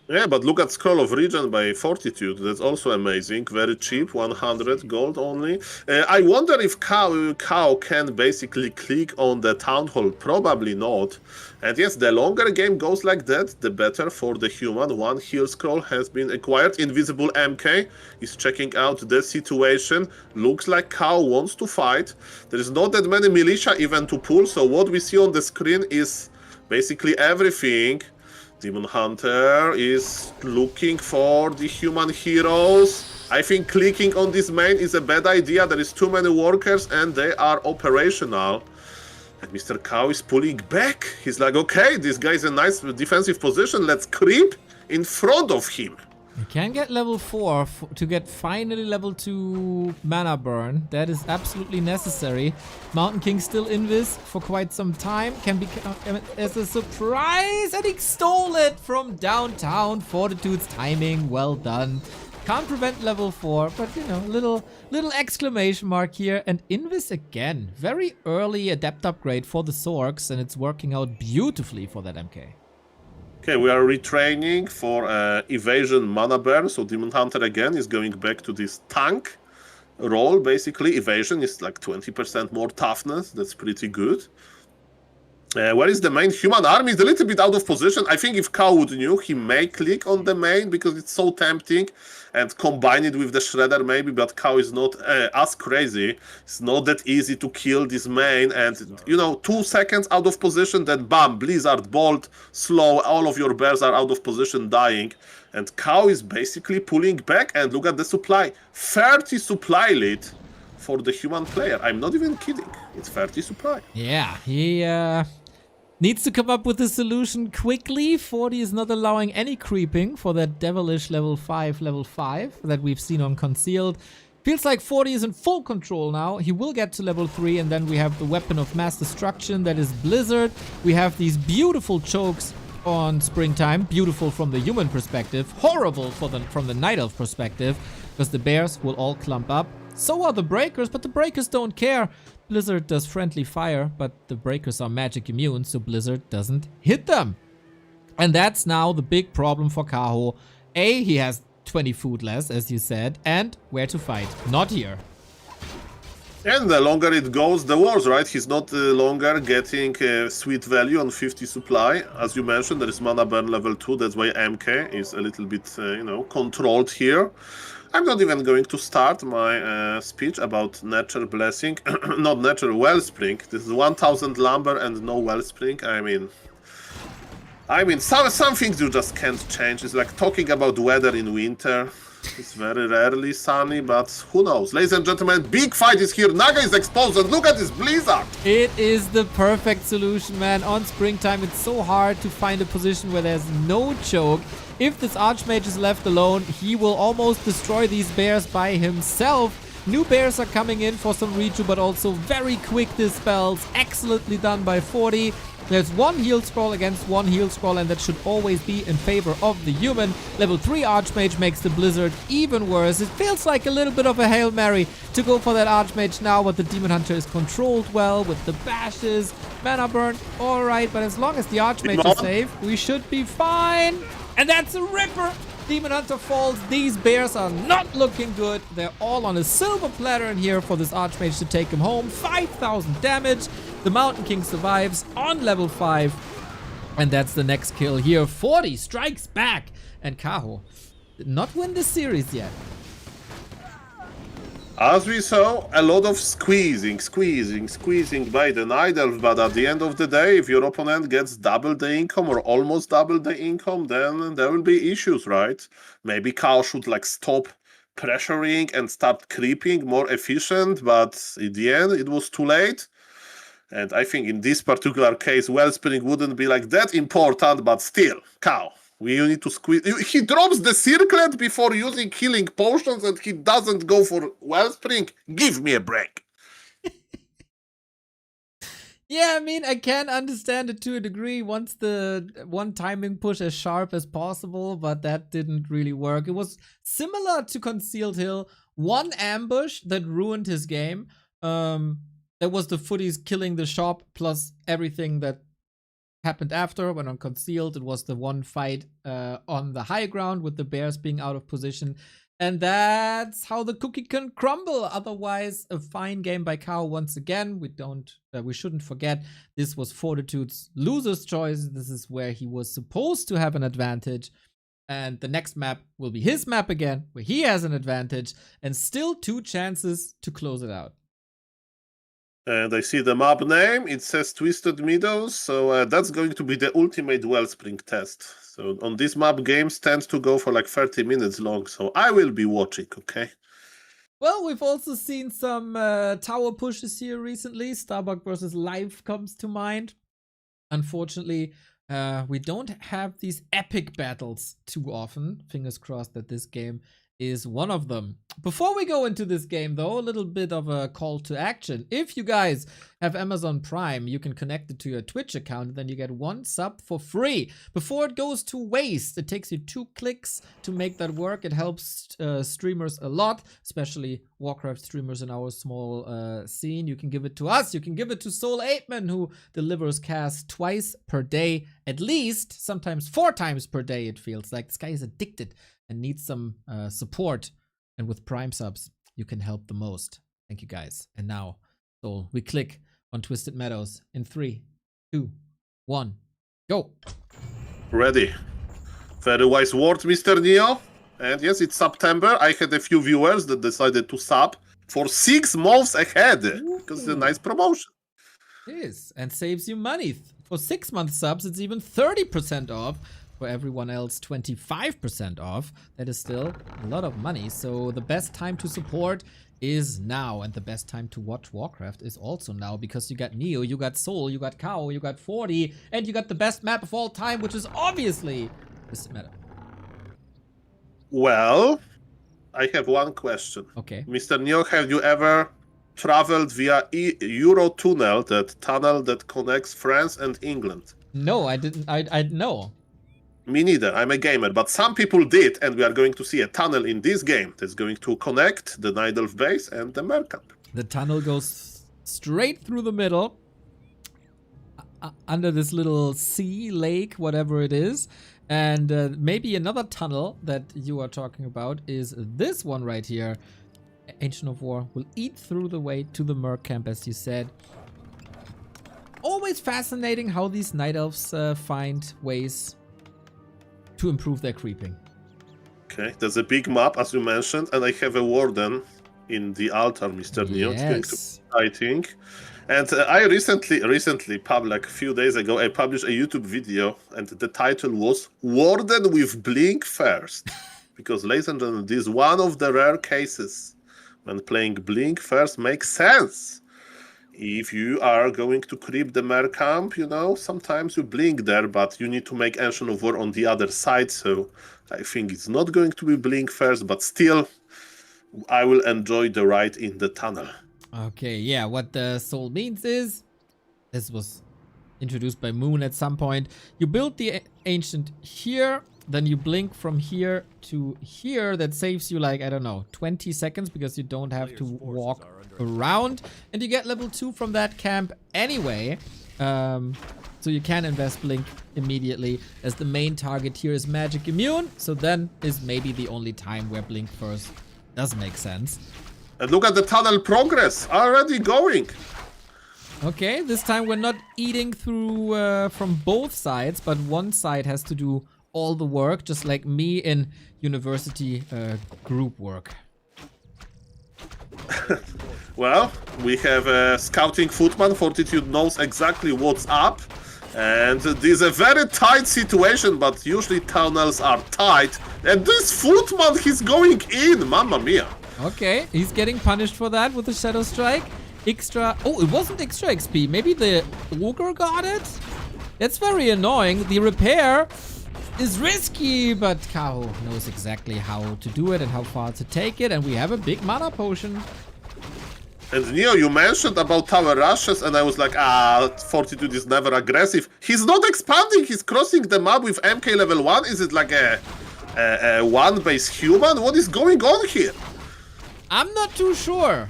Yeah, but look at Scroll of Regent by Fortitude. That's also amazing. Very cheap, 100 gold only. I wonder if Kaho can basically click on the Town Hall. Probably not. And yes, the longer a game goes like that, the better for the human. One heal scroll has been acquired. Invisible MK is checking out the situation. Looks like Kaho wants to fight. There is not that many militia even to pull, so what we see on the screen is basically everything. Demon Hunter is looking for the human heroes. I think clicking on this main is a bad idea. There is too many workers and they are operational. And Mr. Kaho is pulling back. He's like, okay, this guy is a nice defensive position. Let's creep in front of him. You can get level 4 to get finally level 2 mana burn. That is absolutely necessary. Mountain King still invis for quite some time. Can be as a surprise, and he stole it from downtown. Fortitude's timing, well done. Can't prevent level 4, but you know, little exclamation mark here. And invis again. Very early adept upgrade for the Sorks, and it's working out beautifully for that MK. Okay, we are retraining for evasion mana burn. So Demon Hunter again is going back to this tank role. Basically, evasion is like 20% more toughness. That's pretty good. Where is the main? Human army is a little bit out of position. I think if Kaho would knew, he may click on the main because it's so tempting and combine it with the Shredder maybe, but Kaho is not as crazy. It's not that easy to kill this main, and you know, 2 seconds out of position, then bam, Blizzard, Bolt, slow, all of your bears are out of position dying. And Kaho is basically pulling back, and look at the supply. 30 supply lead for the human player. I'm not even kidding. It's 30 supply. Yeah, he needs to come up with a solution quickly. 40 is not allowing any creeping for that devilish level 5 that we've seen on Concealed. Feels like 40 is in full control now. He will get to level 3, and then we have the weapon of mass destruction that is Blizzard. We have these beautiful chokes on Springtime. Beautiful from the human perspective. Horrible from the Night Elf perspective, because the bears will all clump up. So are the breakers, but the breakers don't care. Blizzard does friendly fire, but the breakers are magic immune, so Blizzard doesn't hit them. And that's now the big problem for Kaho. A, he has 20 food less, as you said, and where to fight? Not here. And the longer it goes, the worse, right? He's not longer getting sweet value on 50 supply. As you mentioned, there is mana burn level 2. That's why MK is a little bit, controlled here. I'm not even going to start my speech about Nature Blessing. Not Nature Wellspring. This is 1000 lumber and no Wellspring. I mean, some things you just can't change. It's like talking about weather in winter. It's very rarely sunny, but who knows? Ladies and gentlemen, big fight is here. Naga is exposed, and look at this Blizzard! It is the perfect solution, man. On Springtime, it's so hard to find a position where there's no choke. If this Archmage is left alone, he will almost destroy these bears by himself. New bears are coming in for some reju, but also very quick dispels. Excellently done by 40. There's one heal scroll against one heal scroll, and that should always be in favor of the human. Level 3 Archmage makes the Blizzard even worse. It feels like a little bit of a Hail Mary to go for that Archmage now, but the Demon Hunter is controlled well with the bashes. Mana burn, alright, but as long as the Archmage is safe, we should be fine. And that's a ripper! Demon Hunter falls. These bears are not looking good. They're all on a silver platter in here for this Archmage to take him home. 5,000 damage. The Mountain King survives on level 5. And that's the next kill here. 40 strikes back. And Kaho did not win this series yet. As we saw, a lot of squeezing by the Night Elf, but at the end of the day, if your opponent gets double the income or almost double the income, then there will be issues, right? Maybe Kaho should stop pressuring and start creeping more efficient, but in the end, it was too late. And I think in this particular case, Wellspring wouldn't be that important, but still, Kaho. We need to squeeze. He drops the circlet before using healing potions, and he doesn't go for Wellspring. Give me a break. Yeah, I mean, I can understand it to a degree. Once the one timing push as sharp as possible, but that didn't really work. It was similar to Concealed Hill. One ambush that ruined his game. That was the footies killing the shop plus everything that happened after. When on concealed, it was the one fight on the high ground with the bears being out of position. And that's how the cookie can crumble. Otherwise, a fine game by Kaho once again. We shouldn't forget this was Fortitude's loser's choice. This is where he was supposed to have an advantage. And the next map will be his map again, where he has an advantage, and still 2 chances to close it out. And I see the map name. It says Twisted Meadows, so that's going to be the ultimate Wellspring test. So on this map, games tend to go for like 30 minutes long, so I will be watching, okay? Well, we've also seen some tower pushes here recently. Starbuck versus Life comes to mind. Unfortunately, we don't have these epic battles too often. Fingers crossed that this game is one of them. Before we go into this game, though, a little bit of a call to action. If you guys have Amazon Prime, you can connect it to your Twitch account, and then you get 1 sub for free. Before it goes to waste, it takes you 2 clicks to make that work. It helps streamers a lot, especially Warcraft streamers in our small scene. You can give it to us. You can give it to Soul 8man, who delivers casts twice per day, at least, sometimes 4 times per day, it feels like. This guy is addicted and needs some support. And with Prime subs, you can help the most. Thank you, guys. And now, so we click on Twisted Meadows in 3, 2, 1, go. Ready. Very wise word, Mr. Neo. And yes, it's September. I had a few viewers that decided to sub for 6 months ahead because it's a nice promotion. It is, and saves you money. For 6-month subs, it's even 30% off. For everyone else, 25% off. That is still a lot of money. So the best time to support is now. And the best time to watch Warcraft is also now. Because you got Neo, you got Soul, you got Kaho, you got 40. And you got the best map of all time, which is obviously Twisted Meadows. Well, I have one question. Okay. Mr. Neo, have you ever traveled via Eurotunnel, that tunnel that connects France and England? No, I didn't. I know. Me neither. I'm a gamer, but some people did, and we are going to see a tunnel in this game that's going to connect the Night Elf base and the Mercamp. The tunnel goes straight through the middle, under this little sea, lake, whatever it is. And maybe another tunnel that you are talking about is this one right here. Ancient of War will eat through the way to the Mercamp, as you said. Always fascinating how these Night Elves find ways to improve their creeping. Okay, there's a big map, as you mentioned, and I have a warden in the altar, Mr. Neo. It's going to be exciting. And I recently published, like a few days ago, I published a YouTube video, and the title was Warden with Blink First. Because, ladies and gentlemen, this is one of the rare cases when playing Blink First makes sense. If you are going to creep the Mercamp, you know, sometimes you blink there, but you need to make Ancient of War on the other side, so I think it's not going to be Blink First, but still, I will enjoy the ride in the tunnel. Okay, yeah, what the soul means is, this was introduced by Moon at some point, you build the Ancient here, then you blink from here to here. That saves you like, I don't know, 20 seconds because you don't have to walk around. And you get level 2 from that camp anyway. So you can invest blink immediately, as the main target here is magic immune. So then is maybe the only time where blink first does make sense. And look at the tunnel progress, already going. Okay, this time we're not eating through from both sides, but one side has to do all the work, just like me in university group work. Well, we have a scouting footman. Fortitude knows exactly what's up. And this is a very tight situation, but usually tunnels are tight. And this footman, he's going in, mamma mia. Okay, he's getting punished for that with the Shadow Strike. Extra... Oh, it wasn't extra XP. Maybe the Ogre got it? That's very annoying. The repair is risky, but Kaho knows exactly how to do it and how far to take it. And we have a big mana potion. And Neo, you mentioned about tower rushes, and I was like, Fortitude is never aggressive. He's not expanding, he's crossing the map with MK level 1. Is it like a one base human? What is going on here? I'm not too sure.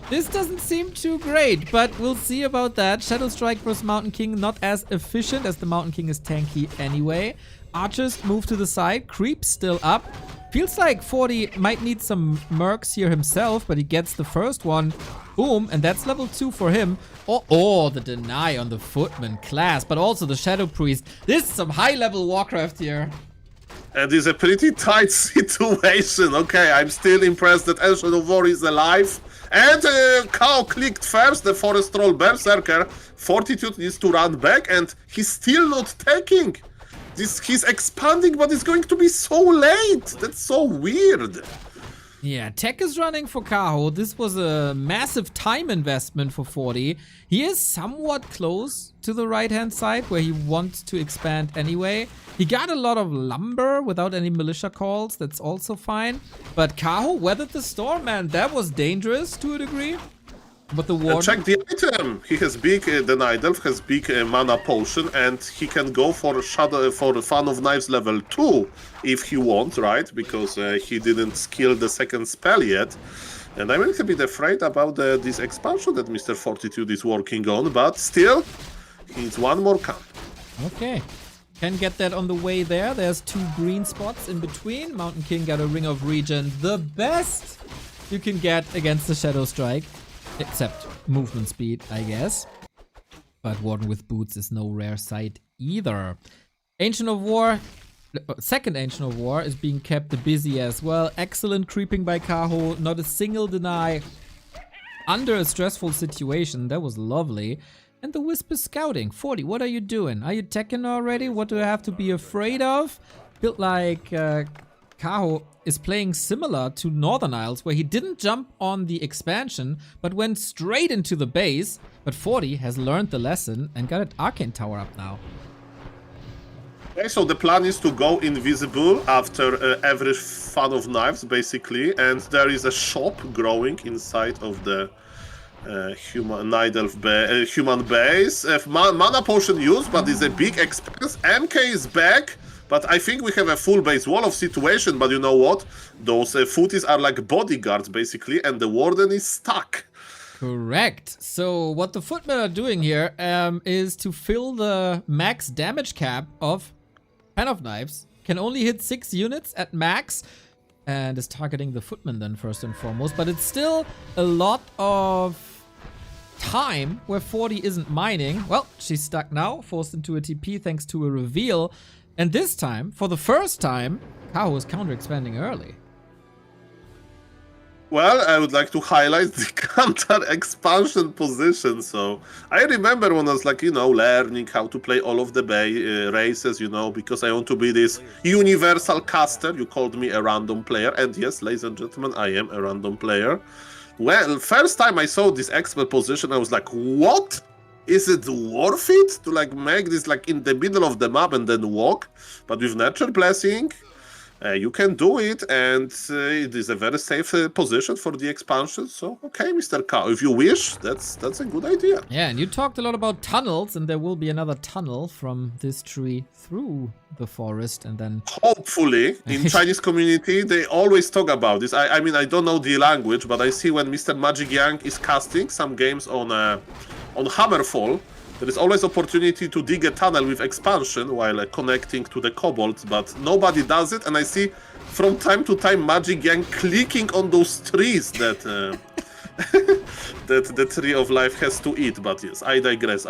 This doesn't seem too great, but we'll see about that. Shadow Strike versus Mountain King, not as efficient as the Mountain King is tanky anyway. Archers move to the side, creep still up. Feels like 40 might need some mercs here himself, but he gets the first one. Boom, and that's level 2 for him. Oh, the deny on the Footman class, but also the Shadow Priest. This is some high-level Warcraft here. And it's a pretty tight situation. Okay, I'm still impressed that Ancient of War is alive. And Kaho clicked first, the Forest Troll Berserker. Fortitude needs to run back, and he's still not taking. He's expanding, but it's going to be so late. That's so weird. Yeah, tech is running for Kaho. This was a massive time investment for 40. He is somewhat close to the right-hand side where he wants to expand anyway. He got a lot of lumber without any militia calls. That's also fine. But Kaho weathered the storm, man. That was dangerous to a degree. But the warden... Check the item. He has big, the Night Elf has big mana potion, and he can go for Shadow for Fan of Knives level 2 if he wants, right? Because he didn't skill the second spell yet. And I'm a little bit afraid about this expansion that Mr. Fortitude is working on, but still, he needs one more camp. Okay. Can get that on the way there. There's 2 green spots in between. Mountain King got a Ring of Regen. The best you can get against the Shadow Strike. Except movement speed, I guess. But Warden with Boots is no rare sight either. Ancient of War, second Ancient of War is being kept busy as well. Excellent creeping by Kaho, not a single deny. Under a stressful situation, that was lovely. And the Wisp is scouting. 40, what are you doing? Are you teching already? What do I have to be afraid of? Built like Kaho is playing similar to Northern Isles, where he didn't jump on the expansion, but went straight into the base. But 40 has learned the lesson and got an Arcane Tower up now. Okay, so the plan is to go invisible after every Fan of Knives, basically, and there is a shop growing inside of the human Night Elf human base. Mana potion used, but it's a big expense. MK is back. But I think we have a full base wall of situation, but you know what? Those footies are like bodyguards, basically, and the Warden is stuck. Correct. So what the Footmen are doing here is to fill the max damage cap of Pen of Knives. Can only hit 6 units at max, and is targeting the Footmen then first and foremost. But it's still a lot of time where 40 isn't mining. Well, she's stuck now, forced into a TP thanks to a reveal. And this time, for the first time, Kaho is counter-expanding early. Well, I would like to highlight the counter-expansion position. So I remember when I was like, learning how to play all of the races, because I want to be this universal caster. You called me a random player. And yes, ladies and gentlemen, I am a random player. Well, first time I saw this expert position, I was like, what? Is it worth it to make this in the middle of the map and then walk? But with Nature Blessing, you can do it, and it is a very safe position for the expansion. So, okay, Mr. Kaho, if you wish, that's a good idea. Yeah, and you talked a lot about tunnels, and there will be another tunnel from this tree through the forest, and then... Hopefully, in Chinese community, they always talk about this. I mean, I don't know the language, but I see when Mr. Magic Yang is casting some games on Hammerfall, there is always opportunity to dig a tunnel with expansion while connecting to the kobolds, but nobody does it, and I see from time to time Magic Yang clicking on those trees that that the Tree of Life has to eat. But yes, I digress.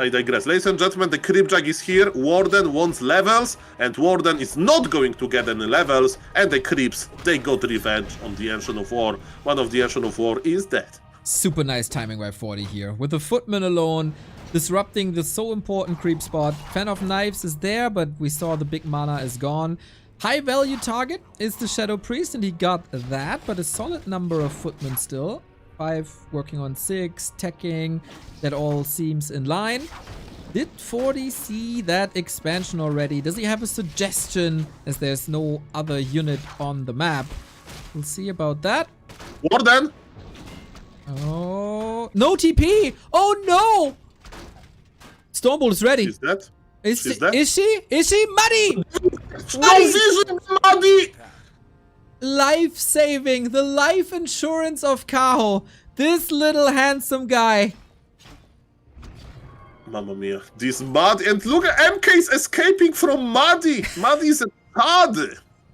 Ladies and gentlemen, the Creepjack is here. Warden wants levels, and Warden is not going to get any levels, and the Creeps, they got revenge on the Ancient of War. One of the Ancient of War is dead. Super nice timing by 40 here. With the Footman alone, disrupting the so important creep spot. Fan of Knives is there, but we saw the big mana is gone. High value target is the Shadow Priest, and he got that, but a solid number of Footmen still. 5 working on 6, teching, that all seems in line. Did 40 see that expansion already? Does he have a suggestion, as there's no other unit on the map? We'll see about that. Warden! Oh, no TP! Oh no! Stormbolt is ready. Is that? Is she? Is she? Muddy! No vision, Muddy! Life saving, the life insurance of Kaho. This little handsome guy. Mamma mia. This Muddy. And look at MK is escaping from Muddy. Muddy is a card.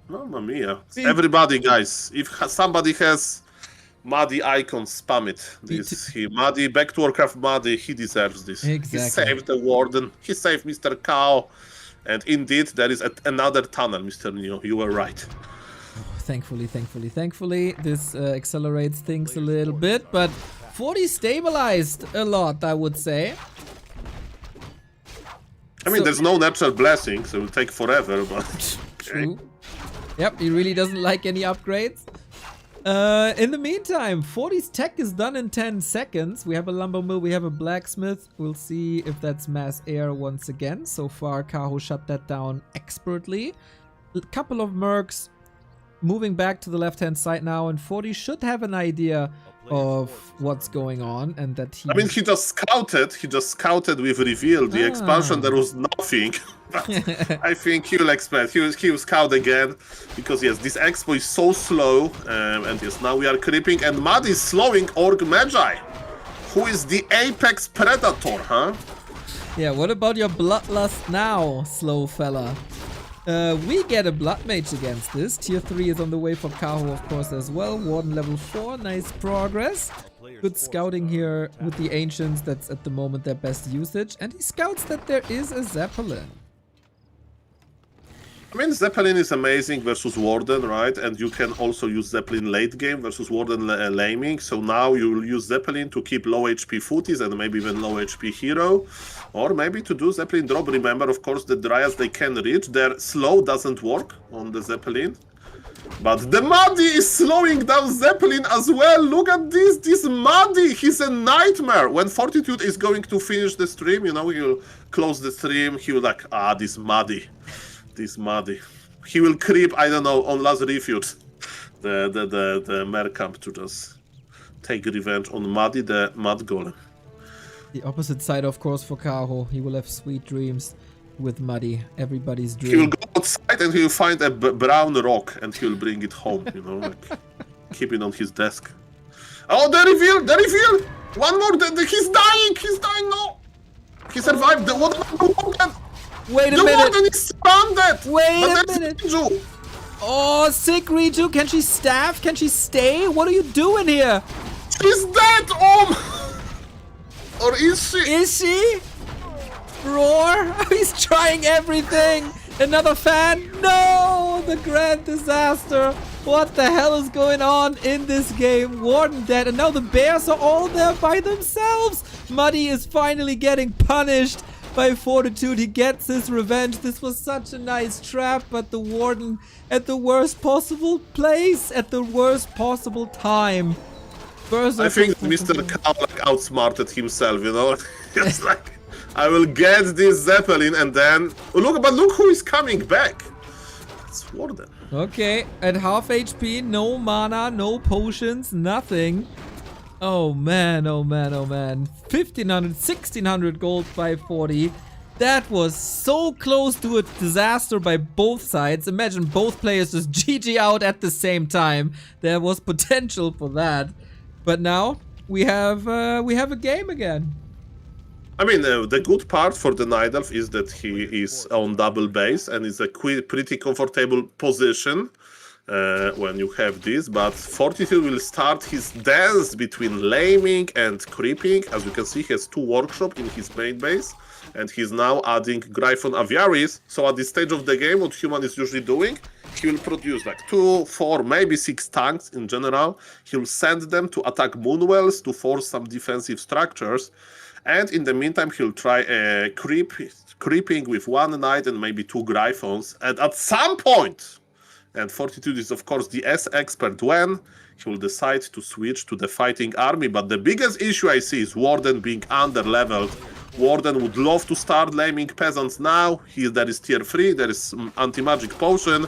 Mamma mia. Everybody, guys. If somebody has Muddy icon, spam it. Muddy, back to Warcraft Muddy. He deserves this. Exactly. He saved the Warden. He saved Mr. Kaho. And indeed, there is another tunnel, Mr. Neo. You were right. Thankfully, this accelerates things a little bit, but 40 stabilized a lot, I would say. I mean, there's no natural blessing, so it will take forever, but... True. Yep, he really doesn't like any upgrades. In the meantime, 40's tech is done in 10 seconds. We have a lumber mill, we have a blacksmith. We'll see if that's mass air once again. So far, Kaho shut that down expertly. A couple of mercs moving back to the left-hand side now, and 40 should have an idea of what's going on, and that he... I mean, he just scouted with reveal. The expansion, there was nothing. But I think he will expect. He will scout again, because yes, this expo is so slow, and yes, now we are creeping, and Mud is slowing Orc Magi, who is the apex predator, huh? Yeah, what about your bloodlust now, slow fella? We get a Blood Mage against this. Tier 3 is on the way for Kaho, of course, as well. Warden level 4, nice progress. Good scouting here with the Ancients. That's at the moment their best usage. And he scouts that there is a Zeppelin. I mean, Zeppelin is amazing versus Warden, right? And you can also use Zeppelin late game versus Warden laming. So now you will use Zeppelin to keep low HP footies and maybe even low HP hero. Or maybe to do Zeppelin drop. Remember, of course, the Dryads, they can reach. Their slow doesn't work on the Zeppelin. But the Muddy is slowing down Zeppelin as well. Look at this. This Muddy, he's a nightmare. When Fortitude is going to finish the stream, you know, he'll close the stream. He will like, this Muddy. This Muddy. He will creep, I don't know, on last refute the Mer camp to just take revenge on Muddy, the Mud Golem. The opposite side, of course, for Kaho. He will have sweet dreams with Muddy. Everybody's dream. He will go outside and he will find a brown rock and he will bring it home, you know, like keep it on his desk. Oh, the reveal! One more, he's dying, no! He survived, what about the Warden? Wait a the minute! Warden is surrounded! Wait but a minute! Riju. Oh, sick Riju, can she staff? Can she stay? What are you doing here? She's dead! Or is she? Is she? Roar? He's trying everything! Another fan? No! The grand disaster! What the hell is going on in this game? Warden dead, and now the bears are all there by themselves! Muddy is finally getting punished by Fortitude. He gets his revenge. This was such a nice trap, but the Warden at the worst possible place, at the worst possible time. I think Mr. Kaho like outsmarted himself, you know? It's like, I will get this Zeppelin and then... look who is coming back! It's Warden. Okay, at half HP, no mana, no potions, nothing. Oh man. 1500, 1600 gold by 40. That was so close to a disaster by both sides. Imagine both players just GG out at the same time. There was potential for that. But now we have a game again. I mean, the good part for the Night Elf is that he is on double base and it's a pretty comfortable position when you have this. But Fortitude will start his dance between laming and creeping. As you can see, he has 2 workshops in his main base. And he's now adding Gryphon Aviaries. So at this stage of the game, what Human is usually doing, he will produce like 2, 4, maybe 6 tanks in general. He'll send them to attack Moonwells to force some defensive structures. And in the meantime, he'll try creeping with 1 Knight and maybe 2 Gryphons. And at some point, and Fortitude is of course the S-expert when, he will decide to switch to the fighting army. But the biggest issue I see is Warden being under-leveled. Warden would love to start laming peasants now. There is tier 3, there is anti-magic potion.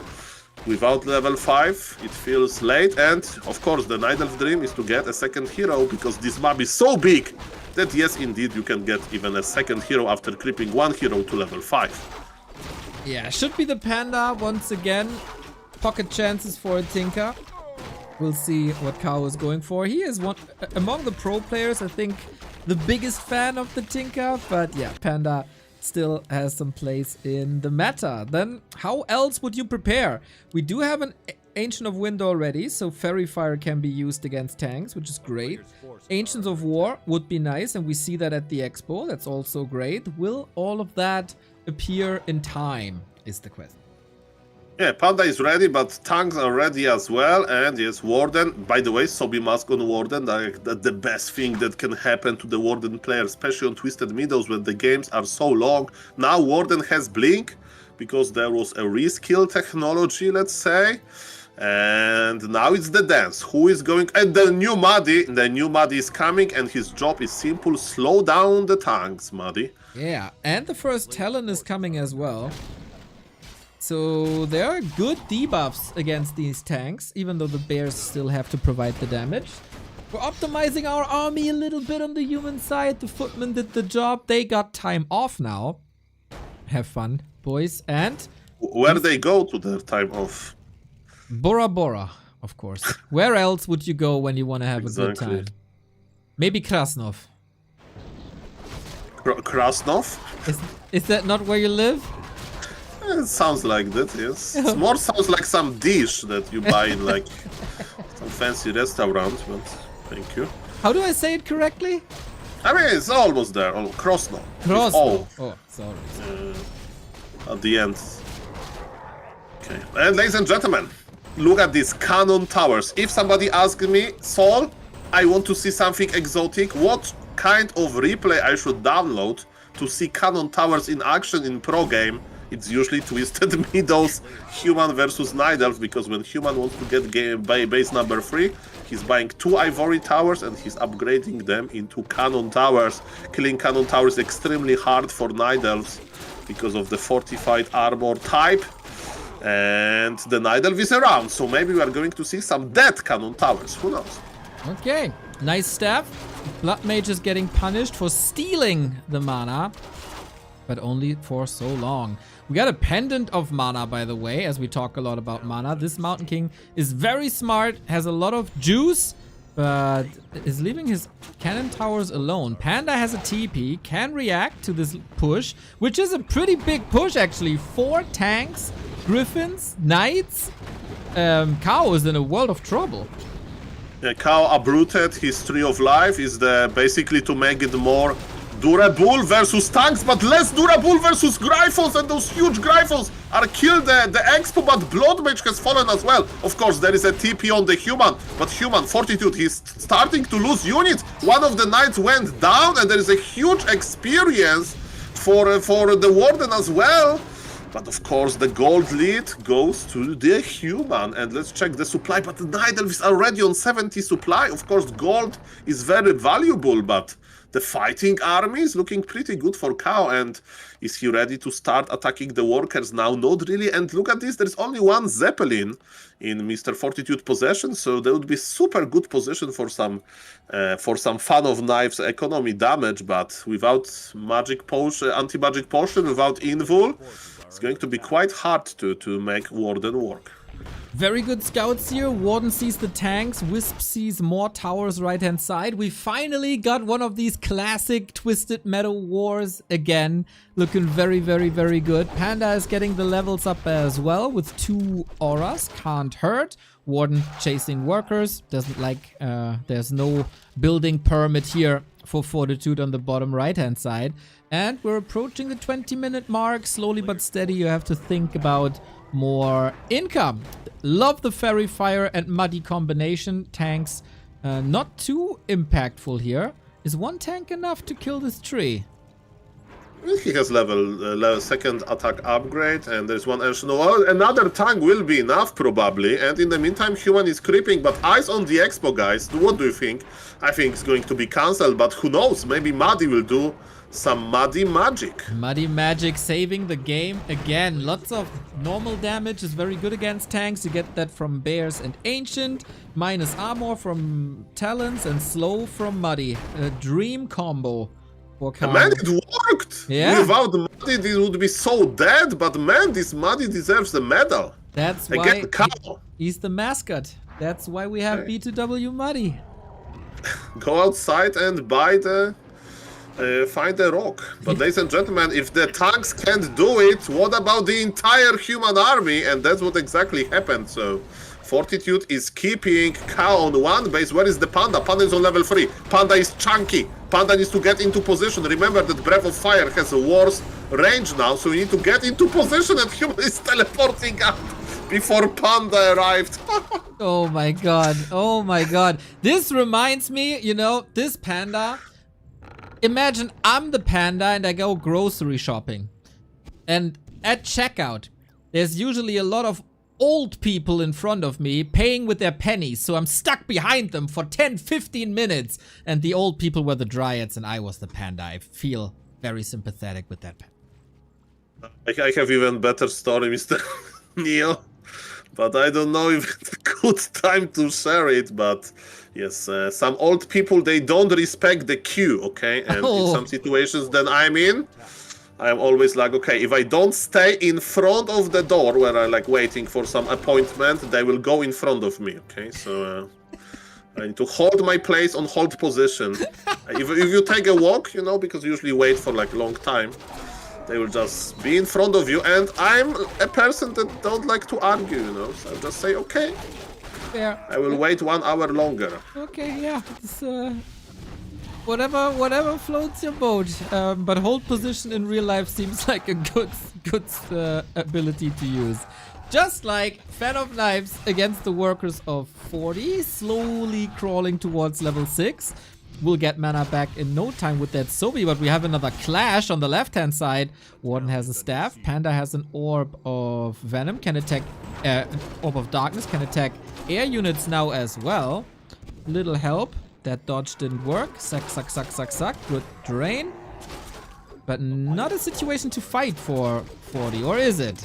Without level 5, it feels late. And of course, the Night Elf dream is to get a second hero, because this map is so big that yes, indeed, you can get even a second hero after creeping 1 hero to level 5. Yeah, should be the Panda once again. Pocket chances for a Tinker. We'll see what Kaho is going for. He is one among the pro players, I think, the biggest fan of the Tinker. But yeah, Panda still has some place in the meta. Then how else would you prepare? We do have an Ancient of Wind already, so Fairy Fire can be used against tanks, which is great. Ancients of War would be nice, and we see that at the expo. That's also great. Will all of that appear in time, is the question. Yeah, Panda is ready, but tanks are ready as well. And yes, Warden, by the way, Sobi Mask on Warden, like the best thing that can happen to the Warden player, especially on Twisted Meadows when the games are so long. Now Warden has Blink, because there was a reskill technology, let's say. And now it's the dance. Who is going? And the new Muddy is coming, and his job is simple: slow down the tanks, Muddy. Yeah, and the first Talon is coming as well. So there are good debuffs against these tanks, even though the bears still have to provide the damage. We're optimizing our army a little bit on the human side. The footmen did the job. They got time off now. Have fun, boys. And Where they go to their time off? Bora Bora, of course. Where else would you go when you want to have a good time? Maybe Krasnov. Krasnov? Is that not where you live? It sounds like that, yes. It more sounds like some dish that you buy in like some fancy restaurant, but thank you. How do I say it correctly? I mean, it's almost there. Oh, Krasnov. Krasnov. Oh, sorry. At the end. Okay. And ladies and gentlemen, look at these cannon towers. If somebody asks me, Sol, I want to see something exotic, what kind of replay I should download to see cannon towers in action in pro game? It's usually Twisted Meadows Human versus Night Elf, because when Human wants to get game base number 3, he's buying 2 Ivory Towers and he's upgrading them into Cannon Towers. Killing Cannon Towers is extremely hard for Night Elves because of the fortified armor type. And the Night Elf is around, so maybe we are going to see some dead Cannon Towers, who knows? Okay, nice staff. Blood Mage is getting punished for stealing the mana, but only for so long. We got a pendant of mana, by the way, as we talk a lot about mana. This Mountain King is very smart, has a lot of juice, but is leaving his cannon towers alone. Panda has a TP, can react to this push, which is a pretty big push, actually. 4 tanks, Griffins, Knights. Kaho is in a world of trouble. Yeah, Kaho uprooted his Tree of Life is basically to make it more durable versus tanks, but less durable versus Gryphons, and those huge Gryphons are killed the Expo, but Blood Mage has fallen as well. Of course, there is a TP on the Human, but Human, Fortitude, he's starting to lose units. One of the Knights went down, and there is a huge experience for the Warden as well. But of course, the gold lead goes to the Human. And let's check the supply. But the Night Elf is already on 70 supply. Of course, gold is very valuable, but the fighting army is looking pretty good for Kaho. And is he ready to start attacking the workers now? Not really. And look at this, there's only 1 Zeppelin in Mr. Fortitude possession, so there would be super good position for some fan of knives economy damage, but without magic potion, anti-magic potion, without invul, it's going to be quite hard to make Warden work. Very good scouts here. Warden sees the tanks. Wisp sees more towers right hand side. We finally got one of these classic Twisted Meadow wars again. Looking very, very, very good. Panda is getting the levels up as well with 2 auras. Can't hurt. Warden chasing workers. Doesn't like, there's no building permit here for Fortitude on the bottom right hand side. And we're approaching the 20-minute mark. Slowly but steady, you have to think about more income. Love the Fairy Fire and Muddy combination. Tanks not too impactful here. Is 1 tank enough to kill this tree? He has level second attack upgrade, and there's 1 ancient. Well, another tank will be enough probably. And in the meantime, Human is creeping. But eyes on the Expo, guys. What do you think? I think it's going to be cancelled, but who knows? Maybe Muddy will do some Muddy magic. Muddy magic saving the game again. Lots of normal damage is very good against tanks. You get that from Bears and Ancient. Minus armor from Talons and slow from Muddy. A dream combo for Kaho. Man, it worked! Yeah. Without Muddy, this would be so dead, but man, this Muddy deserves the medal. That's why Again, Kaho. he's the mascot. That's why we have B2W Muddy. Go outside and buy the... find a rock. But ladies and gentlemen, if the tanks can't do it, what about the entire human army? And that's what exactly happened. So Fortitude is keeping Kaho on one base. Where is the Panda? Panda is on level 3. Panda is chunky. Panda needs to get into position. Remember that Breath of Fire has a worse range now, so we need to get into position, and human is teleporting out before Panda arrived. Oh my god. Oh my god. This reminds me, you know, this Panda. Imagine I'm the Panda and I go grocery shopping. And at checkout, there's usually a lot of old people in front of me paying with their pennies. So I'm stuck behind them for 10-15 minutes. And the old people were the Dryads and I was the Panda. I feel very sympathetic with that. I have even better story, Mr. Neo. But I don't know if it's a good time to share it, but yes, some old people, they don't respect the queue, okay? And in some situations that I'm in, I'm always like, okay, if I don't stay in front of the door where I'm like waiting for some appointment, they will go in front of me, okay? So I need to hold my place on hold position. If you take a walk, you know, because you usually wait for like a long time, they will just be in front of you, and I'm a person that don't like to argue, you know, so I just say, okay, Yeah. I will wait 1 hour longer. Okay, yeah. It's, whatever floats your boat. But hold position in real life seems like a good ability to use. Just like Fan of Knives against the workers of 40, slowly crawling towards level 6. We'll get mana back in no time with that Sobi, but we have another clash on the left-hand side. Warden has a staff. Panda has an orb of venom, can attack, an orb of darkness, can attack air units now as well. Little help. That dodge didn't work. Suck. Good drain. But not a situation to fight for 40, or is it?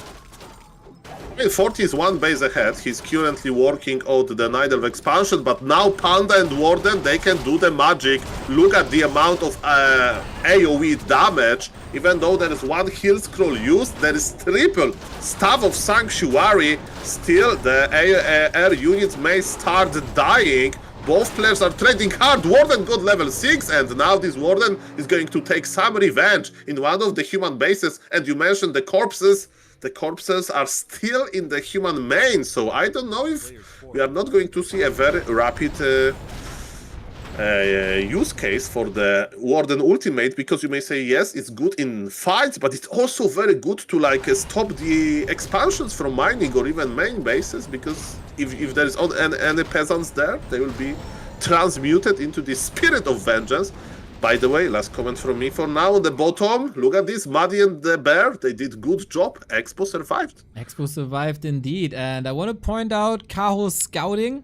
40 is 1 base ahead. He's currently working on the Night Elf expansion, but now Panda and Warden, they can do the magic. Look at the amount of AoE damage. Even though there is 1 heal scroll used, there is triple Staff of Sanctuary. Still, the air units may start dying. Both players are trading hard. Warden got level 6, and now this Warden is going to take some revenge in one of the human bases. And you mentioned the corpses. The corpses are still in the human main, so I don't know if we are not going to see a very rapid use case for the Warden ultimate, because you may say, yes, it's good in fights, but it's also very good to like stop the expansions from mining or even main bases, because if there is any peasants there, they will be transmuted into the spirit of vengeance. By the way, last comment from me for now. On the bottom, look at this, Muddy and the Bear. They did good job. Expo survived. Expo survived indeed. And I want to point out Kaho's scouting.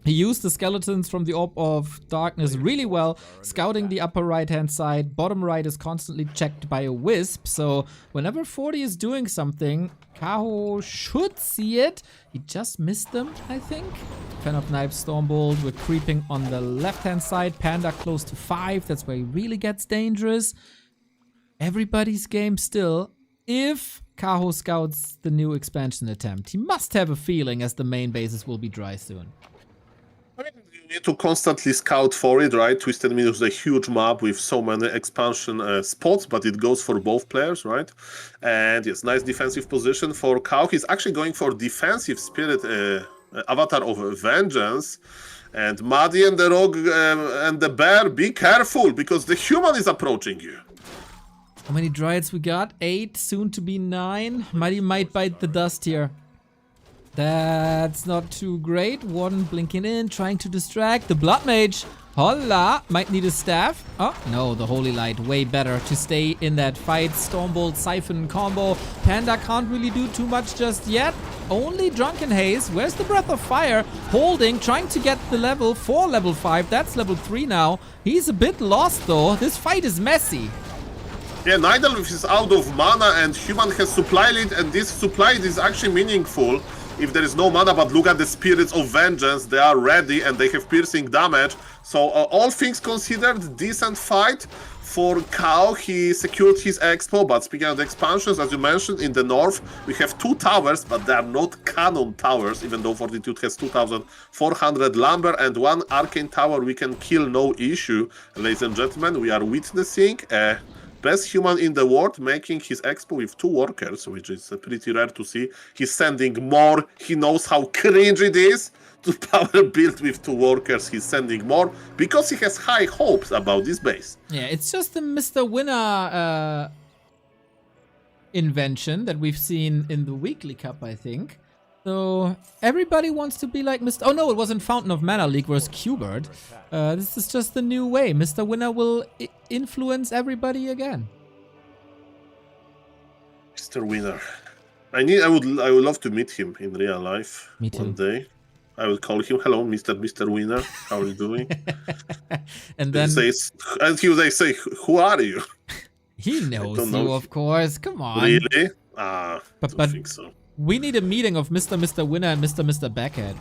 He used the skeletons from the Orb of Darkness really well, scouting the upper right-hand side. Bottom right is constantly checked by a Wisp. So whenever 40 is doing something, Kaho should see it. He just missed them, I think. Fan of Knives, Stormbolt. We're creeping on the left-hand side. Panda close to 5. That's where he really gets dangerous. Everybody's game still. If Kaho scouts the new expansion attempt, he must have a feeling as the main bases will be dry soon. I mean, you need to constantly scout for it, right? Twisted Meat is a huge map with so many expansion spots, but it goes for both players, right? And yes, nice defensive position for Kaho. He's actually going for defensive spirit avatar of vengeance. And Muddy and the Rogue and the Bear, be careful, because the human is approaching you. How many Dryads we got? 8, soon to be 9. Muddy might bite the dust here. That's not too great. Warden blinking in, trying to distract. The Blood Mage, holla, might need a staff. Oh, no, the Holy Light, way better to stay in that fight. Stormbolt, Siphon combo. Panda can't really do too much just yet. Only Drunken Haze. Where's the Breath of Fire? Holding, trying to get the level for level 5. That's level 3 now. He's a bit lost, though. This fight is messy. Yeah, Night Elf is out of mana, and human has supply lead, and this supply lead is actually meaningful. If there is no mana, but look at the Spirits of Vengeance, they are ready and they have piercing damage. So all things considered, decent fight. For Kaho, he secured his expo, but speaking of the expansions, as you mentioned, in the north, we have 2 towers, but they are not cannon towers, even though Fortitude has 2,400 lumber and 1 arcane tower we can kill no issue. Ladies and gentlemen, we are witnessing a best human in the world making his expo with 2 workers, which is pretty rare to see. He's sending more, he knows how cringe it is to power build with 2 workers. He's sending more because he has high hopes about this base. Yeah, it's just the Mr. Winner invention that we've seen in the Weekly Cup, I think. So everybody wants to be like Mr. Oh no, it wasn't Fountain of Mana League versus Qbert. This is just the new way. Mr. Winner will influence everybody again. Mr. Winner. I would love to meet him in real life one day. I will call him, hello, Mr. Winner, how are you doing? And then he would say, who are you? He knows you, of course. Come on. Really? I don't think so. We need a meeting of Mr. Winner and Mr. Backhead.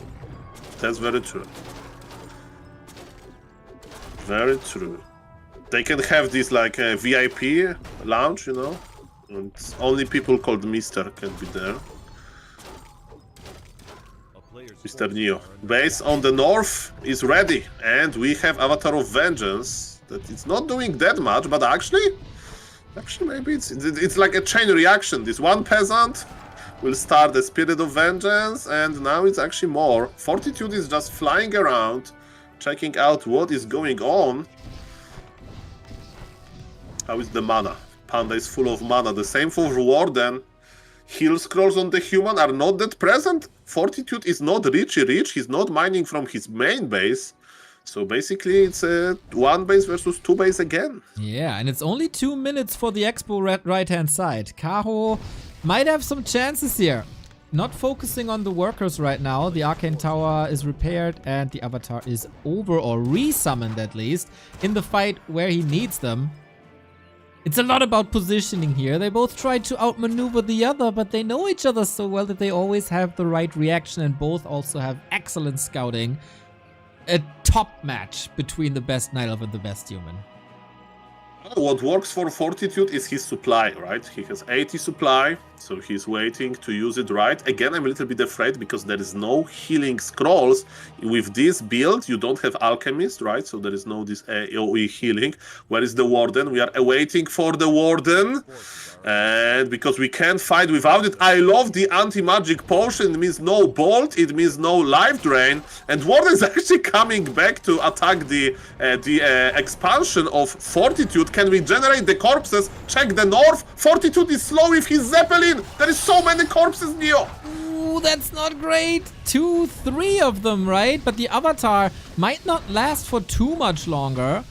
That's very true. Very true. They can have this like a VIP lounge, you know? And only people called Mister can be there. Mr. Neo. Base on the north is ready, and we have Avatar of Vengeance. That it's not doing that much, but actually maybe it's like a chain reaction. This 1 peasant will start the Spirit of Vengeance, and now it's actually more. Fortitude is just flying around, checking out what is going on. How is the mana? Panda is full of mana. The same for Warden. Heal scrolls on the human are not that present. Fortitude is not rich. He's not mining from his main base. So basically it's a 1 base versus 2 base again. Yeah, and it's only 2 minutes for the expo right-hand side. Kaho might have some chances here. Not focusing on the workers right now. The Arcane Tower is repaired and the Avatar is over, or resummoned at least, in the fight where he needs them. It's a lot about positioning here. They both try to outmaneuver the other, but they know each other so well that they always have the right reaction, and both also have excellent scouting. A top match between the best Night Elf and the best human. What works for Fortitude is his supply, right? He has 80 supply, so he's waiting to use it right. Again, I'm a little bit afraid because there is no healing scrolls. With this build, you don't have Alchemist, right? So there is no this AoE healing. Where is the Warden? We are waiting for the Warden. And because we can't fight without it, I love the anti-magic potion. It means no bolt, it means no life drain, and Warden is actually coming back to attack the expansion of Fortitude. Can we generate the corpses? Check the north. Fortitude is slow with his Zeppelin. There is so many corpses, Neo. Ooh, that's not great. 2, 3 of them, right? But the Avatar might not last for too much longer.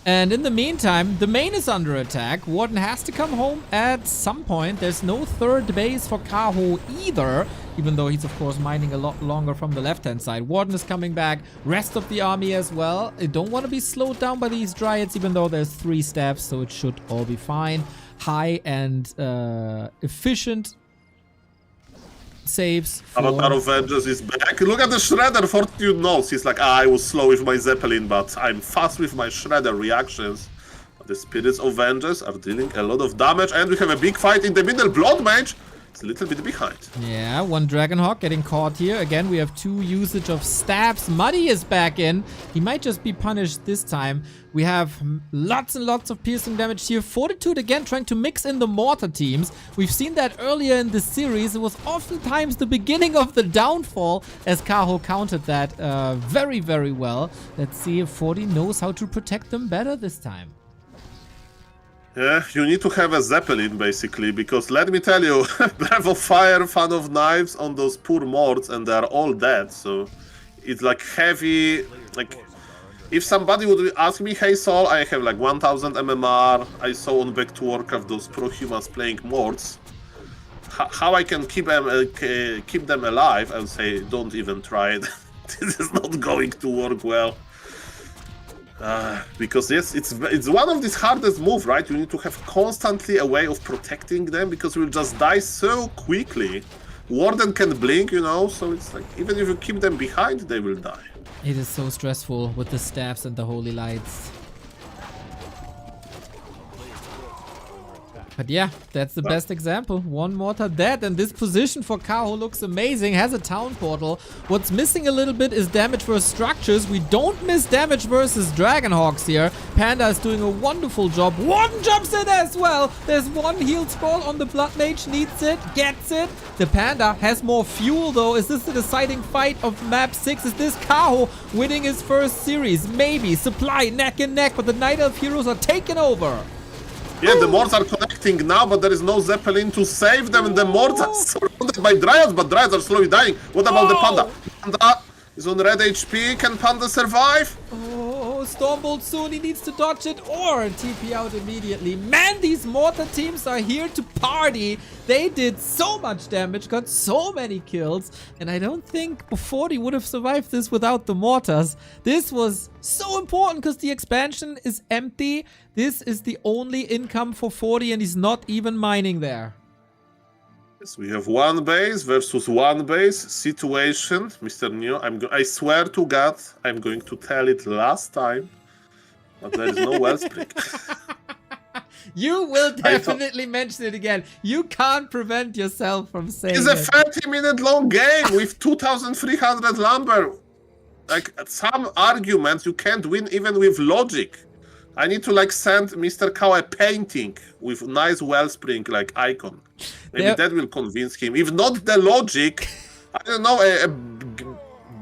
And in the meantime, the main is under attack. Warden has to come home at some point. There's no 3rd base for Kaho either, even though he's of course mining a lot longer from the left-hand side. Warden is coming back. Rest of the army as well. I don't want to be slowed down by these Dryads, even though there's 3 steps, so it should all be fine. High and efficient saves. Avatar of Vengeance is back. Look at the Shredder. Fortitude knows. He's like, I was slow with my Zeppelin, but I'm fast with my Shredder reactions. The Spirits of Vengeance are dealing a lot of damage, and we have a big fight in the middle. Blood Mage is a little bit behind. Yeah, 1 Dragonhawk getting caught here. Again, we have 2 usage of stabs. Muddy is back in. He might just be punished this time. We have lots and lots of piercing damage here. Fortitude again trying to mix in the mortar teams. We've seen that earlier in the series. It was oftentimes the beginning of the downfall, as Kaho countered that very, very well. Let's see if 40 knows how to protect them better this time. Yeah, you need to have a Zeppelin, basically, because let me tell you, Breath of Fire, Fan of Knives on those poor morts, and they're all dead, so it's like heavy, like, if somebody would ask me, hey Sol, I have like 1000 MMR, I saw on Back to Warcraft those pro-humans playing morts, how I can keep them alive, I would say, don't even try it. This is not going to work well. Because yes, it's one of these hardest moves, right? You need to have constantly a way of protecting them, because you will just die so quickly. Warden can blink, you know, so it's like, even if you keep them behind, they will die. It is so stressful with the stabs and the holy lights. But yeah, that's the best example. One mortar dead, and this position for Kaho looks amazing. Has a town portal. What's missing a little bit is damage versus structures. We don't miss damage versus Dragonhawks here. Panda is doing a wonderful job. One jumps in as well. There's one heal scroll on the Blood Mage. Needs it, gets it. The Panda has more fuel though. Is this the deciding fight of map 6? Is this Kaho winning his first series? Maybe. Supply neck and neck, but the Night Elf heroes are taking over. Yeah, the morts are connecting now, but there is no Zeppelin to save them. And the morts are surrounded by Dryads, but Dryads are slowly dying. What about the Panda? Panda is on red HP. Can Panda survive? Oh, Stormbolt soon. He needs to dodge it or TP out immediately. Man, these mortar teams are here to party. They did so much damage, got so many kills, and I don't think 40 would have survived this without the mortars. This was so important because the expansion is empty. This is the only income for 40, and he's not even mining there. Yes, we have one base versus one base situation, Mr. Neo. I swear to God, I'm going to tell it last time, but there is no wellspring. You will definitely mention it again. You can't prevent yourself from saying It's a 30-minute long game with 2,300 lumber. Like, some arguments you can't win even with logic. I need to like send Mr. Kaho a painting with nice wellspring like icon. Maybe that will convince him. If not the logic, I don't know, a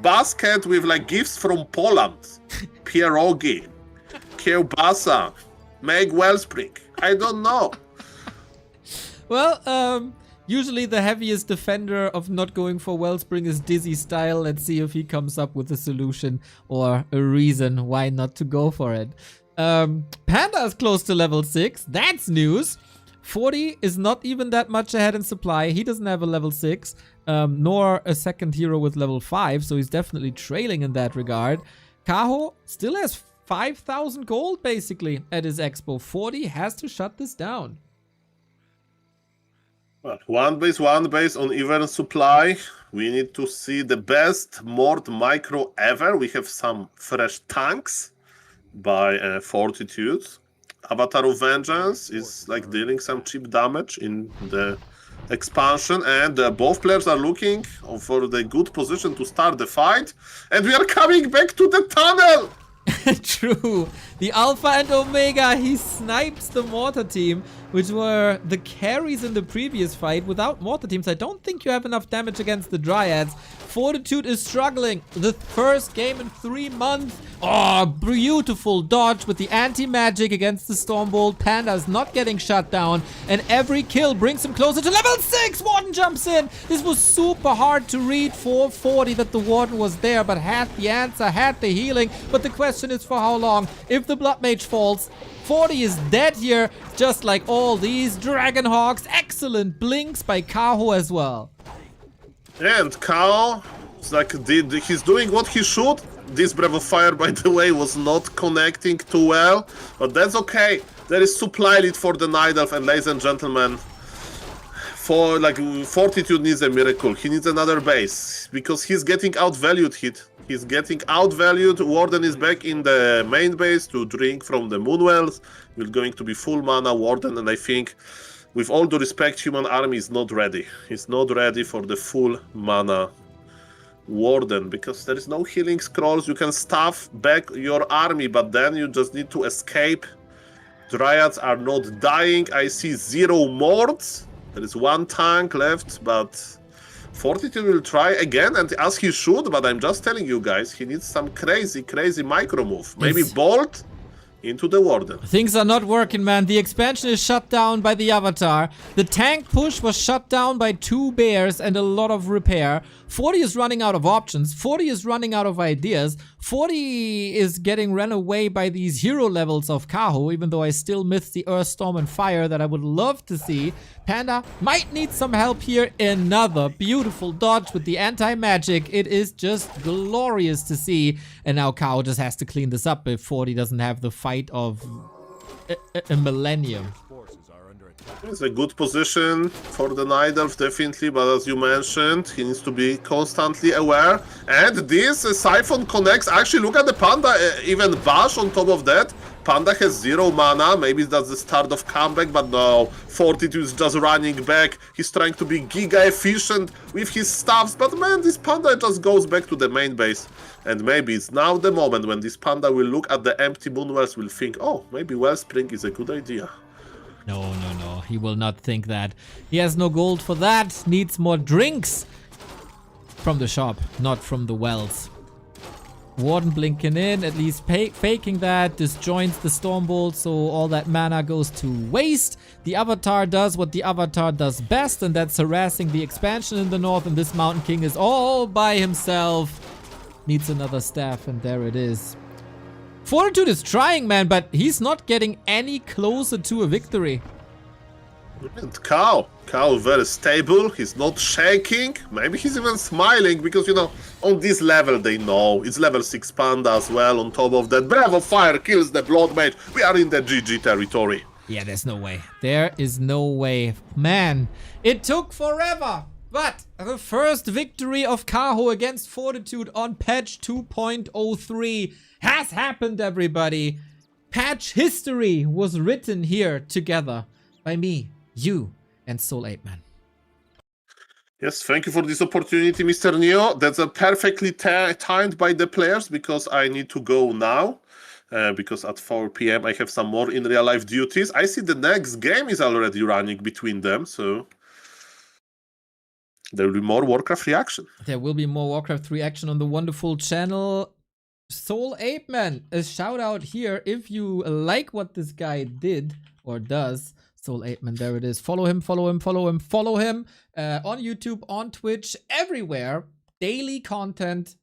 basket with like gifts from Poland, pierogi, kiełbasa, make wellspring. I don't know. Well, usually the heaviest defender of not going for Wellspring is Dizzy Style. Let's see if he comes up with a solution or a reason why not to go for it. Panda is close to level 6. That's news. 40 is not even that much ahead in supply. He doesn't have a level 6, nor a second hero with level 5, so he's definitely trailing in that regard. Kaho still has 5,000 gold basically at his expo. 40 has to shut this down. Well, one base on even supply. We need to see the best Mort micro ever. We have some fresh tanks by Fortitude. Avatar of Vengeance is like dealing some cheap damage in the expansion, and both players are looking for the good position to start the fight. And we are coming back to the tunnel! True. The Alpha and Omega, he snipes the Mortar team, which were the carries in the previous fight. Without Mortar teams, I don't think you have enough damage against the Dryads. Fortitude is struggling. The first game in 3 months. Oh, beautiful dodge with the anti-magic against the Stormbolt. Panda is not getting shut down, and every kill brings him closer to level 6. Warden jumps in. This was super hard to read for 40 that the Warden was there, but had the answer, had the healing. But the question is for how long? If the Blood Mage falls, 40 is dead here, just like all these Dragonhawks. Excellent blinks by Kaho as well. And Kaho, like, he's doing what he should. This Breath of Fire, by the way, was not connecting too well, but that's okay. There is supply lead for the Night Elf, and ladies and gentlemen, for like Fortitude needs a miracle. He needs another base because he's getting outvalued. He's getting outvalued. Warden is back in the main base to drink from the Moonwells. We're going to be full mana Warden, and I think, with all due respect, Human Army is not ready. He's not ready for the full mana Warden because there is no healing scrolls. You can staff back your army, but then you just need to escape. Dryads are not dying. I see 0 morts. There is 1 tank left, but Fortitude will try again, and as he should, but I'm just telling you guys, he needs some crazy micro move. Maybe Bolt into the Warden. Things are not working, man. The expansion is shut down by the Avatar. The tank push was shut down by 2 bears and a lot of repair. 40 is running out of options. 40 is running out of ideas. 40 is getting run away by these hero levels of Kaho, even though I still miss the Earth, Storm, and Fire that I would love to see. Panda might need some help here. Another beautiful dodge with the anti-magic. It is just glorious to see. And now Kaho just has to clean this up if 40 doesn't have the fight of a millennium. It's a good position for the Night Elf, definitely, but as you mentioned, he needs to be constantly aware. And this Siphon connects. Actually, look at the Panda, even Bash on top of that. Panda has 0 mana, maybe that's the start of comeback, but no, Fortitude is just running back, he's trying to be giga efficient with his stuffs, but man, this Panda just goes back to the main base, and maybe it's now the moment when this Panda will look at the empty Moonwells, will think, oh, maybe Wellspring is a good idea. No, no, no. He will not think that. He has no gold for that. Needs more drinks from the shop, not from the wells. Warden blinking in, at least faking that. Disjoints the Stormbolt, so all that mana goes to waste. The Avatar does what the Avatar does best, and that's harassing the expansion in the north. And this Mountain King is all by himself. Needs another staff, and there it is. Fortitude is trying, man, but he's not getting any closer to a victory. And Kaho very stable, he's not shaking, maybe he's even smiling, because, you know, on this level they know, it's level 6 Panda as well, on top of that, Breath of Fire kills the Blood Mage, we are in the GG territory. Yeah, there's no way. There is no way. Man, it took forever, but the first victory of Kaho against Fortitude on patch 2.03 has happened, everybody. Patch history was written here together by me, you, and Soul 8 Man. Yes, thank you for this opportunity, Mr. Neo. That's a perfectly timed by the players, because I need to go now. Because at 4 p.m. I have some more in real life duties. I see the next game is already running between them, so there will be more Warcraft reaction. There will be more Warcraft reaction on the wonderful channel. Soul 8 Man, a shout out here if you like what this guy did or does. Soul 8 Man, there it is. Follow him, follow him, follow him, follow him on YouTube, on Twitch, everywhere. Daily content,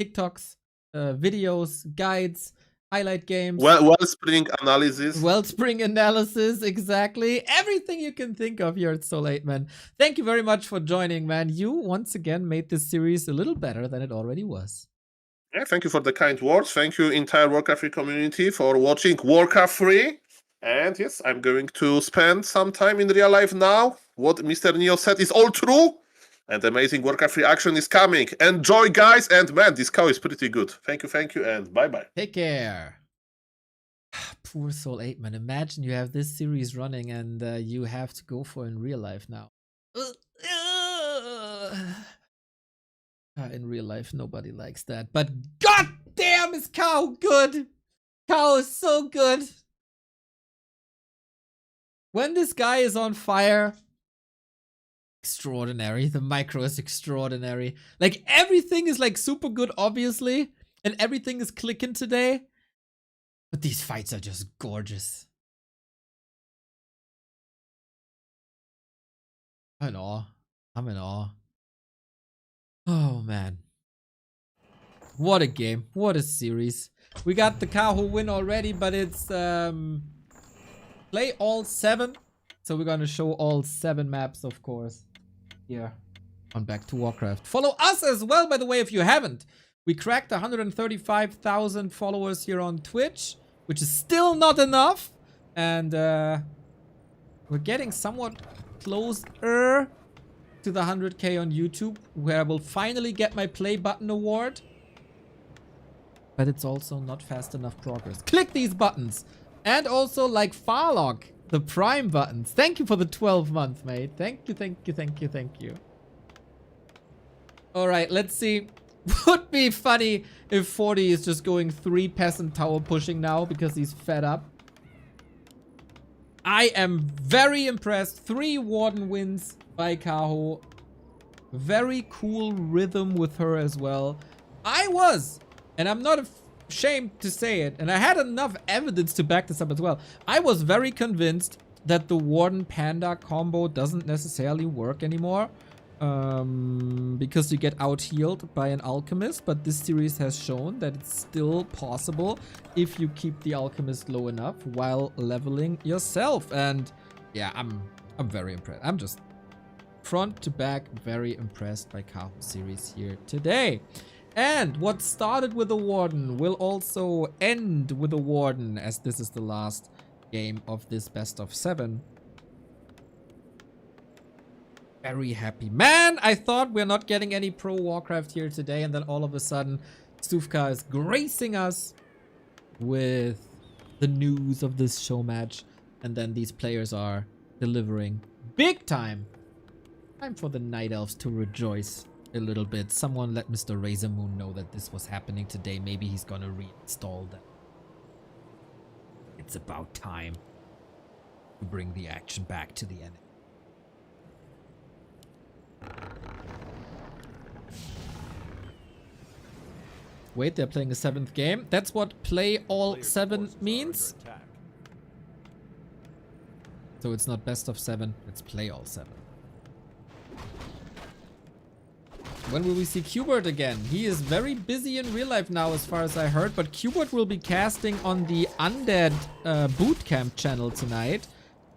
TikToks, videos, guides, highlight games. Wellspring analysis. Wellspring analysis, exactly. Everything you can think of here at Soul 8 Man. Thank you very much for joining, man. You once again made this series a little better than it already was. Yeah, thank you for the kind words. Thank you, entire Warcraft 3 community, for watching Warcraft 3. And yes, I'm going to spend some time in real life now. What Mr. Neo said is all true. And amazing Warcraft 3 action is coming. Enjoy, guys. And man, this cow is pretty good. Thank you, and bye-bye. Take care. Poor Soul 8 Man. Imagine you have this series running and you have to go for in real life now. In real life, nobody likes that. But god damn, is Kaho good! Kaho is so good! When this guy is on fire, extraordinary. The micro is extraordinary. Like, everything is like super good, obviously, and everything is clicking today. But these fights are just gorgeous. I'm in awe. I'm in awe. Oh, man. What a game. What a series. We got the Kaho win already, but it's play all 7. So we're gonna show all 7 maps, of course, here on Back to Warcraft. Follow us as well, by the way, if you haven't. We cracked 135,000 followers here on Twitch, which is still not enough. And we're getting somewhat closer to the 100k on YouTube, where I will finally get my play button award. But it's also not fast enough progress. Click these buttons. And also like Farlock, the Prime buttons. Thank you for the 12 month, mate. Thank you, thank you, thank you, thank you. Alright, let's see. Would be funny if 40 is just going 3 peasant tower pushing now because he's fed up. I am very impressed. 3 Warden wins by Kaho. Very cool rhythm with her as well. I was, and I'm not ashamed to say it, and I had enough evidence to back this up as well. I was very convinced that the Warden Panda combo doesn't necessarily work anymore. Because you get out-healed by an Alchemist, but this series has shown that it's still possible if you keep the Alchemist low enough while leveling yourself. And yeah, I'm very impressed. I'm just front to back very impressed by Kaho series here today. And what started with a Warden will also end with a Warden, as this is the last game of this best of 7. Very happy. Man, I thought we're not getting any pro Warcraft here today, and then all of a sudden, Stufka is gracing us with the news of this show match. And then these players are delivering big time. Time for the Night Elves to rejoice a little bit. Someone let Mr. Razormoon know that this was happening today. Maybe he's gonna reinstall them. It's about time to bring the action back to the enemy. Wait, they're playing a 7th game? That's what play all Players' 7 forces are means? under attack. So it's not best of 7, it's play all 7. When will we see Qbert again? He is very busy in real life now, as far as I heard, but Qbert will be casting on the Undead Bootcamp channel tonight.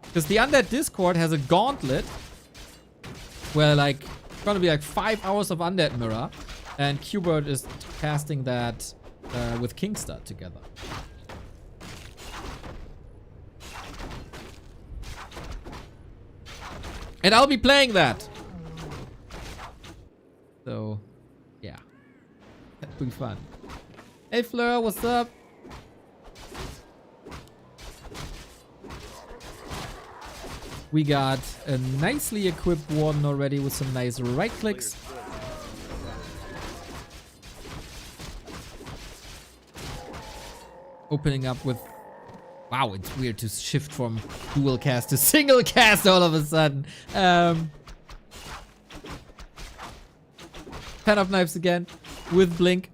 Because the Undead Discord has a gauntlet where like gonna be like 5 hours of Undead Mirror, and Qbert is casting that with Kingstar together. And I'll be playing that. So, yeah. That'll be fun. Hey Fleur, what's up? We got a nicely equipped Warden already with some nice right clicks. Opening up with... Wow, it's weird to shift from dual cast to single cast all of a sudden. 10 of Knives again with Blink.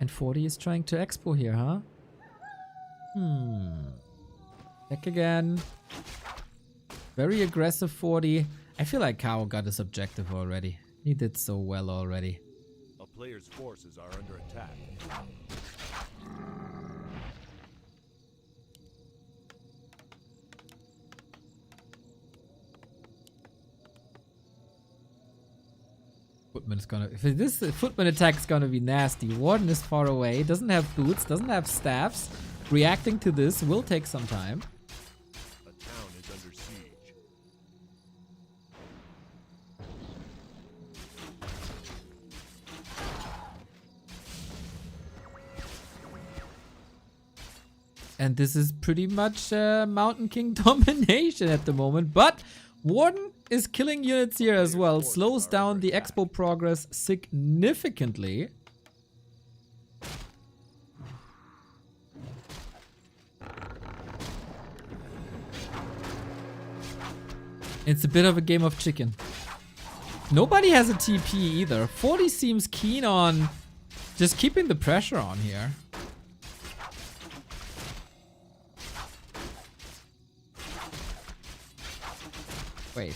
And 40 is trying to expo here, huh? Check again. Very aggressive 40. I feel like Kaho got his objective already. He did so well already. A player's forces are under attack. Footman is gonna... If this Footman attack is gonna be nasty. Warden is far away. Doesn't have boots. Doesn't have staffs. Reacting to this will take some time. A town is under siege. And this is pretty much Mountain King domination at the moment. But Warden is killing units here as well. Slows down the expo progress significantly. It's a bit of a game of chicken. Nobody has a TP either. 40 seems keen on just keeping the pressure on here. Wait.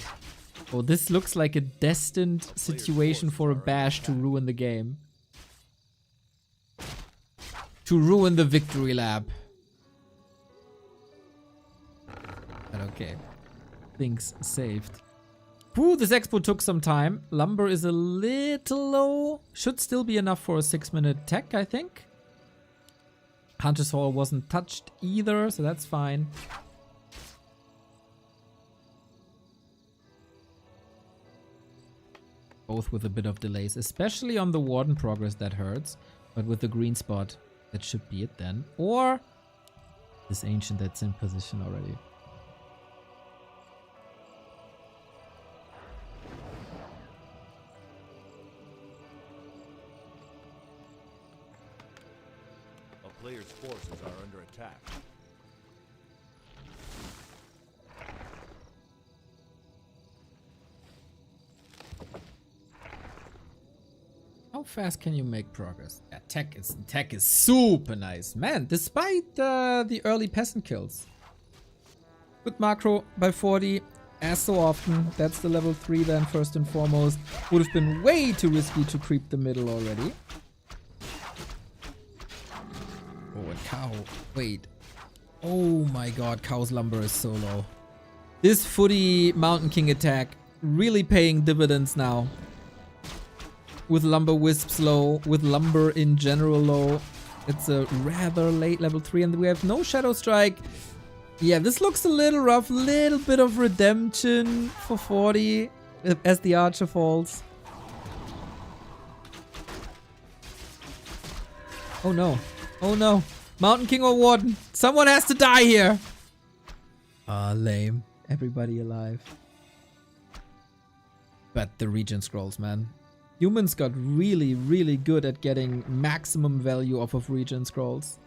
Oh, this looks like a destined situation for a bash to ruin the game. To ruin the victory lap. But okay. Things saved. Whew, this expo took some time. Lumber is a little low. Should still be enough for a 6-minute tech, I think. Hunter's Hall wasn't touched either, so that's fine. Both with a bit of delays, especially on the Warden progress, that hurts. But with the green spot, that should be it then. Or this Ancient that's in position already. A player's forces are under attack. How fast can you make progress? Yeah, tech is super nice. Man, despite the early peasant kills. Good macro by 40, as so often. That's the level 3 then, first and foremost. Would have been way too risky to creep the middle already. Oh, and Kaho. Wait. Oh my god, Kaho's lumber is so low. This footy Mountain King attack really paying dividends now. With lumber wisps low, with lumber in general low. It's a rather late level 3 and we have no Shadow Strike. Yeah, this looks a little rough. Little bit of redemption for 40 as the Archer falls. Oh no. Oh no. Mountain King or Warden. Someone has to die here. Ah, lame. Everybody alive. But the regen scrolls, man. Humans got really, really good at getting maximum value off of regen scrolls.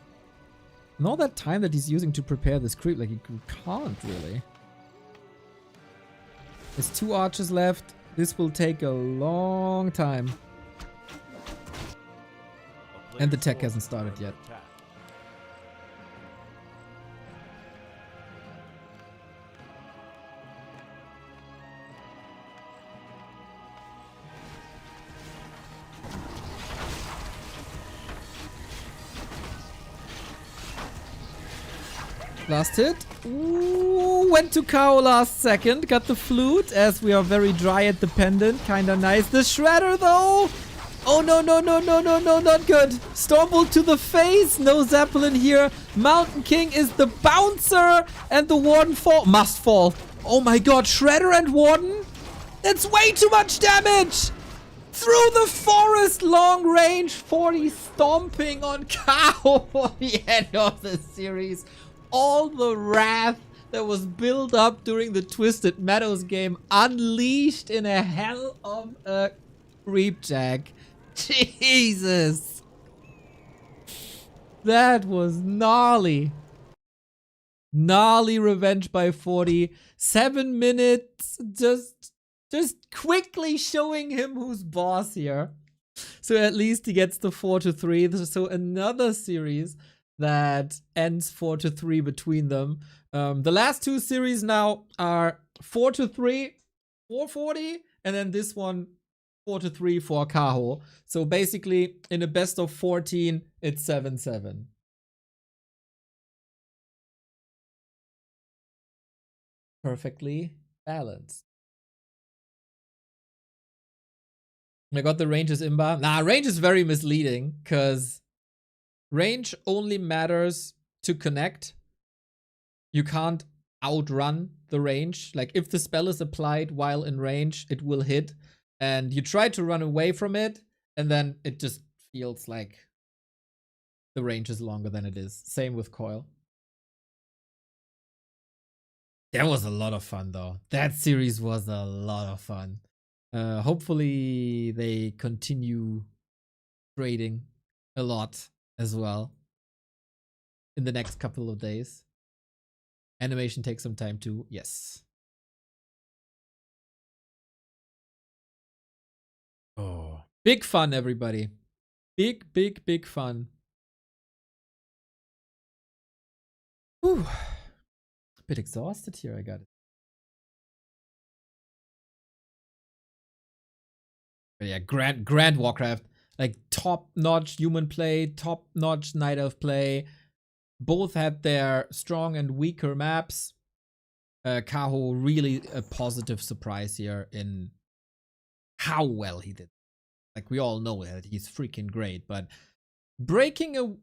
And all that time that he's using to prepare this creep, like, he can't really. There's 2 archers left. This will take a long time. And the tech hasn't started yet. Last hit. Ooh, went to Kaho last second. Got the flute as we are very dryad dependent. Kinda nice. The shredder though. Oh no, no, no, no, no, no, not good. Stormbolt to the face. No Zeppelin here. Mountain King is the bouncer. And the Warden must fall. Oh my god, Shredder and Warden? That's way too much damage. Through the forest, long range, 40 stomping on Kaho for the end of the series. All the wrath that was built up during the Twisted Meadows game unleashed in a hell of a creepjack. Jesus. That was gnarly. Gnarly revenge by 40. 7 minutes just quickly showing him who's boss here. So at least he gets the 4-3. So another series that ends 4-3 between them. The last 2 series now are 4-3, 440, and then this one 4-3 for Kaho. So basically, in a best of 14, it's 7-7. Perfectly balanced. I got the range is imba. Nah, range is very misleading because range only matters to connect. You can't outrun the range. Like if the spell is applied while in range, it will hit. And you try to run away from it, and then it just feels like the range is longer than it is. Same with coil. That was a lot of fun though. That series was a lot of fun. Hopefully they continue trading a lot as well in the next couple of days. Animation takes some time too. Yes. Oh, big fun, everybody. Big, big, big fun. Whew. A bit exhausted here, I got it. But yeah, Grand Warcraft. Like top-notch human play, top-notch Night Elf play. Both had their strong and weaker maps. Kaho really a positive surprise here in how well he did. Like we all know that he's freaking great, but breaking a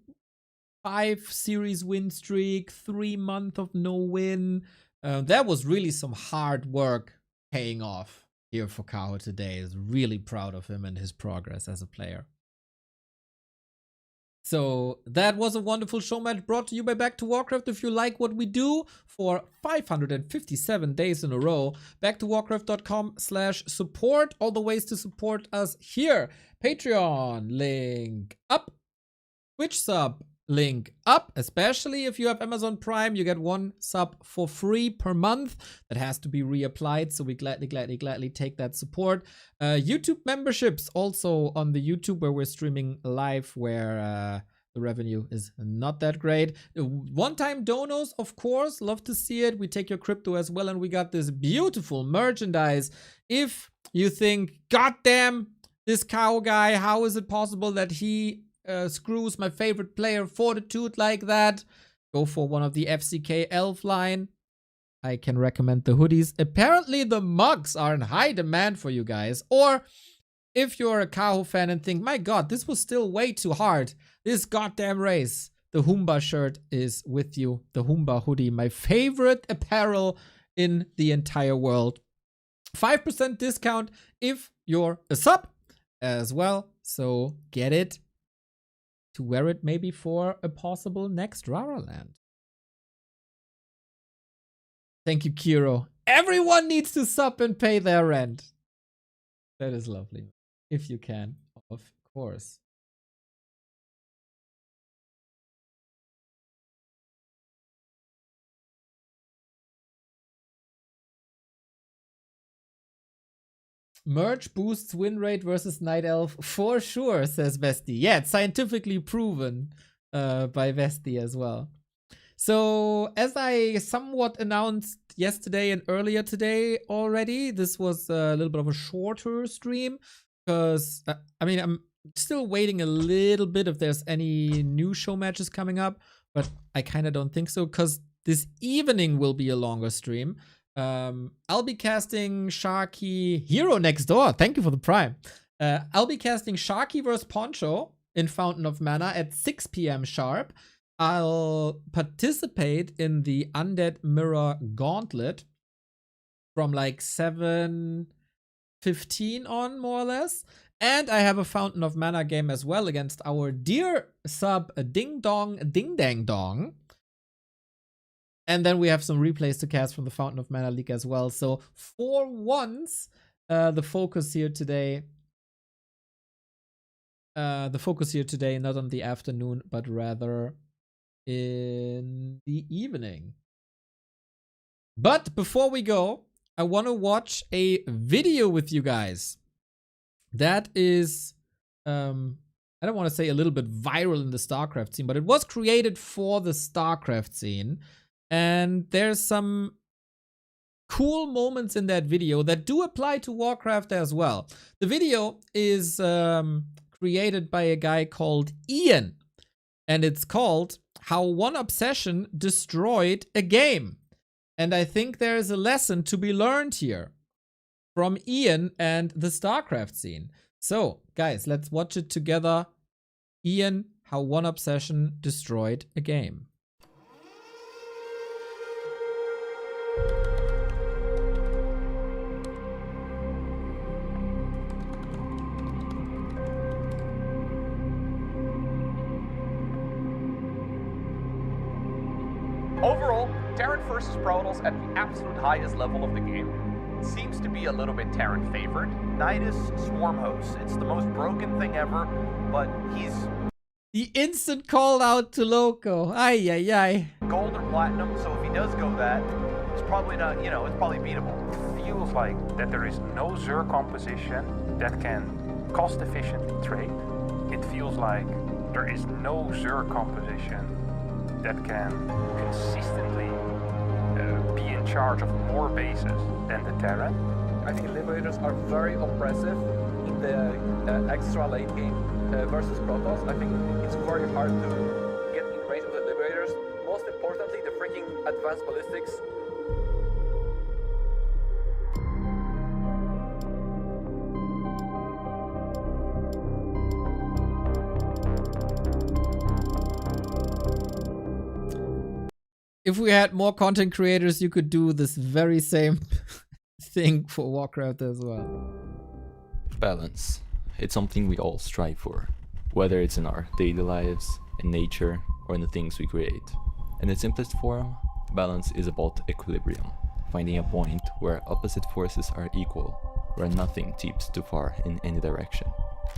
5 series win streak, 3 months of no win, that was really some hard work paying off here for Kaho today. Is really proud of him and his progress as a player. So that was a wonderful show match brought to you by Back to Warcraft. If you like what we do for 557 days in a row, backtowarcraft.com/support. All the ways to support us here. Patreon, link up. Twitch sub, link up. Especially if you have Amazon Prime, you get 1 sub for free per month. That has to be reapplied, so we gladly take that support. YouTube memberships also on the YouTube where we're streaming live, where the revenue is not that great. One-time donos, of course, love to see it. We take your crypto as well, and we got this beautiful merchandise. If you think, goddamn, this Kaho guy, how is it possible that he screws my favorite player Fortitude like that? Go for one of the FCK Elf line. I can recommend the hoodies. Apparently the mugs are in high demand for you guys. Or if you're a Kaho fan and think, my god, this was still way too hard, this goddamn race, the Humba shirt is with you. The Humba hoodie, my favorite apparel in the entire world. 5% discount if you're a sub as well. So get it to wear it maybe for a possible next Rara Land. Thank you, Kiro. Everyone needs to sub and pay their rent. That is lovely. If you can, of course. Merge boosts win rate versus Night Elf for sure, says Vesti. Yeah, it's scientifically proven by Vesti as well. So, as I somewhat announced yesterday and earlier today already, this was a little bit of a shorter stream because, I mean, I'm still waiting a little bit if there's any new show matches coming up, but I kind of don't think so because this evening will be a longer stream. I'll be casting Sharky Hero next door. Thank you for the prime. I'll be casting Sharky vs. Poncho in Fountain of Mana at 6 p.m. sharp. I'll participate in the Undead Mirror Gauntlet from like 7:15 on, more or less. And I have a Fountain of Mana game as well against our dear sub Ding Dang Dong. And then we have some replays to cast from the Fountain of Mana League as well. So for once, the focus here today, not on the afternoon, but rather in the evening. But before we go, I want to watch a video with you guys that is, I don't want to say a little bit viral in the Starcraft scene, but it was created for the Starcraft scene. And there's some cool moments in that video that do apply to Warcraft as well. The video is created by a guy called Ian, and it's called How One Obsession Destroyed a Game. And I think there's a lesson to be learned here from Ian and the Starcraft scene. So, guys, let's watch it together. Ian, How One Obsession Destroyed a Game. Overall, Terran versus Protoss at the absolute highest level of the game. It seems to be a little bit Terran favored. Nidus Swarm Host, it's the most broken thing ever, but he's The instant call out to Loco. Ay, ay, ay. gold or platinum, so if he does go that, it's probably not, it's probably beatable. Feels like that there is no Xur composition that can cost efficiently trade. It feels like there is no Xur composition that can consistently be in charge of more bases than the Terran. I think Liberators are very oppressive in the extra late game versus Protoss. I think it's very hard to get in range of the Liberators. Most importantly, the freaking advanced ballistics. If we had more content creators, you could do this very same thing for Warcraft as well. Balance. It's something we all strive for, whether it's in our daily lives, in nature, or in the things we create. In its simplest form, balance is about equilibrium, finding a point where opposite forces are equal, where nothing tips too far in any direction.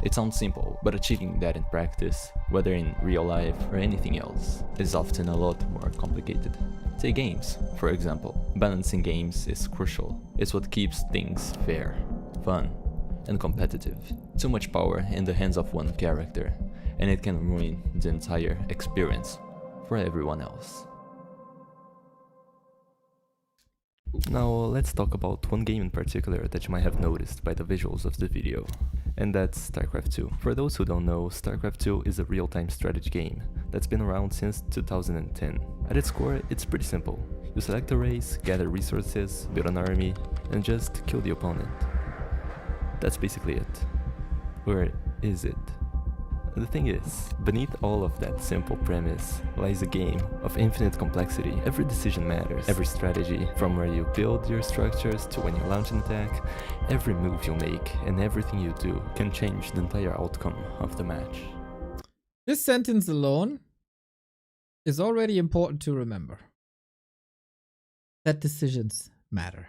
It sounds simple, but achieving that in practice, whether in real life or anything else, is often a lot more complicated. Take games, for example. Balancing games is crucial. It's what keeps things fair, fun, and competitive. Too much power in the hands of one character, and it can ruin the entire experience for everyone else. Now let's talk about one game in particular that you might have noticed by the visuals of the video, and that's Starcraft 2. For those who don't know, Starcraft 2 is a real-time strategy game that's been around since 2010. At its core, it's pretty simple. You select a race, gather resources, build an army, and just kill the opponent. That's basically it. Or is it? The thing is, beneath all of that simple premise lies a game of infinite complexity. Every decision matters, every strategy, from where you build your structures to when you launch an attack, every move you make and everything you do can change the entire outcome of the match. This sentence alone is already important to remember. That decisions matter.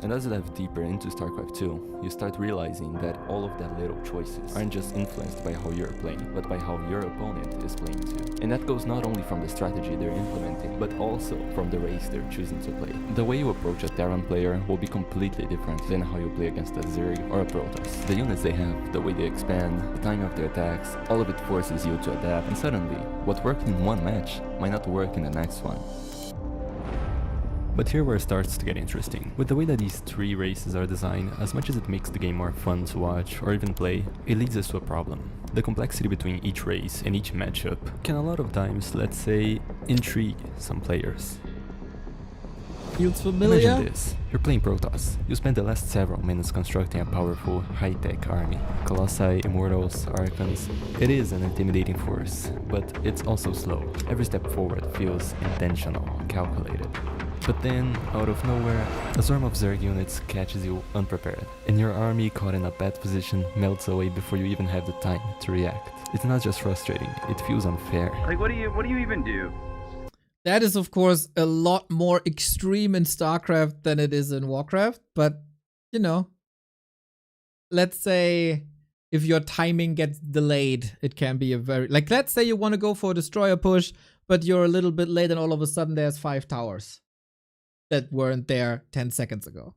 And as you dive deeper into StarCraft 2, you start realizing that all of that little choices aren't just influenced by how you're playing, but by how your opponent is playing too. And that goes not only from the strategy they're implementing, but also from the race they're choosing to play. The way you approach a Terran player will be completely different than how you play against a Zerg or a Protoss. The units they have, the way they expand, the timing of their attacks, all of it forces you to adapt, and suddenly, what worked in one match might not work in the next one. But here where it starts to get interesting. With the way that these three races are designed, as much as it makes the game more fun to watch or even play, it leads us to a problem. The complexity between each race and each matchup can a lot of times, let's say, intrigue some players. Feels familiar? Imagine this. You're playing Protoss. You spent the last several minutes constructing a powerful, high-tech army. Colossi, Immortals, Archons. It is an intimidating force, but it's also slow. Every step forward feels intentional, calculated. But then, out of nowhere, a swarm of Zerg units catches you unprepared, and your army, caught in a bad position, melts away before you even have the time to react. It's not just frustrating, it feels unfair. Like, what do you even do? That is, of course, a lot more extreme in StarCraft than it is in Warcraft, but, you know, let's say if your timing gets delayed, it can be a very... Like, let's say you want to go for a destroyer push, but you're a little bit late and all of a sudden there's 5 towers that weren't there 10 seconds ago.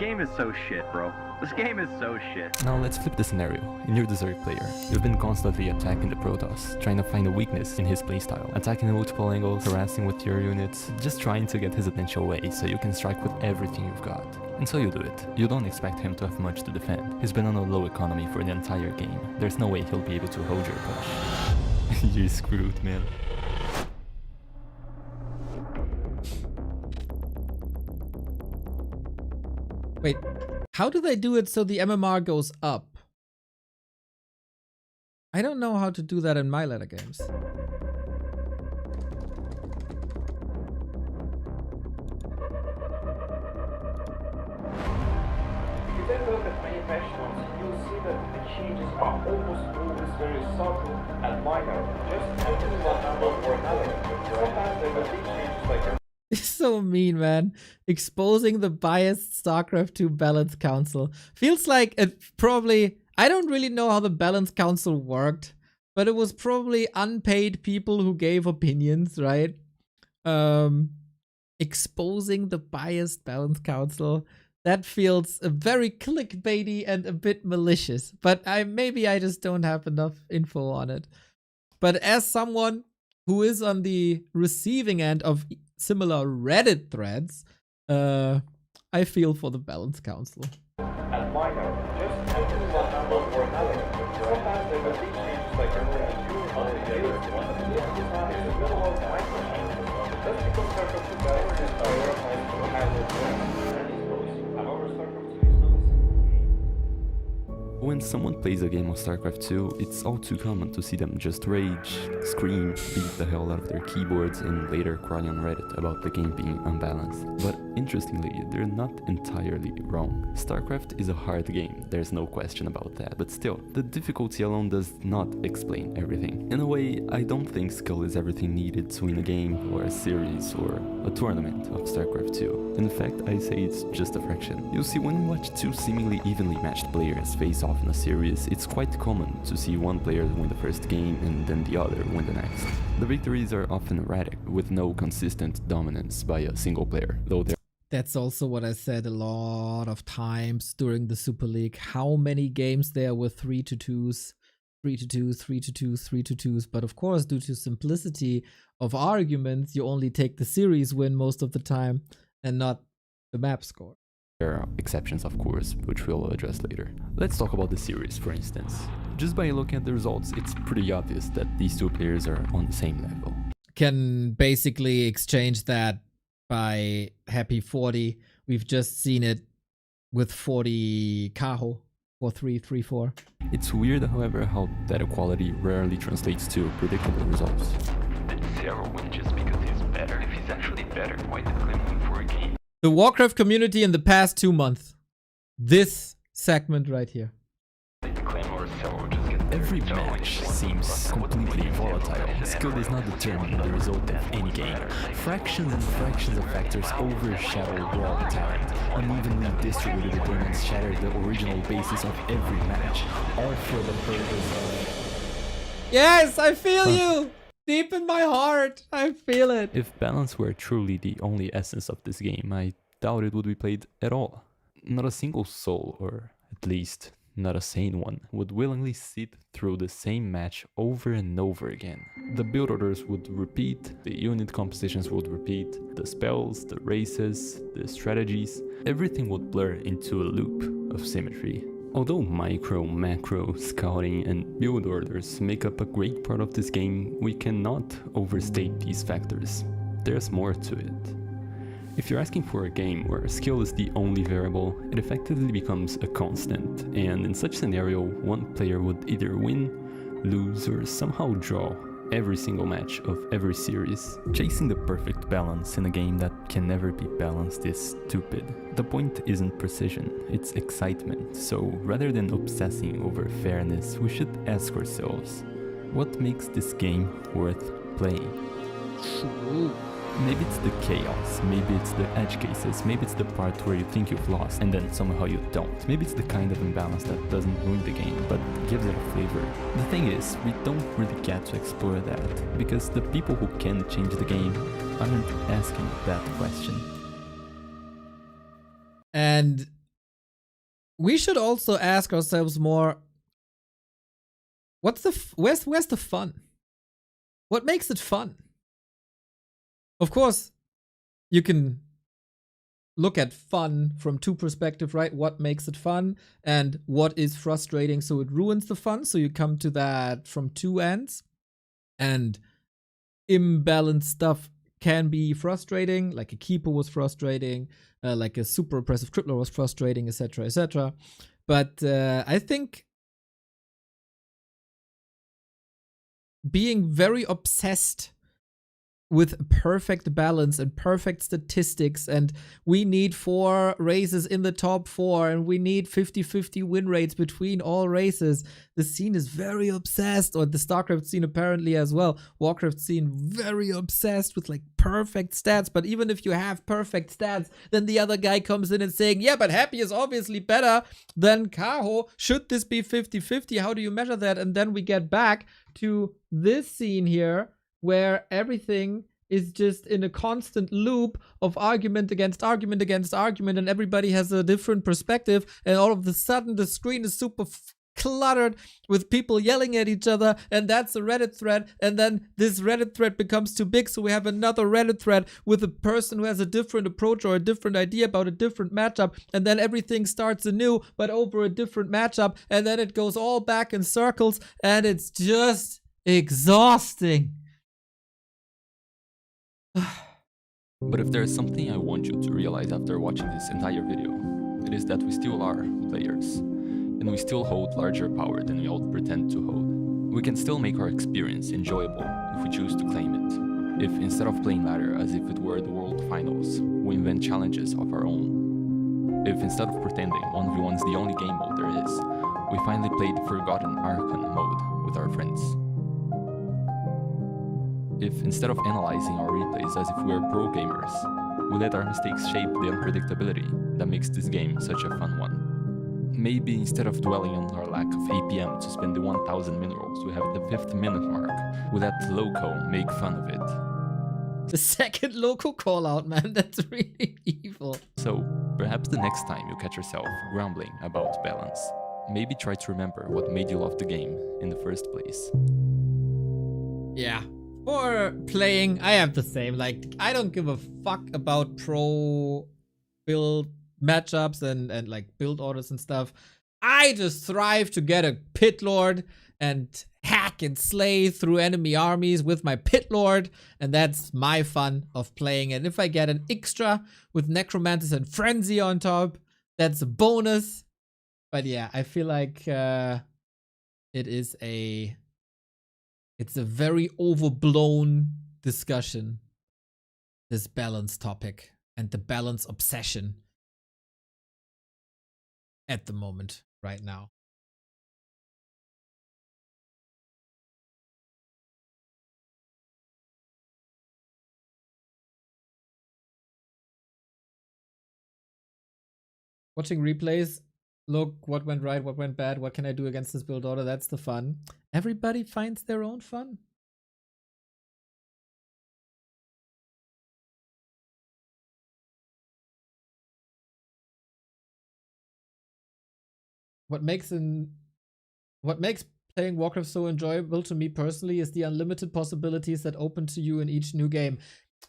Game is so shit, bro. This game is so shit. Now let's flip the scenario. And you're the Zerg player. You've been constantly attacking the Protoss, trying to find a weakness in his playstyle, attacking in multiple angles, harassing with your units, just trying to get his attention away so you can strike with everything you've got. And so you do it. You don't expect him to have much to defend. He's been on a low economy for the entire game. There's no way he'll be able to hold your push. You're screwed, man. Wait, how do they do it so the MMR goes up? I don't know how to do that in my ladder games. If you take a look at many patch notes, you'll see that the changes are almost always very subtle and minor, just altering one number or another. Sometimes there are big changes like It's so mean, man. Exposing the biased StarCraft 2 Balance Council. Feels like it probably... I don't really know how the Balance Council worked, but it was probably unpaid people who gave opinions, right? Exposing the biased Balance Council. That feels very clickbaity and a bit malicious, but maybe I just don't have enough info on it. But as someone who is on the receiving end of similar Reddit threads, I feel for the Balance Council. and minor, just altering one number or another. Sometimes there are big changes like altogether. That's because StarCraft 2 balance is prioritized for high-level players. However, StarCraft 2 is not a simple game. When someone plays a game of StarCraft 2, it's all too common to see them just rage, scream, beat the hell out of their keyboards, and later cry on Reddit about the game being unbalanced. But interestingly, they're not entirely wrong. StarCraft is a hard game, there's no question about that, but still, the difficulty alone does not explain everything. In a way, I don't think skill is everything needed to win a game, or a series, or a tournament of StarCraft 2. In fact, I say it's just a fraction. You see, when you watch two seemingly evenly matched players face off in a series, it's quite common to see one player win the first game and then the other win the next. The victories are often erratic, with no consistent dominance by a single player, though there That's also what I said a lot of times during the Super League. How many games there were 3-2s, 3-2s, 3-2s, 3-2s. But of course, due to simplicity of arguments, you only take the series win most of the time and not the map score. There are exceptions, of course, which we'll address later. Let's talk about the series, for instance. Just by looking at the results, it's pretty obvious that these two players are on the same level. Can basically exchange that by Happy 40. We've just seen it with 40 Kaho, 4-3, 3-4. It's weird, however, how that equality rarely translates to predictable results. Did Zero win just because he's better? If he's actually better, why did Glim win for a game? The Warcraft community in the past 2 months. This segment right here. the claymore, so we'll just get Every match seems completely volatile. Skill does not determine the result of any game. Fractions and fractions of factors overshadow raw talent. Unevenly distributed opponents shatter the original basis of every match, all for the purpose of... Yes, I feel you! Deep in my heart, I feel it. If balance were truly the only essence of this game, I doubt it would be played at all. Not a single soul, or at least not a sane one, would willingly sit through the same match over and over again. The build orders would repeat, the unit compositions would repeat, the spells, the races, the strategies, everything would blur into a loop of symmetry. Although micro, macro, scouting, and build orders make up a great part of this game, we cannot overstate these factors. There's more to it. If you're asking for a game where skill is the only variable, it effectively becomes a constant, and in such scenario, one player would either win, lose, or somehow draw every single match of every series. Chasing the perfect balance in a game that can never be balanced is stupid. The point isn't precision, it's excitement, so rather than obsessing over fairness, we should ask ourselves, what makes this game worth playing? True. Maybe it's the chaos, maybe it's the edge cases, maybe it's the part where you think you've lost and then somehow you don't. Maybe it's the kind of imbalance that doesn't ruin the game, but gives it a flavor. The thing is, we don't really get to explore that, because the people who can change the game aren't asking that question. And we should also ask ourselves more, what's the where's the fun? What makes it fun? Of course, you can look at fun from two perspectives, right? What makes it fun and what is frustrating, so it ruins the fun. So you come to that from two ends. And imbalanced stuff can be frustrating, like a keeper was frustrating, like a super oppressive crippler was frustrating, etc., etc. But I think being very obsessed with perfect balance and perfect statistics, and we need 4 races in the top 4, and we need 50-50 win rates between all races. The scene is very obsessed, or the Starcraft scene apparently as well. Warcraft scene very obsessed with like perfect stats, but even if you have perfect stats, then the other guy comes in and saying, yeah, but Happy is obviously better than Kaho. Should this be 50-50? How do you measure that? And then we get back to this scene here, where everything is just in a constant loop of argument against argument against argument, and everybody has a different perspective, and all of a sudden the screen is super cluttered with people yelling at each other, and that's a Reddit thread, and then this Reddit thread becomes too big, so we have another Reddit thread with a person who has a different approach or a different idea about a different matchup, and then everything starts anew, but over a different matchup, and then it goes all back in circles, and it's just exhausting. But if there is something I want you to realize after watching this entire video, it is that we still are players, and we still hold larger power than we all pretend to hold. We can still make our experience enjoyable if we choose to claim it. If instead of playing ladder as if it were the world finals, we invent challenges of our own. If instead of pretending 1v1 is the only game mode there is, we finally played Forgotten Archon mode with our friends. If instead of analyzing our replays as if we were pro gamers, we let our mistakes shape the unpredictability that makes this game such a fun one. Maybe instead of dwelling on our lack of APM to spend the 1000 minerals we have at the 5th minute mark, we let Loco make fun of it. The second Loco call out, man, that's really evil. So perhaps the next time you catch yourself grumbling about balance, maybe try to remember what made you love the game in the first place. Yeah. For playing, I have the same. Like, I don't give a fuck about pro build matchups and like build orders and stuff. I just thrive to get a pit lord and hack and slay through enemy armies with my pit lord, and that's my fun of playing. And if I get an extra with necromancers and frenzy on top, that's a bonus. But yeah, I feel like it's a very overblown discussion, this balance topic and the balance obsession at the moment right now. Watching replays. Look, what went right, what went bad, what can I do against this build order? That's the fun. Everybody finds their own fun. What makes playing Warcraft so enjoyable to me personally is the unlimited possibilities that open to you in each new game.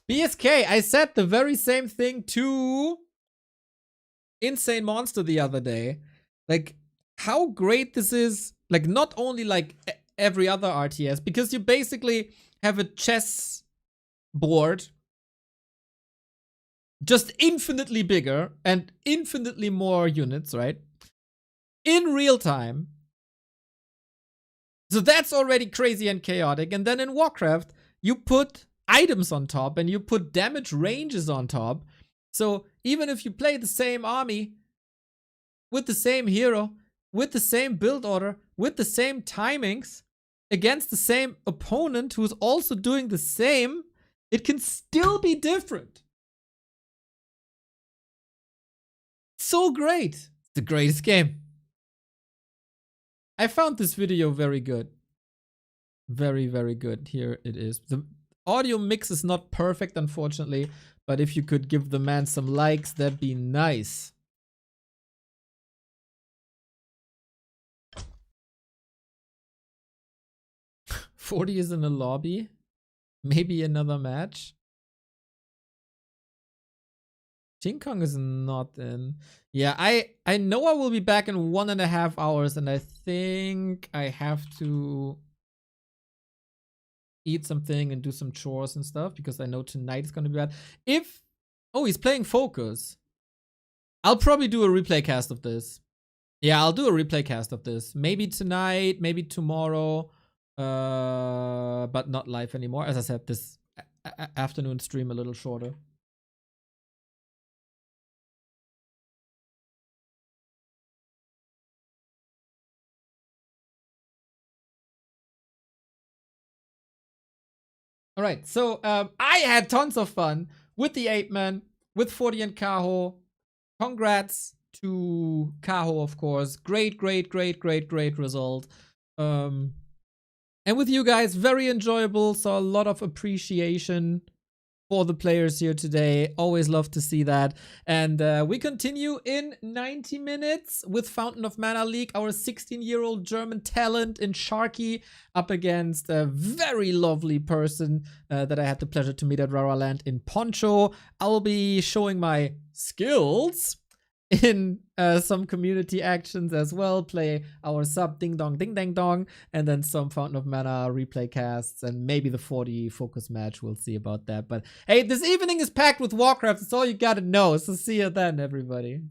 BSK, I said the very same thing to Insane Monster the other day. Like, how great this is. Like, not only like every other RTS, because you basically have a chess board just infinitely bigger and infinitely more units, right? In real time. So that's already crazy and chaotic. And then in Warcraft, you put items on top and you put damage ranges on top. So even if you play the same army with the same hero, with the same build order, with the same timings, against the same opponent who's also doing the same, it can still be different. So great. It's the greatest game. I found this video very good. Very, very good. Here it is. The audio mix is not perfect, unfortunately, but if you could give the man some likes, that'd be nice. $40 is in a lobby. Maybe another match. King Kong is not in. Yeah, I know I will be back in 1.5 hours, and I think I have to eat something and do some chores and stuff because I know tonight is gonna be bad. Oh, he's playing Focus. I'll probably do a replay cast of this. Yeah, I'll do a replay cast of this. Maybe tonight, maybe tomorrow, but not live anymore. As I said, this afternoon stream a little shorter. All right, so I had tons of fun with the 8-man, with 40 and Kaho. Congrats to Kaho, of course. Great result. And with you guys, very enjoyable. Saw a lot of appreciation for the players here today. Always love to see that. And we continue in 90 minutes with Fountain of Mana League, our 16-year-old German talent in Sharky, up against a very lovely person that I had the pleasure to meet at Rara Land in Poncho. I'll be showing my skills in some community actions as well, play our sub ding dong ding dang dong, and then some Fountain of Mana replay casts, and maybe the 40 focus match. We'll see about that. But hey, this evening is packed with Warcraft. That's all you gotta know. So see you then, everybody.